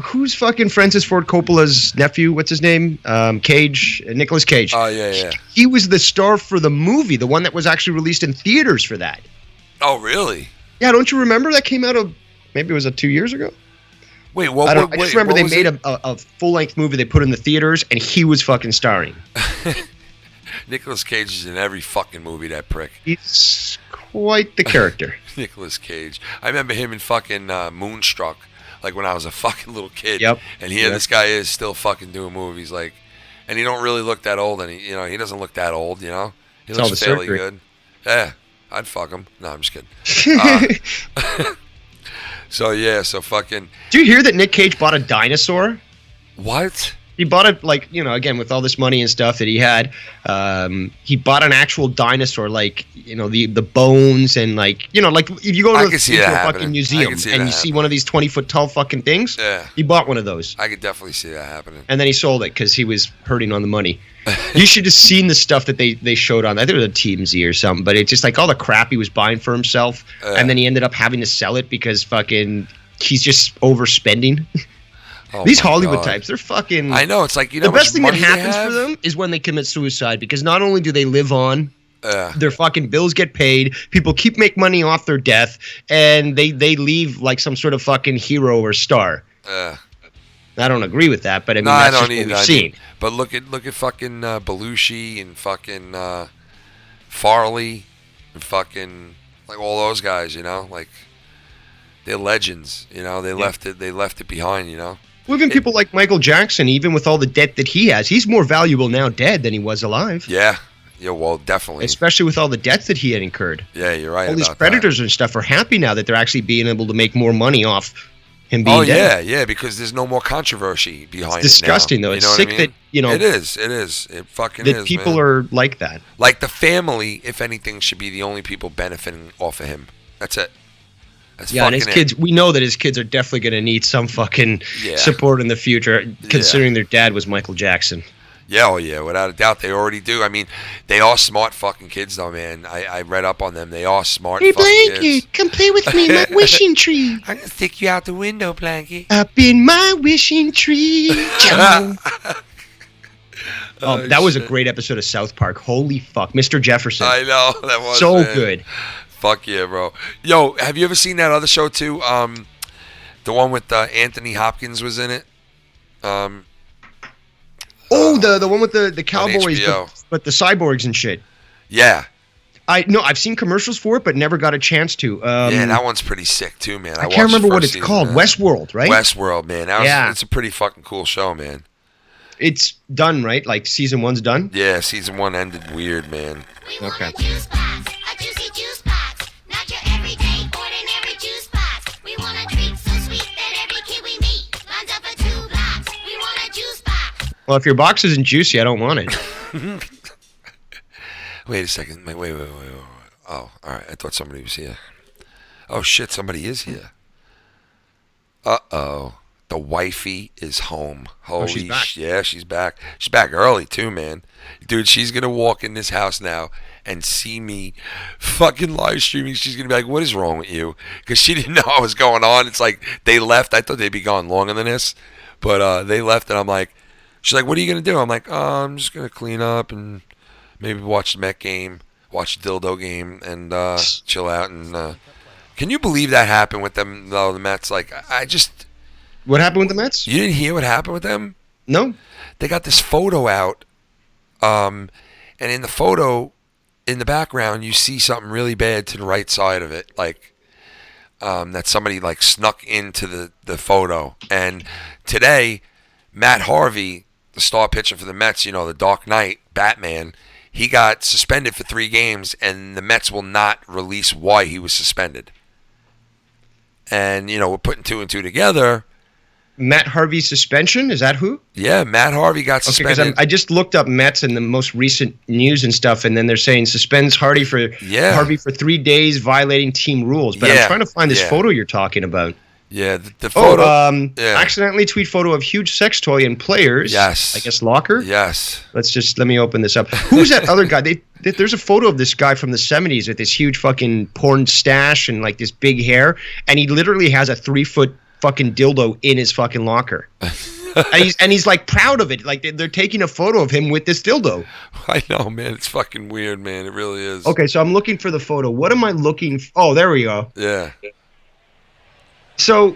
S15: Who's fucking Francis Ford Coppola's nephew? What's his name? Cage, Nicolas Cage.
S1: Oh yeah.
S15: He was the star for the movie, the one that was actually released in theaters for that.
S1: Oh really?
S15: Yeah, don't you remember that came out maybe it was 2 years ago?
S1: Wait, what?
S15: I just remember they made a full-length movie they put in the theaters, and he was fucking starring.
S1: Nicolas Cage is in every fucking movie, that prick.
S15: He's quite the character.
S1: Nicolas Cage. I remember him in fucking Moonstruck, like when I was a fucking little kid.
S15: Yep.
S1: And here this guy is still fucking doing movies, like, and he don't really look that old, and he doesn't look that old, He looks fairly good. Yeah, I'd fuck him. No, I'm just kidding. So fucking.
S15: Do you hear that Nick Cage bought a dinosaur?
S1: What?
S15: He bought it, like, again, with all this money and stuff that he had, he bought an actual dinosaur, like, the bones and, like, like if you go to a fucking museum and you see one of these 20-foot tall fucking things, he bought one of those.
S1: I could definitely see that happening.
S15: And then he sold it because he was hurting on the money. You should have seen the stuff that they showed on, I think it was a TMZ or something, but it's just like all the crap he was buying for himself, and then he ended up having to sell it because fucking he's just overspending.
S1: Oh
S15: these Hollywood types, they're fucking.
S1: I know, it's like,
S15: the best thing that happens for them is when they commit suicide, because not only do they live on, their fucking bills get paid, people keep making money off their death, and they leave like some sort of fucking hero or star. I don't agree with that, but I mean, that's just what we've seen.
S1: But look at fucking Belushi and fucking Farley and fucking like all those guys, like they're legends, they left it behind,
S15: Even people like Michael Jackson, even with all the debt that he has, he's more valuable now dead than he was alive.
S1: Yeah, well, definitely.
S15: Especially with all the debts that he had incurred.
S1: Yeah, you're right.
S15: All these predators and stuff are happy now that they're actually being able to make more money off him being dead.
S1: Yeah, because there's no more controversy behind it.
S15: It's disgusting, though. It's sick that,
S1: It is. It fucking is,
S15: that people are like that.
S1: Like the family, if anything, should be the only people benefiting off of him. That's it.
S15: And his kids, we know that his kids are definitely going to need some fucking support in the future, considering their dad was Michael Jackson.
S1: Yeah, without a doubt, they already do. I mean, they are smart fucking kids, though, man. I read up on them. They are smart fucking kids.
S15: Hey, Blanky, come play with me in my wishing tree.
S1: I'm going to stick you out the window, Blanky.
S15: Up in my wishing tree. That was a great episode of South Park. Holy fuck. Mr. Jefferson.
S1: I know, that was
S15: so good.
S1: Fuck yeah, bro. Yo, have you ever seen that other show too? The one with Anthony Hopkins was in it.
S15: The one with the cowboys, but the cyborgs and shit.
S1: Yeah.
S15: I've seen commercials for it, but never got a chance to.
S1: Yeah, that one's pretty sick too, man.
S15: I can't remember what it's called. Man. Westworld, right?
S1: Westworld, man. It's a pretty fucking cool show, man.
S15: It's done, right? Like season 1's done?
S1: Yeah, season 1 ended weird, man.
S15: Okay. Well, if your box isn't juicy, I don't want it.
S1: Wait a second. Wait. Oh, all right. I thought somebody was here. Oh, shit. Somebody is here. Uh-oh. The wifey is home. Holy
S15: she's back.
S1: Yeah, she's back. She's back early, too, man. Dude, she's going to walk in this house now and see me fucking live streaming. She's going to be like, what is wrong with you? Because she didn't know what was going on. It's like they left. I thought they'd be gone longer than this. But they left, and I'm like, she's like, what are you going to do? I'm like, I'm just going to clean up and maybe watch the Met game, watch the Dildo game, and chill out. And can you believe that happened with them, though, the Mets? Like, I just...
S15: What happened with the Mets?
S1: You didn't hear what happened with them?
S15: No.
S1: They got this photo out, and in the photo, in the background, you see something really bad to the right side of it, like that somebody like snuck into the photo. And today, Matt Harvey, the star pitcher for the Mets, you know, the Dark Knight, Batman, he got suspended for 3 games, and the Mets will not release why he was suspended. And, you know, we're putting 2 and 2 together.
S15: Matt Harvey's suspension? Is that who?
S1: Yeah, Matt Harvey got suspended.
S15: Okay, because I just looked up Mets and the most recent news and stuff, and then they're saying suspends Harvey for 3 days, violating team rules. But I'm trying to find this photo you're talking about.
S1: Yeah, the photo.
S15: Accidentally tweet photo of huge sex toy and players.
S1: Yes.
S15: I guess locker.
S1: Yes.
S15: Let me open this up. Who's that other guy? There's a photo of this guy from the 70s with this huge fucking porn stash and like this big hair, and he literally has a 3-foot fucking dildo in his fucking locker. and he's like proud of it. Like they're taking a photo of him with this dildo.
S1: I know, man. It's fucking weird, man. It really is.
S15: Okay, so I'm looking for the photo. What am I looking for? Oh, there we go.
S1: Yeah.
S15: So,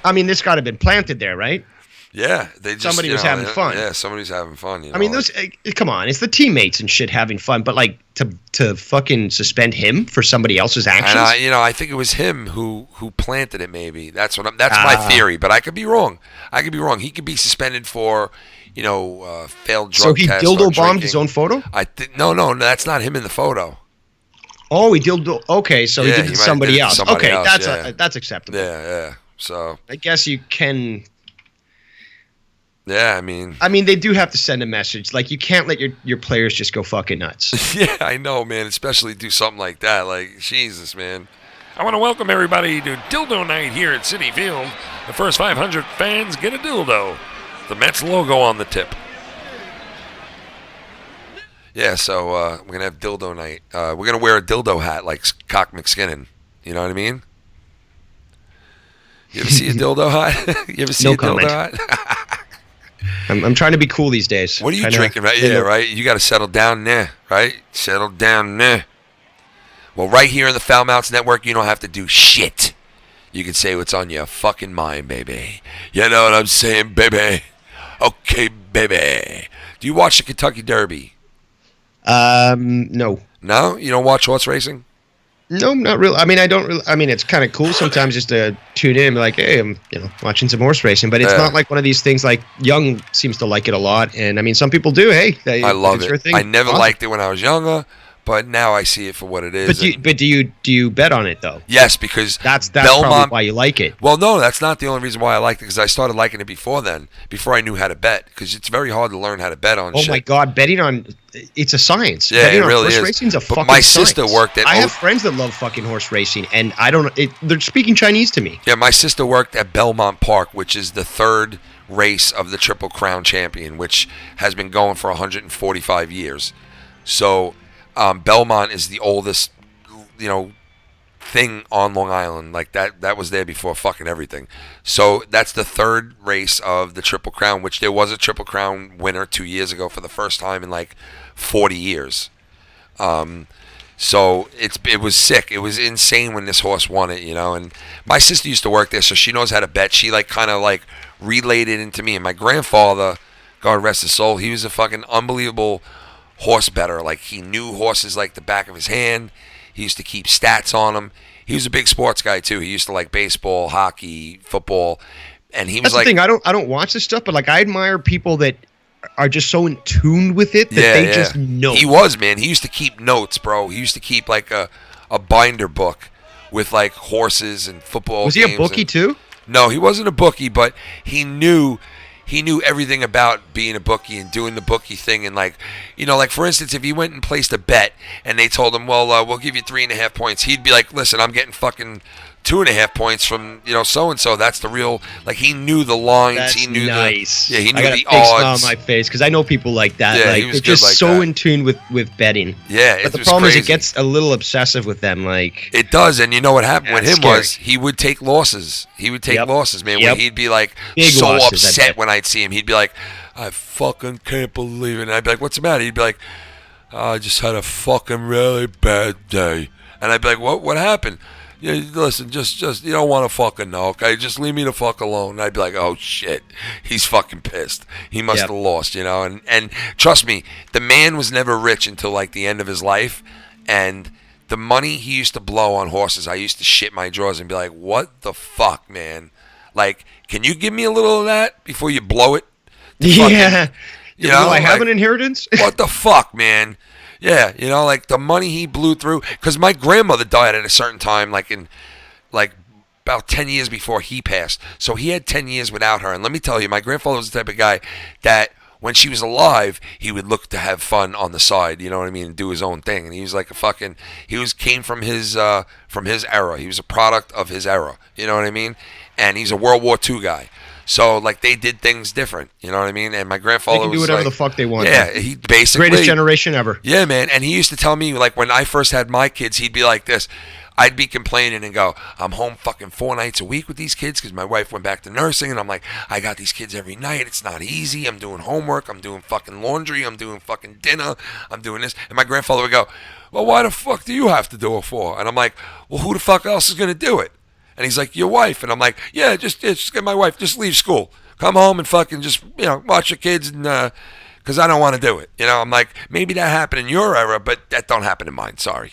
S15: I mean, this got to have been planted there, right?
S1: Yeah,
S15: somebody was having fun.
S1: Yeah, somebody's having fun. You know?
S15: I mean, those. Come on, it's the teammates and shit having fun, but like to fucking suspend him for somebody else's actions.
S1: And I think it was him who planted it. Maybe that's my theory, but I could be wrong. He could be suspended for, failed drug test.
S15: So he dildo bombed his own photo?
S1: No, that's not him in the photo.
S15: Oh, he dildo. Okay, so he did it to somebody else. Okay,
S1: else,
S15: that's acceptable.
S1: Yeah. So
S15: I guess you can.
S1: Yeah,
S15: I mean, they do have to send a message. Like, you can't let your players just go fucking nuts.
S1: Yeah, I know, man. Especially do something like that. Like, Jesus, man.
S5: I want to welcome everybody to Dildo Night here at Citi Field. The first 500 fans get a dildo. The Mets logo on the tip.
S1: Yeah, so we're going to have Dildo Night. We're going to wear a dildo hat like Cock McSkinnon. You know what I mean? You ever see a dildo hat? You ever see a dildo hat?
S15: I'm trying to be cool these days.
S1: What are you drinking? Right? Yeah, right? You got to settle down there, right? Settle down there. Well, right here in the Foul Mouths Network, you don't have to do shit. You can say what's on your fucking mind, baby. You know what I'm saying, baby? Okay, baby. Do you watch the Kentucky Derby?
S15: No.
S1: No? You don't watch horse racing?
S15: No, not really. I mean, I don't really. I mean, it's kind of cool sometimes just to tune in and be like, hey, I'm watching some horse racing. But it's not like one of these things like Young seems to like it a lot. And I mean, some people do. Hey,
S1: I love it. I never liked it when I was younger, but now I see it for what it is.
S15: But do you bet on it though?
S1: Yes, because
S15: that's probably why you like it.
S1: Well, no, that's not the only reason why I liked it. Because I started liking it before I knew how to bet. Because it's very hard to learn how to bet on.
S15: Oh my God, betting on. It's a science.
S1: Yeah,
S15: betting
S1: it really
S15: on horse
S1: is.
S15: Racing's a fucking
S1: my sister
S15: science.
S1: worked at.
S15: I have friends that love fucking horse racing, and I don't. They're speaking Chinese to me.
S1: Yeah, my sister worked at Belmont Park, which is the 3rd race of the Triple Crown Champion, which has been going for 145 years. So, Belmont is the oldest, thing on Long Island. Like that was there before fucking everything. So that's the 3rd race of the Triple Crown, which there was a Triple Crown winner 2 years ago for the first time in like 40 years. So it was sick. It was insane when this horse won it, and my sister used to work there, so she knows how to bet. She kind of relayed it into me. And my grandfather, God rest his soul, he was a fucking unbelievable horse better. Like, he knew horses like the back of his hand. He used to keep stats on them. He was a big sports guy too. He used to like baseball, hockey, football, and he was
S15: That's the thing. I don't watch this stuff, but I admire people that are just so in tune with it that they just know.
S1: He was, man. He used to keep notes, bro. He used to keep like a binder book with like horses and football.
S15: Was he a bookie too?
S1: No, he wasn't a bookie, but he knew he knew everything about being a bookie and doing the bookie thing. And like, you know, like for instance, if he went and placed a bet and they told him, well, we'll give you 3.5 points, he'd be like, listen, I'm getting fucking 2.5 points from, you know, so and so. That's the real, like, he knew the lines.
S15: That's
S1: he knew
S15: nice.
S1: He knew
S15: I got
S1: the
S15: a big smile
S1: odds
S15: on my face because I know people like that.
S1: Yeah,
S15: like
S1: he was
S15: they're
S1: good
S15: just
S1: like
S15: so
S1: that.
S15: in tune with betting.
S1: Yeah,
S15: but the
S1: was
S15: problem
S1: crazy.
S15: is it gets a little obsessive with them. Like
S1: it does, and you know what happened with him
S15: scary.
S1: was he would take losses. He would take losses, man.
S15: Yep.
S1: When he'd be like
S15: Big
S1: so
S15: losses, I
S1: upset
S15: bet.
S1: when I'd see him. He'd be like, I fucking can't believe it. And I'd be like, what's the matter? He'd be like, I just had a fucking really bad day. And I'd be like, what happened? Yeah, listen, just you don't want to fucking know, okay? Just leave me the fuck alone. And I'd be like, oh shit, he's fucking pissed. He must have lost, you know. And trust me, the man was never rich until like the end of his life, and the money he used to blow on horses, I used to shit my drawers and be like, what the fuck, man? Like, can you give me a little of that before you blow it?
S15: Yeah.
S1: You know,
S15: I have
S1: like,
S15: an inheritance?
S1: What the fuck, man? Yeah, you know, like the money he blew through. Because my grandmother died at a certain time, like in, like about 10 years before he passed. So he had 10 years without her. And let me tell you, my grandfather was the type of guy that when she was alive, he would look to have fun on the side, you know what I mean, and do his own thing. And he was like a fucking, came from his era. He was a product of his era, you know what I mean? And he's a World War II guy. So, like, they did things different, you know what I mean? And my grandfather
S15: They can do whatever the fuck they want.
S1: Yeah, he basically...
S15: Greatest generation ever.
S1: Yeah, man. And he used to tell me, like, when I first had my kids, he'd be like this. I'd be complaining and go, I'm home fucking 4 nights a week with these kids because my wife went back to nursing. And I'm like, I got these kids every night. It's not easy. I'm doing homework. I'm doing fucking laundry. I'm doing fucking dinner. I'm doing this. And my grandfather would go, well, why the fuck do you have to do it for? And I'm like, well, who the fuck else is going to do it? And he's like, your wife. And I'm like, yeah, just get my wife. Just leave school. Come home and fucking just, you know, watch your kids and, because I don't want to do it. You know, I'm like, maybe that happened in your era, but that don't happen in mine. Sorry.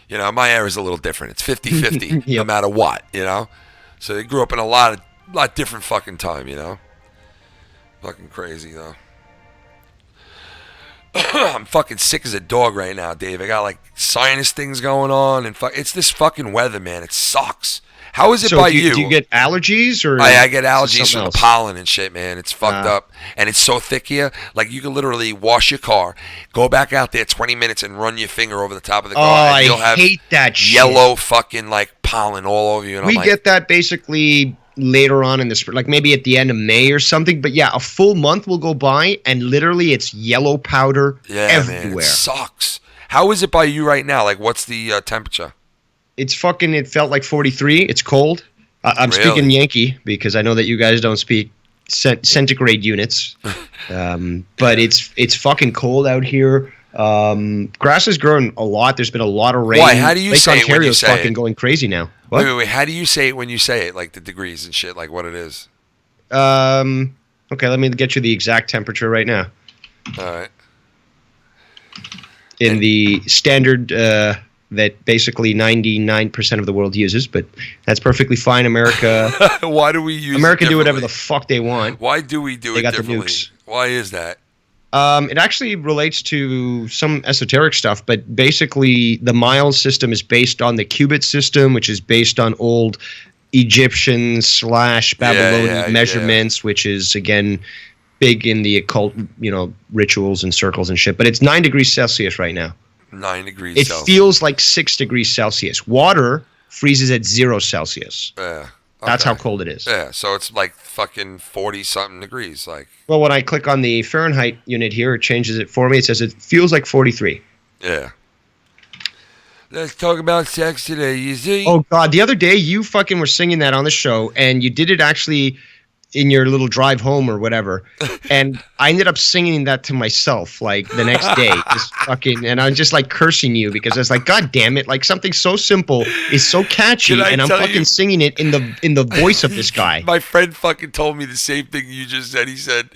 S1: You know, my era is a little different. It's 50-50 no matter what, you know. So they grew up in a lot different fucking time, you know. Fucking crazy, though. I'm fucking sick as a dog right now, Dave. I got, like, sinus things going on. And it's this fucking weather, man. It sucks. How is it by you?
S15: Do you get allergies or?
S1: I get allergies from the pollen and shit, man. It's fucked up, and it's so thick here. Like you can literally wash your car, go back out there 20 minutes, and run your finger over the top of the car, and you'll have
S15: hate that shit.
S1: Yellow fucking like pollen all over you. And
S15: we get that basically later on in the spring, like maybe at the end of May or something. But yeah, a full month will go by, and literally it's yellow powder everywhere.
S1: Man, it sucks. How is it by you right now? Like, what's the temperature?
S15: It's fucking, it felt like 43. It's cold. I'm speaking Yankee because I know that you guys don't speak centigrade units. But it's fucking cold out here. Grass is growing a lot. There's been a lot of rain.
S1: Why? How do you say it when you
S15: Ontario's
S1: say
S15: fucking
S1: it?
S15: going crazy now. What?
S1: Wait. How do you say it when you say it? Like the degrees and shit, like what it is?
S15: Okay, let me get you the exact temperature right now.
S1: All right.
S15: In the standard that basically 99% of the world uses, but that's perfectly fine. America.
S1: Why do we use
S15: America do whatever the fuck they want.
S1: Why do we do
S15: they
S1: it
S15: got
S1: differently?
S15: The nukes.
S1: Why is that?
S15: It actually relates to some esoteric stuff, but basically the mile system is based on the cubit system, which is based on old Egyptian / Babylonian measurements, which is again big in the occult, you know, rituals and circles and shit. But it's 9 degrees Celsius right now.
S1: 9 degrees
S15: It
S1: Celsius.
S15: feels like 6 degrees Celsius. Water freezes at 0 Celsius.
S1: Yeah.
S15: That's how cold it is.
S1: Yeah, so it's like fucking 40-something degrees. Like.
S15: Well, when I click on the Fahrenheit unit here, it changes it for me. It says it feels like 43.
S1: Yeah. Let's talk about sex today, you see?
S15: Oh, God. The other day, you fucking were singing that on the show, and you did it actually in your little drive home or whatever. And I ended up singing that to myself, like, the next day. Just fucking, and I was just, like, cursing you because I was like, God damn it. Like, something so simple is so catchy, and I'm fucking singing it in the voice of this guy.
S1: My friend fucking told me the same thing you just said. He said,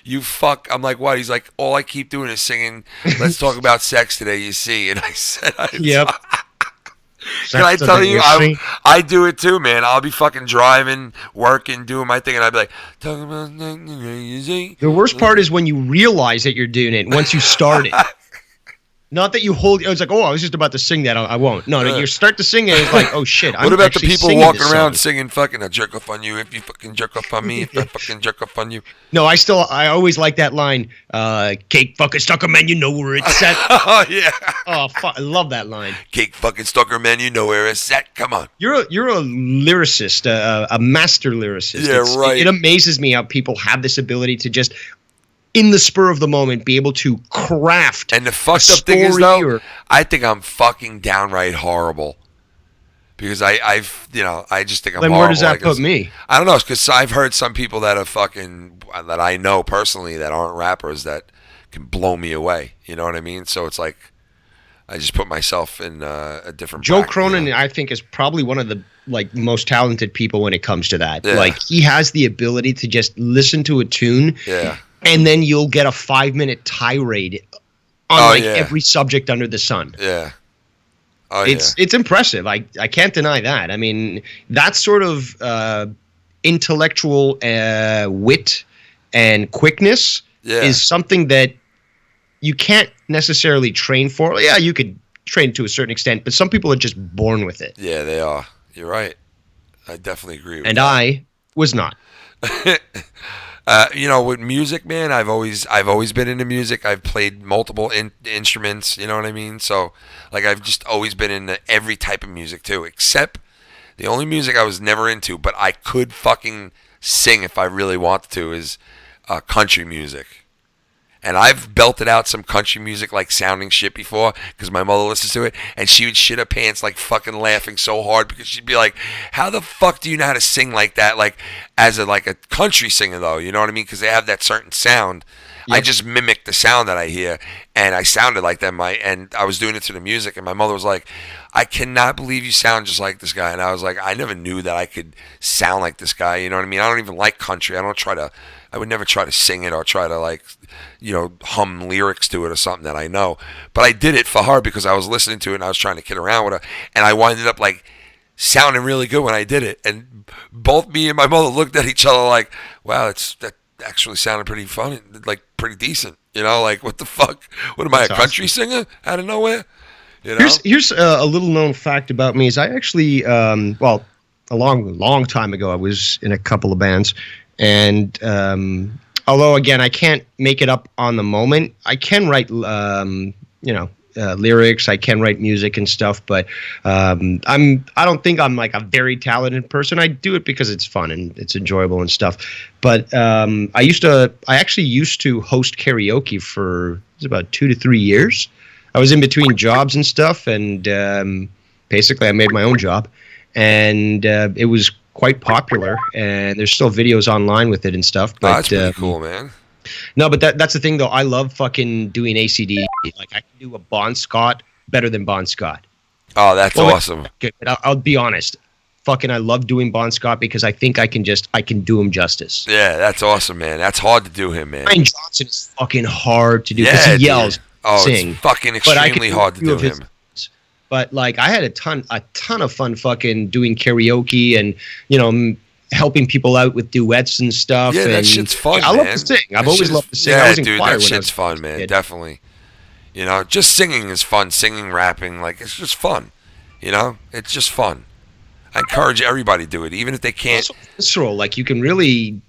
S1: you fuck. I'm like, what? He's like, all I keep doing is singing, let's talk about sex today, you see. And I said,
S15: Yep.
S1: Can I tell you, I do it too, man. I'll be fucking driving, working, doing my thing, and I'll be like, talking about you see.
S15: The worst part is when you realize that you're doing it once you start it. Not that you hold. It's like, oh, I was just about to sing that. I won't. No, you start to sing it. It's like, oh shit.
S1: What about the people walking around singing fucking "I jerk off on you if you fucking jerk off on me if I fucking jerk off on you"?
S15: No, I always like that line. Cake fucking stalker man, you know where it's at.
S1: Oh yeah.
S15: Oh fuck, I love that line.
S1: Cake fucking stalker man, you know where it's at. Come on.
S15: You're a lyricist, a master lyricist.
S1: Yeah, right.
S15: It amazes me how people have this ability to just, in the spur of the moment, be able to craft.
S1: And the fucked up thing is, though, I think I'm fucking downright horrible. Because I just think I'm horrible.
S15: Where does that put me?
S1: I don't know. It's because I've heard some people that I know personally that aren't rappers that can blow me away. You know what I mean? So it's like, I just put myself in a different.
S15: Joe Cronin, I think, is probably one of the most talented people when it comes to that.
S1: Yeah.
S15: Like, he has the ability to just listen to a tune.
S1: Yeah.
S15: And then you'll get a 5-minute tirade on every subject under the sun.
S1: Yeah.
S15: It's impressive. I can't deny that. I mean, that sort of intellectual wit and quickness is something that you can't necessarily train for. Yeah, you could train to a certain extent, but some people are just born with it.
S1: Yeah, they are. You're right. I definitely agree with that.
S15: And I was not.
S1: With music, man, I've always been into music. I've played multiple instruments, you know what I mean? So, like, I've just always been into every type of music, too, except the only music I was never into, but I could fucking sing if I really wanted to, is country music. And I've belted out some country music like sounding shit before because my mother listens to it, and she would shit her pants like fucking laughing so hard because she'd be like, how the fuck do you know how to sing like that? Like as a country singer though, you know what I mean? Because they have that certain sound. Yep. I just mimicked the sound that I hear, and I sounded like them. And I was doing it to the music, and my mother was like, I cannot believe you sound just like this guy. And I was like, I never knew that I could sound like this guy. You know what I mean? I don't even like country. I would never try to sing it or try to hum lyrics to it or something that I know. But I did it for her because I was listening to it and I was trying to kid around with her. And I winded up sounding really good when I did it. And both me and my mother looked at each other like, wow, that actually sounded pretty funny, pretty decent. What the fuck? What am I, a country singer out of nowhere?
S15: Here's a little known fact about me is I actually, a long time ago, I was in a couple of bands. And although, again, I can't make it up on the moment, I can write, lyrics. I can write music and stuff, but I don't think I'm like a very talented person. I do it because it's fun and it's enjoyable and stuff. But I actually used to host karaoke for about 2 to 3 years. I was in between jobs and stuff, and basically I made my own job, and it was quite popular, and there's still videos online with it and stuff. But
S1: that's pretty cool, man.
S15: No, but that's the thing, though. I love fucking doing ACD. Like, I can do a Bon Scott better than Bon Scott.
S1: Oh, that's awesome.
S15: I'll be honest. Fucking, I love doing Bon Scott because I think I can do him justice.
S1: Yeah, that's awesome, man. That's hard to do him, man.
S15: Brian Johnson is fucking hard to do because he yells, sing.
S1: It's fucking extremely hard to do him.
S15: But I had a ton of fun fucking doing karaoke and helping people out with duets and stuff.
S1: Yeah, that shit's fun, man.
S15: I love to sing. I've always loved to sing.
S1: Yeah,
S15: I was in
S1: dude,
S15: choir
S1: that shit's fun, man. Definitely. Just singing is fun. Singing, rapping, it's just fun. It's just fun. I encourage everybody to do it, even if they can't.
S15: Visceral, you can really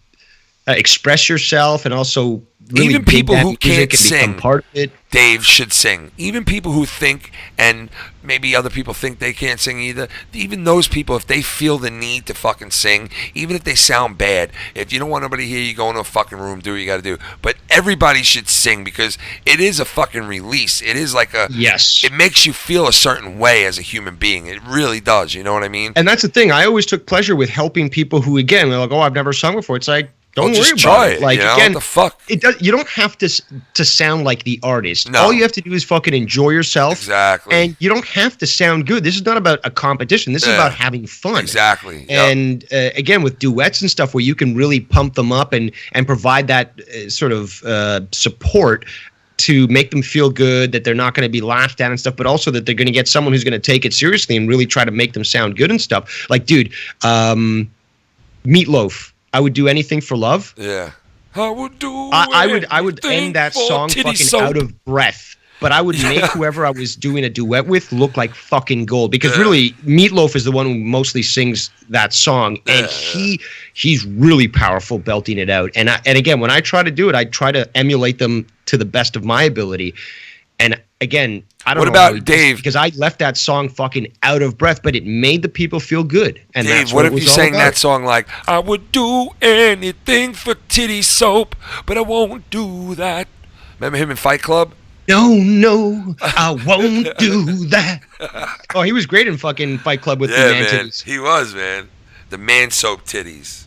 S15: express yourself and also really
S1: even people who can't sing,
S15: part of it.
S1: Dave should sing. Even people who think, and maybe other people think they can't sing either, even those people, if they feel the need to fucking sing, even if they sound bad, if you don't want nobody to hear you, go into a fucking room, do what you got to do. But everybody should sing because it is a fucking release. It is
S15: yes.
S1: It makes you feel a certain way as a human being. It really does. You know what I mean?
S15: And that's the thing. I always took pleasure with helping people who, again, they're like, oh, I've never sung before. It's like, don't worry about it. Again,
S1: what the fuck?
S15: You don't have to sound like the artist.
S1: No.
S15: All you have to do is fucking enjoy yourself.
S1: Exactly.
S15: And you don't have to sound good. This is not about a competition. This is about having fun.
S1: Exactly.
S15: And again, with duets and stuff where you can really pump them up and provide that sort of support to make them feel good, that they're not going to be laughed at and stuff, but also that they're going to get someone who's going to take it seriously and really try to make them sound good and stuff. Dude, Meatloaf. I would do anything for love.
S1: Yeah. I would do
S15: I would end that song fucking out of breath but I would make whoever I was doing a duet with look like fucking gold, because really Meatloaf is the one who mostly sings that song, and he's really powerful belting it out. And again, when I try to do it, I try to emulate them to the best of my ability. And again, I don't know. What about Dave? Because I left that song fucking out of breath, but it made the people feel good. And
S1: Dave,
S15: that's
S1: what
S15: it
S1: if you
S15: was all
S1: sang
S15: about.
S1: that song like, I would do anything for titty soap, but I won't do that. Remember him in Fight Club?
S15: No, I won't do that. Oh, he was great in fucking Fight Club with the man titties.
S1: He was, man. The man soap titties.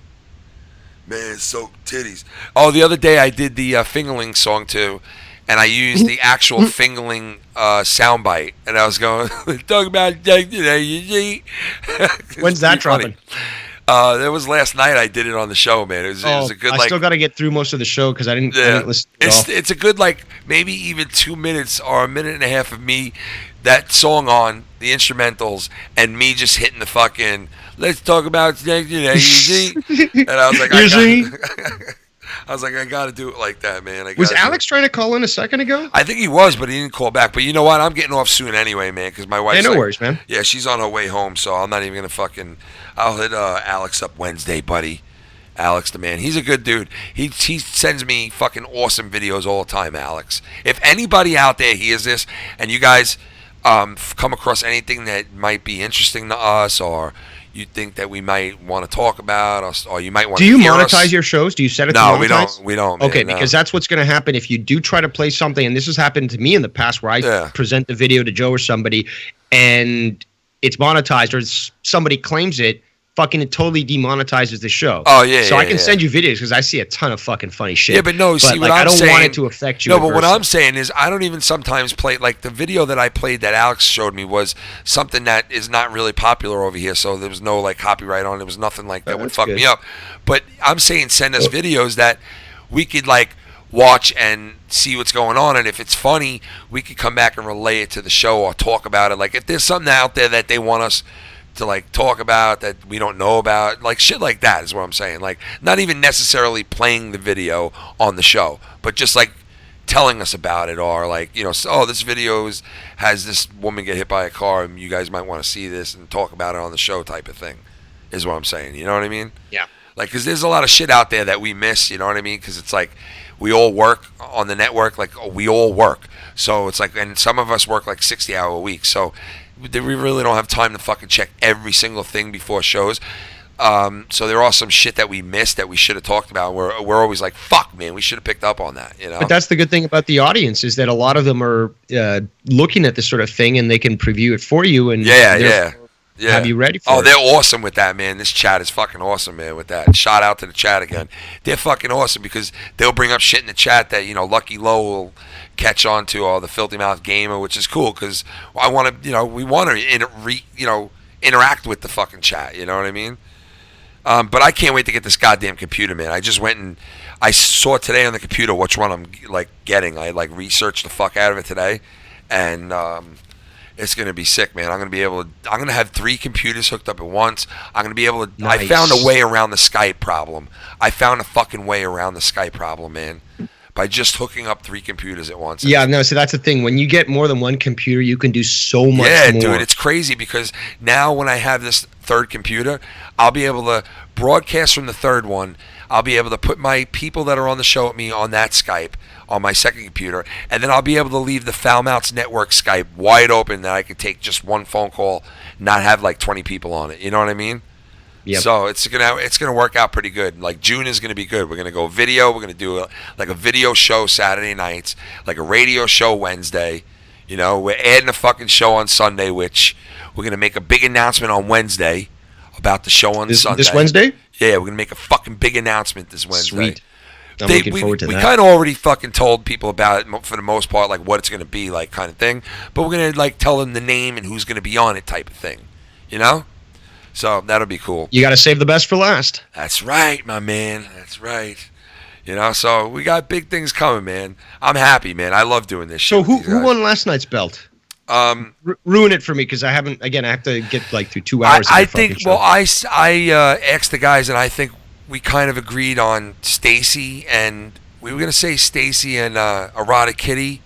S1: Man soap titties. Oh, the other day I did the Fingerling song too, and I used the actual Fingerling soundbite, and I was going, talk about,
S15: When's that dropping?
S1: That was last night. I did it on the show, man. It was a good.
S15: I still got to get through most of the show because I didn't listen to it all.
S1: It's a good, like, maybe even 2 minutes or a minute and a half of me, that song on the instrumentals, and me just hitting the fucking, let's talk about, and I was like, I got to do it like that, man.
S15: Was Alex trying to call in a second ago?
S1: I think he was, but he didn't call back. But you know what? I'm getting off soon anyway, man, because my wife's
S15: no worries, man.
S1: Yeah, she's on her way home, so I'm not even going to fucking... I'll hit Alex up Wednesday, buddy. Alex, the man. He's a good dude. He sends me fucking awesome videos all the time, Alex. If anybody out there hears this, and you guys come across anything that might be interesting to us, or you think that we might want to talk about, or you might want to hear us.
S15: Do you monetize your shows? Do you set it to monetize?
S1: No, we don't. Man,
S15: okay, because that's what's going to happen if you do try to play something, and this has happened to me in the past where I present the video to Joe or somebody, and it's monetized, or somebody claims it, fucking it totally demonetizes the show.
S1: Oh, yeah,
S15: so I can send you videos because I see a ton of fucking funny shit.
S1: Yeah, but no, see what
S15: I
S1: I'm
S15: don't
S1: saying,
S15: want it to affect you.
S1: No, but what I'm saying is I don't even sometimes play, like the video that I played that Alex showed me was something that is not really popular over here, so there was no like copyright on it. There was nothing like that would fuck me up. But I'm saying send us videos that we could like watch and see what's going on, and if it's funny, we could come back and relay it to the show or talk about it. Like if there's something out there that they want us to like talk about that we don't know about, like shit like that is what I'm saying. Like not even necessarily playing the video on the show, but just like telling us about it, or like, you know, oh, this video has this woman get hit by a car and you guys might want to see this and talk about it on the show type of thing is what I'm saying. You know what I mean?
S15: Yeah.
S1: Like, because there's a lot of shit out there that we miss, you know what I mean? Because it's like we all work on the network, like we all work. So it's like, and some of us work like 60-hour weeks. So we really don't have time to fucking check every single thing before shows. So there are some shit that we missed that we should have talked about. We're always like, fuck, man, we should have picked up on that, you know?
S15: But that's the good thing about the audience is that a lot of them are looking at this sort of thing and they can preview it for you and have you ready for it.
S1: Oh, they're awesome with that, man. This chat is fucking awesome, man, with that. Shout out to the chat again. They're fucking awesome because they'll bring up shit in the chat that, you know, Lucky Low will catch on to, or the Filthy Mouth Gamer, which is cool because I want to, you know, we want to, interact with the fucking chat, you know what I mean? But I can't wait to get this goddamn computer, man. I just went and I saw today on the computer which one I'm like getting. I like researched the fuck out of it today, and it's gonna be sick, man. I'm gonna have 3 computers hooked up at once. I'm gonna be able to. Nice. I found a way around the Skype problem. I found a fucking way around the Skype problem, man, by just hooking up 3 computers at once.
S15: Yeah, no, so that's the thing. When you get more than one computer, you can do so much more.
S1: Yeah, dude, it's crazy because now when I have this 3rd computer, I'll be able to broadcast from the 3rd one. I'll be able to put my people that are on the show with me on that Skype on my 2nd computer, and then I'll be able to leave the FoulMouthsNetwork Skype wide open that I could take just one phone call, not have like 20 people on it. You know what I mean?
S15: Yep.
S1: So it's gonna work out pretty good. Like June is gonna be good. We're gonna go video. We're gonna do a video show Saturday nights, like a radio show Wednesday. You know, we're adding a fucking show on Sunday, which we're gonna make a big announcement on Wednesday about the show on Sunday.
S15: This Wednesday?
S1: Yeah, we're gonna make a fucking big announcement this Wednesday.
S15: Sweet. I'm looking forward to that.
S1: We kind of already fucking told people about it for the most part, like what it's gonna be, like kind of thing. But we're gonna like tell them the name and who's gonna be on it, type of thing. You know? So that'll be cool.
S15: You got to save the best for last.
S1: That's right, my man. That's right. You know, so we got big things coming, man. I'm happy, man. I love doing this shit.
S15: So who won last night's belt? Ruin it for me because I haven't. Again, I have to get like through 2 hours.
S1: I think. Well, I asked the guys, and I think we kind of agreed on Stacy, and we were gonna say Stacy and Erotic Kitty,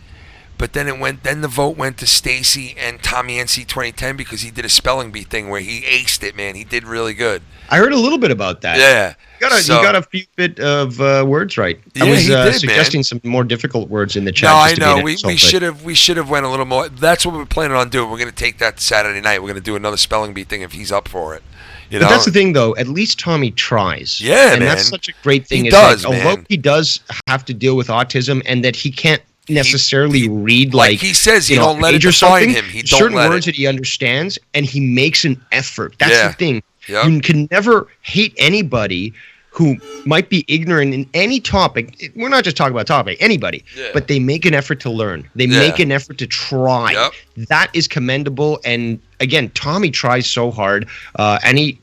S1: but then the vote went to Stacy and Tommy NC 2010 because he did a spelling bee thing where he aced it, man. He did really good.
S15: I heard a little bit about that.
S1: Yeah.
S15: You got a few bit of words right.
S1: Yeah,
S15: I was
S1: he did,
S15: suggesting
S1: man.
S15: some more difficult words in the chat.
S1: No,
S15: just
S1: I know.
S15: to
S1: We should have went a little more. That's what we're planning on doing. We're going to take that Saturday night. We're going to do another spelling bee thing if he's up for it. You know?
S15: But that's the thing, though. At least Tommy tries.
S1: Yeah,
S15: and
S1: man.
S15: that's such a great thing.
S1: He does, man.
S15: Although he does have to deal with autism, and that he can't necessarily read like
S1: he says, he don't let it define him. He don't
S15: certain
S1: let
S15: words
S1: it.
S15: that he understands, and he makes an effort. That's
S1: Yeah.
S15: the thing.
S1: Yep.
S15: You can never hate anybody who might be ignorant in any topic. We're not just talking about topic, anybody.
S1: Yeah.
S15: But they make an effort to learn. They
S1: Yeah.
S15: make an effort to try.
S1: Yep.
S15: That is commendable. And again, Tommy tries so hard, and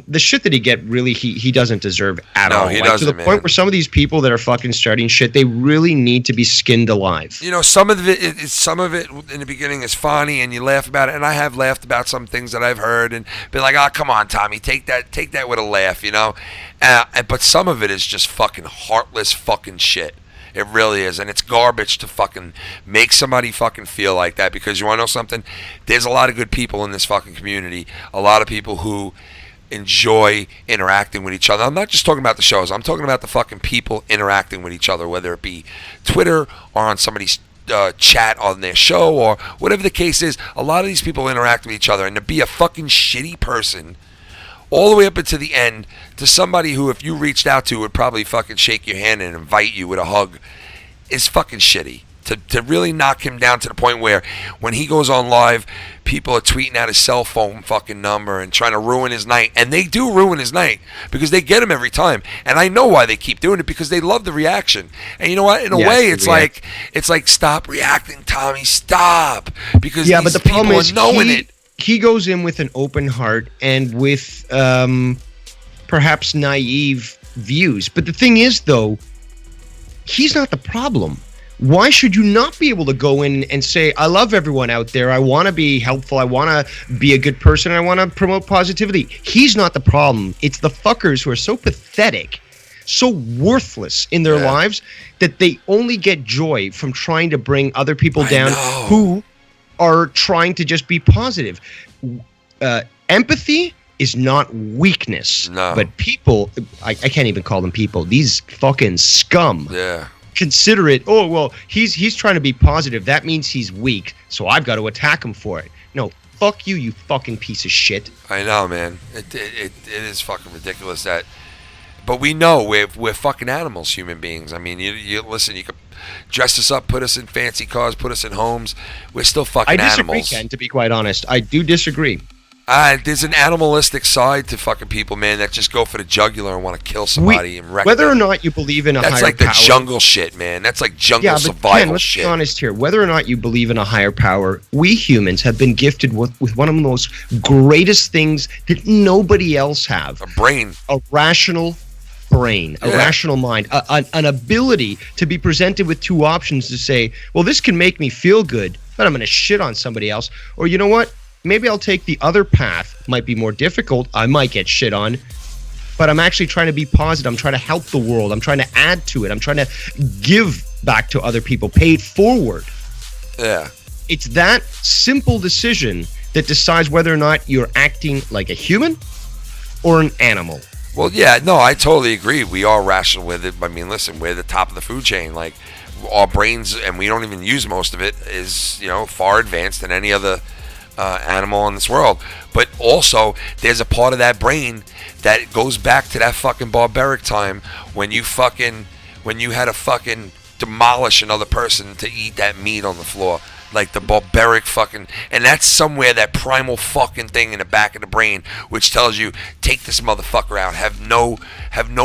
S15: the shit that he get, really, he doesn't deserve at all.
S1: He
S15: To
S1: doesn't,
S15: the
S1: man.
S15: point where some of these people that are fucking starting shit, they really need to be skinned alive.
S1: You know, some of it in the beginning is funny, and you laugh about it. And I have laughed about some things that I've heard, and been like, "Oh, come on, Tommy, take that with a laugh," you know. But some of it is just fucking heartless fucking shit. It really is, and it's garbage to fucking make somebody fucking feel like that. Because you want to know something? There's a lot of good people in this fucking community. A lot of people who enjoy interacting with each other. I'm not just talking about the shows. I'm talking about the fucking people interacting with each other, whether it be Twitter or on somebody's chat on their show or whatever the case is. A lot of these people interact with each other, and to be a fucking shitty person all the way up into the end to somebody who, if you reached out to, would probably fucking shake your hand and invite you with a hug is fucking shitty. To really knock him down to the point where when he goes on live, people are tweeting out his cell phone fucking number and trying to ruin his night. And they do ruin his night because they get him every time. And I know why they keep doing it, because they love the reaction. And you know what? In a way, it's like stop reacting, Tommy. Stop. Because these
S15: but the
S1: people
S15: problem is
S1: are knowing it.
S15: He goes in with an open heart and with perhaps naive views. But the thing is, though, he's not the problem. Why should you not be able to go in and say, I love everyone out there. I want to be helpful. I want to be a good person. I want to promote positivity. He's not the problem. It's the fuckers who are so pathetic, so worthless in their lives that they only get joy from trying to bring other people down who are trying to just be positive. Empathy is not weakness.
S1: No.
S15: But people, I can't even call them people. These fucking scum.
S1: Yeah.
S15: Consider it, oh, well, he's trying to be positive. That means he's weak, so I've got to attack him for it. No, fuck you, you fucking piece of shit.
S1: I know, man. It is fucking ridiculous that. But we know we're fucking animals, human beings. I mean, you listen, you could dress us up, put us in fancy cars, put us in homes. We're still fucking animals.
S15: I disagree, Ken, to be quite honest. I do disagree.
S1: There's an animalistic side to fucking people, man, that just go for the jugular and want to kill somebody and wreck
S15: whether
S1: them.
S15: or not you believe in a higher power.
S1: That's like the jungle shit, man. That's like jungle survival
S15: Ken, let's
S1: shit.
S15: be honest here. Whether or not you believe in a higher power, we humans have been gifted with one of the most greatest things that nobody else have.
S1: A brain.
S15: A rational brain, a rational mind, an ability to be presented with two options to say, well, this can make me feel good, but I'm going to shit on somebody else. Or you know what? Maybe I'll take the other path. Might be more difficult. I might get shit on, but I'm actually trying to be positive. I'm trying to help the world. I'm trying to add to it. I'm trying to give back to other people, pay it forward.
S1: Yeah.
S15: It's that simple decision that decides whether or not you're acting like a human or an animal.
S1: Well, yeah, no, I totally agree. We are rational with it. I mean, listen, we're the top of the food chain. Like, our brains, and we don't even use most of it, is, far advanced than any other animal in this world. But also, there's a part of that brain that goes back to that fucking barbaric time when you had to fucking demolish another person to eat that meat on the floor. Like the barbaric fucking, and that's somewhere that primal fucking thing in the back of the brain, which tells you, take this motherfucker out, have no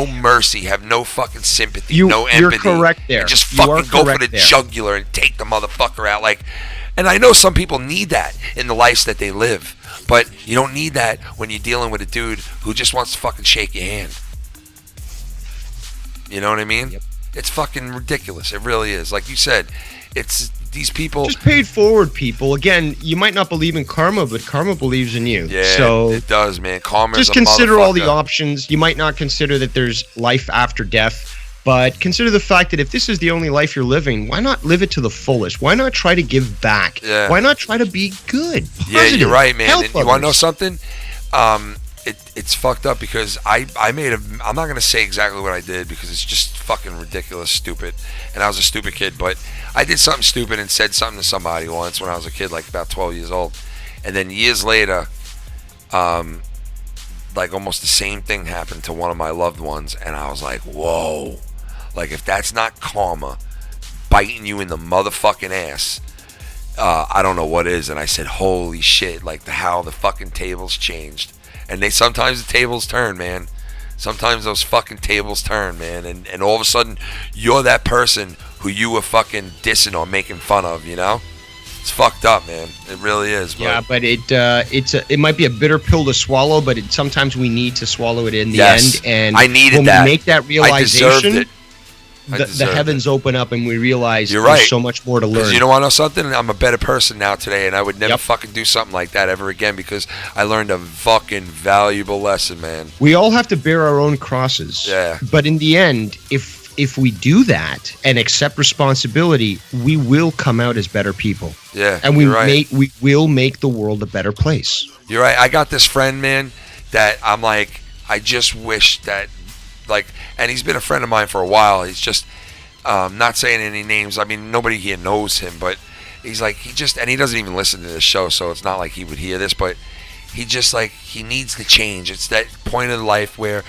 S1: mercy, have no fucking sympathy, no empathy.
S15: You're correct there.
S1: And just fucking go for the jugular and take the motherfucker out. Like, and I know some people need that in the lives that they live, but you don't need that when you're dealing with a dude who just wants to fucking shake your hand. You know what I mean?
S15: Yep.
S1: It's fucking ridiculous. It really is. Like you said, it's these people.
S15: Just paid forward people. Again, you might not believe in karma, but karma believes in you.
S1: Yeah,
S15: so
S1: it does, man. Karma's
S15: just
S1: a
S15: consider all the
S1: motherfucker.
S15: options. You might not consider that there's life after death, But consider the fact that if this is the only life you're living, why not live it to the fullest? Why not try to give back?
S1: Yeah.
S15: Why not try to be good? Positive,
S1: yeah, you're right, man.
S15: Help
S1: And you want to know
S15: others.
S1: something? It's fucked up because I'm not going to say exactly what I did because it's just fucking ridiculous, stupid. And I was a stupid kid, but I did something stupid and said something to somebody once when I was a kid, like about 12 years old. And then years later, like almost the same thing happened to one of my loved ones. And I was like, whoa. Like, if that's not karma biting you in the motherfucking ass, I don't know what is. And I said, holy shit, like how the fucking tables changed. And sometimes the tables turn, man. Sometimes those fucking tables turn, man. And all of a sudden, you're that person who you were fucking dissing or making fun of, you know? It's fucked up, man. It really is. But
S15: Yeah, but it might be a bitter pill to swallow, but sometimes we need to swallow it in the
S1: Yes.
S15: end. And
S1: I needed
S15: when
S1: that.
S15: we make that
S1: I deserved
S15: realization,
S1: it.
S15: the heavens open up and we realize
S1: You're
S15: there's
S1: right.
S15: so much more to learn.
S1: You know what? I know something? I'm a better person now today, and I would never fucking do something like that ever again because I learned a fucking valuable lesson, man.
S15: We all have to bear our own crosses.
S1: Yeah.
S15: But in the end, if we do that and accept responsibility, we will come out as better people.
S1: Yeah.
S15: And we
S1: you're right.
S15: we will make the world a better place.
S1: You're right. I got this friend, man, that I'm like, I just wish that, like, and he's been a friend of mine for a while. He's just, not saying any names. I mean, nobody here knows him, but he's like, and he doesn't even listen to this show, so it's not like he would hear this, but he just, like, he needs to change. It's that point in life where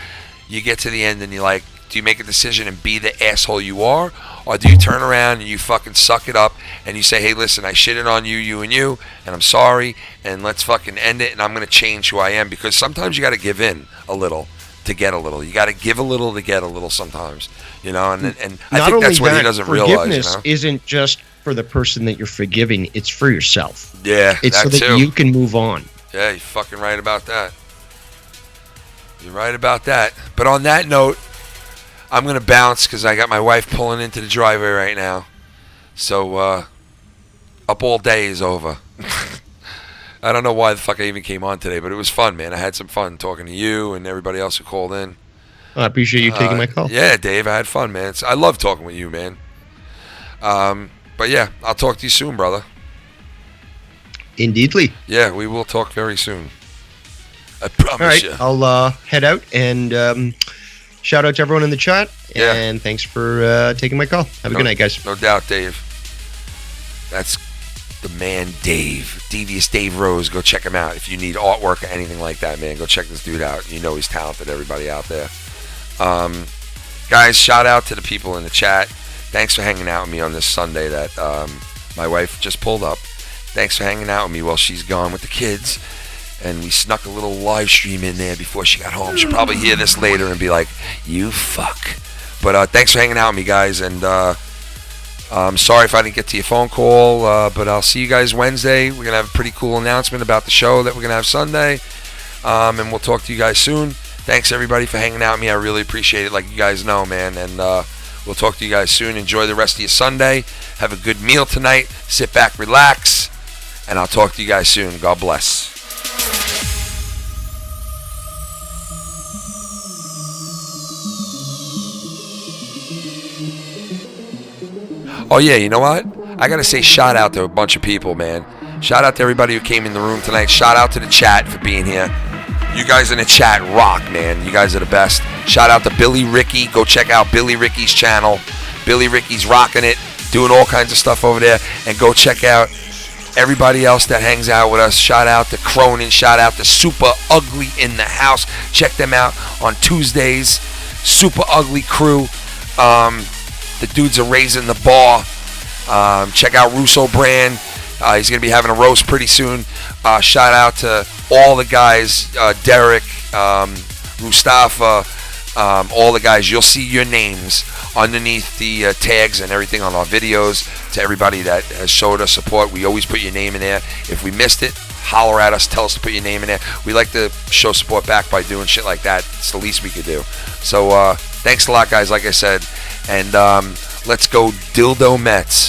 S1: you get to the end and you're like, do you make a decision and be the asshole you are? Or do you turn around and you fucking suck it up and you say, hey, listen, I shitted on you, and I'm sorry, and let's fucking end it, and I'm going to change who I am? Because sometimes you got to give in a little to get a little. You got to give a little to get a little sometimes, you know? And I think that's what he doesn't realize, you
S15: forgiveness
S1: know?
S15: isn't just for the person that you're forgiving, it's for yourself.
S1: Yeah,
S15: it's
S1: that
S15: so that
S1: too.
S15: you can move on.
S1: Yeah, you're fucking right about that. You're right about that. But on that note, I'm going to bounce because I got my wife pulling into the driveway right now. So, up all day is over. I don't know why the fuck I even came on today, but it was fun, man. I had some fun talking to you and everybody else who called in.
S15: I appreciate you taking my call.
S1: Yeah, Dave, I had fun, man. I love talking with you, man. But yeah, I'll talk to you soon, brother.
S15: Indeedly.
S1: Yeah, we will talk very soon. I promise
S15: All right,
S1: you.
S15: I'll head out and shout out to everyone in the chat.
S1: Yeah.
S15: And thanks for taking my call. Have a good night, guys.
S1: No doubt, Dave. That's the man, Dave. Devious Dave Rose. Go check him out. If you need artwork or anything like that, man, go check this dude out. You know he's talented, everybody out there. Guys, shout out to the people in the chat. Thanks for hanging out with me on this Sunday that my wife just pulled up. Thanks for hanging out with me while she's gone with the kids. And we snuck a little live stream in there before she got home. She'll probably hear this later and be like, you fuck. But thanks for hanging out with me, guys. And I'm sorry if I didn't get to your phone call, but I'll see you guys Wednesday. We're going to have a pretty cool announcement about the show that we're going to have Sunday. And we'll talk to you guys soon. Thanks, everybody, for hanging out with me. I really appreciate it, like you guys know, man. And we'll talk to you guys soon. Enjoy the rest of your Sunday. Have a good meal tonight. Sit back, relax. And I'll talk to you guys soon. God bless. Oh, yeah, you know what? I got to say shout out to a bunch of people, man. Shout out to everybody who came in the room tonight. Shout out to the chat for being here. You guys in the chat rock, man. You guys are the best. Shout out to Billy Ricky. Go check out Billy Ricky's channel. Billy Ricky's rocking it, doing all kinds of stuff over there. And go check out everybody else that hangs out with us. Shout out to Cronin. Shout out to Super Ugly in the house. Check them out on Tuesdays. Super Ugly crew. The dudes are raising the bar. Check out Russo Brand. He's going to be having a roast pretty soon. Shout out to all the guys, Derek, Mustafa, all the guys. You'll see your names underneath the tags and everything on our videos. To everybody that has showed us support, we always put your name in there. If we missed it, holler at us, tell us to put your name in there. We like to show support back by doing shit like that. It's the least we could do. So thanks a lot, guys, like I said. And let's go Dildo Mets.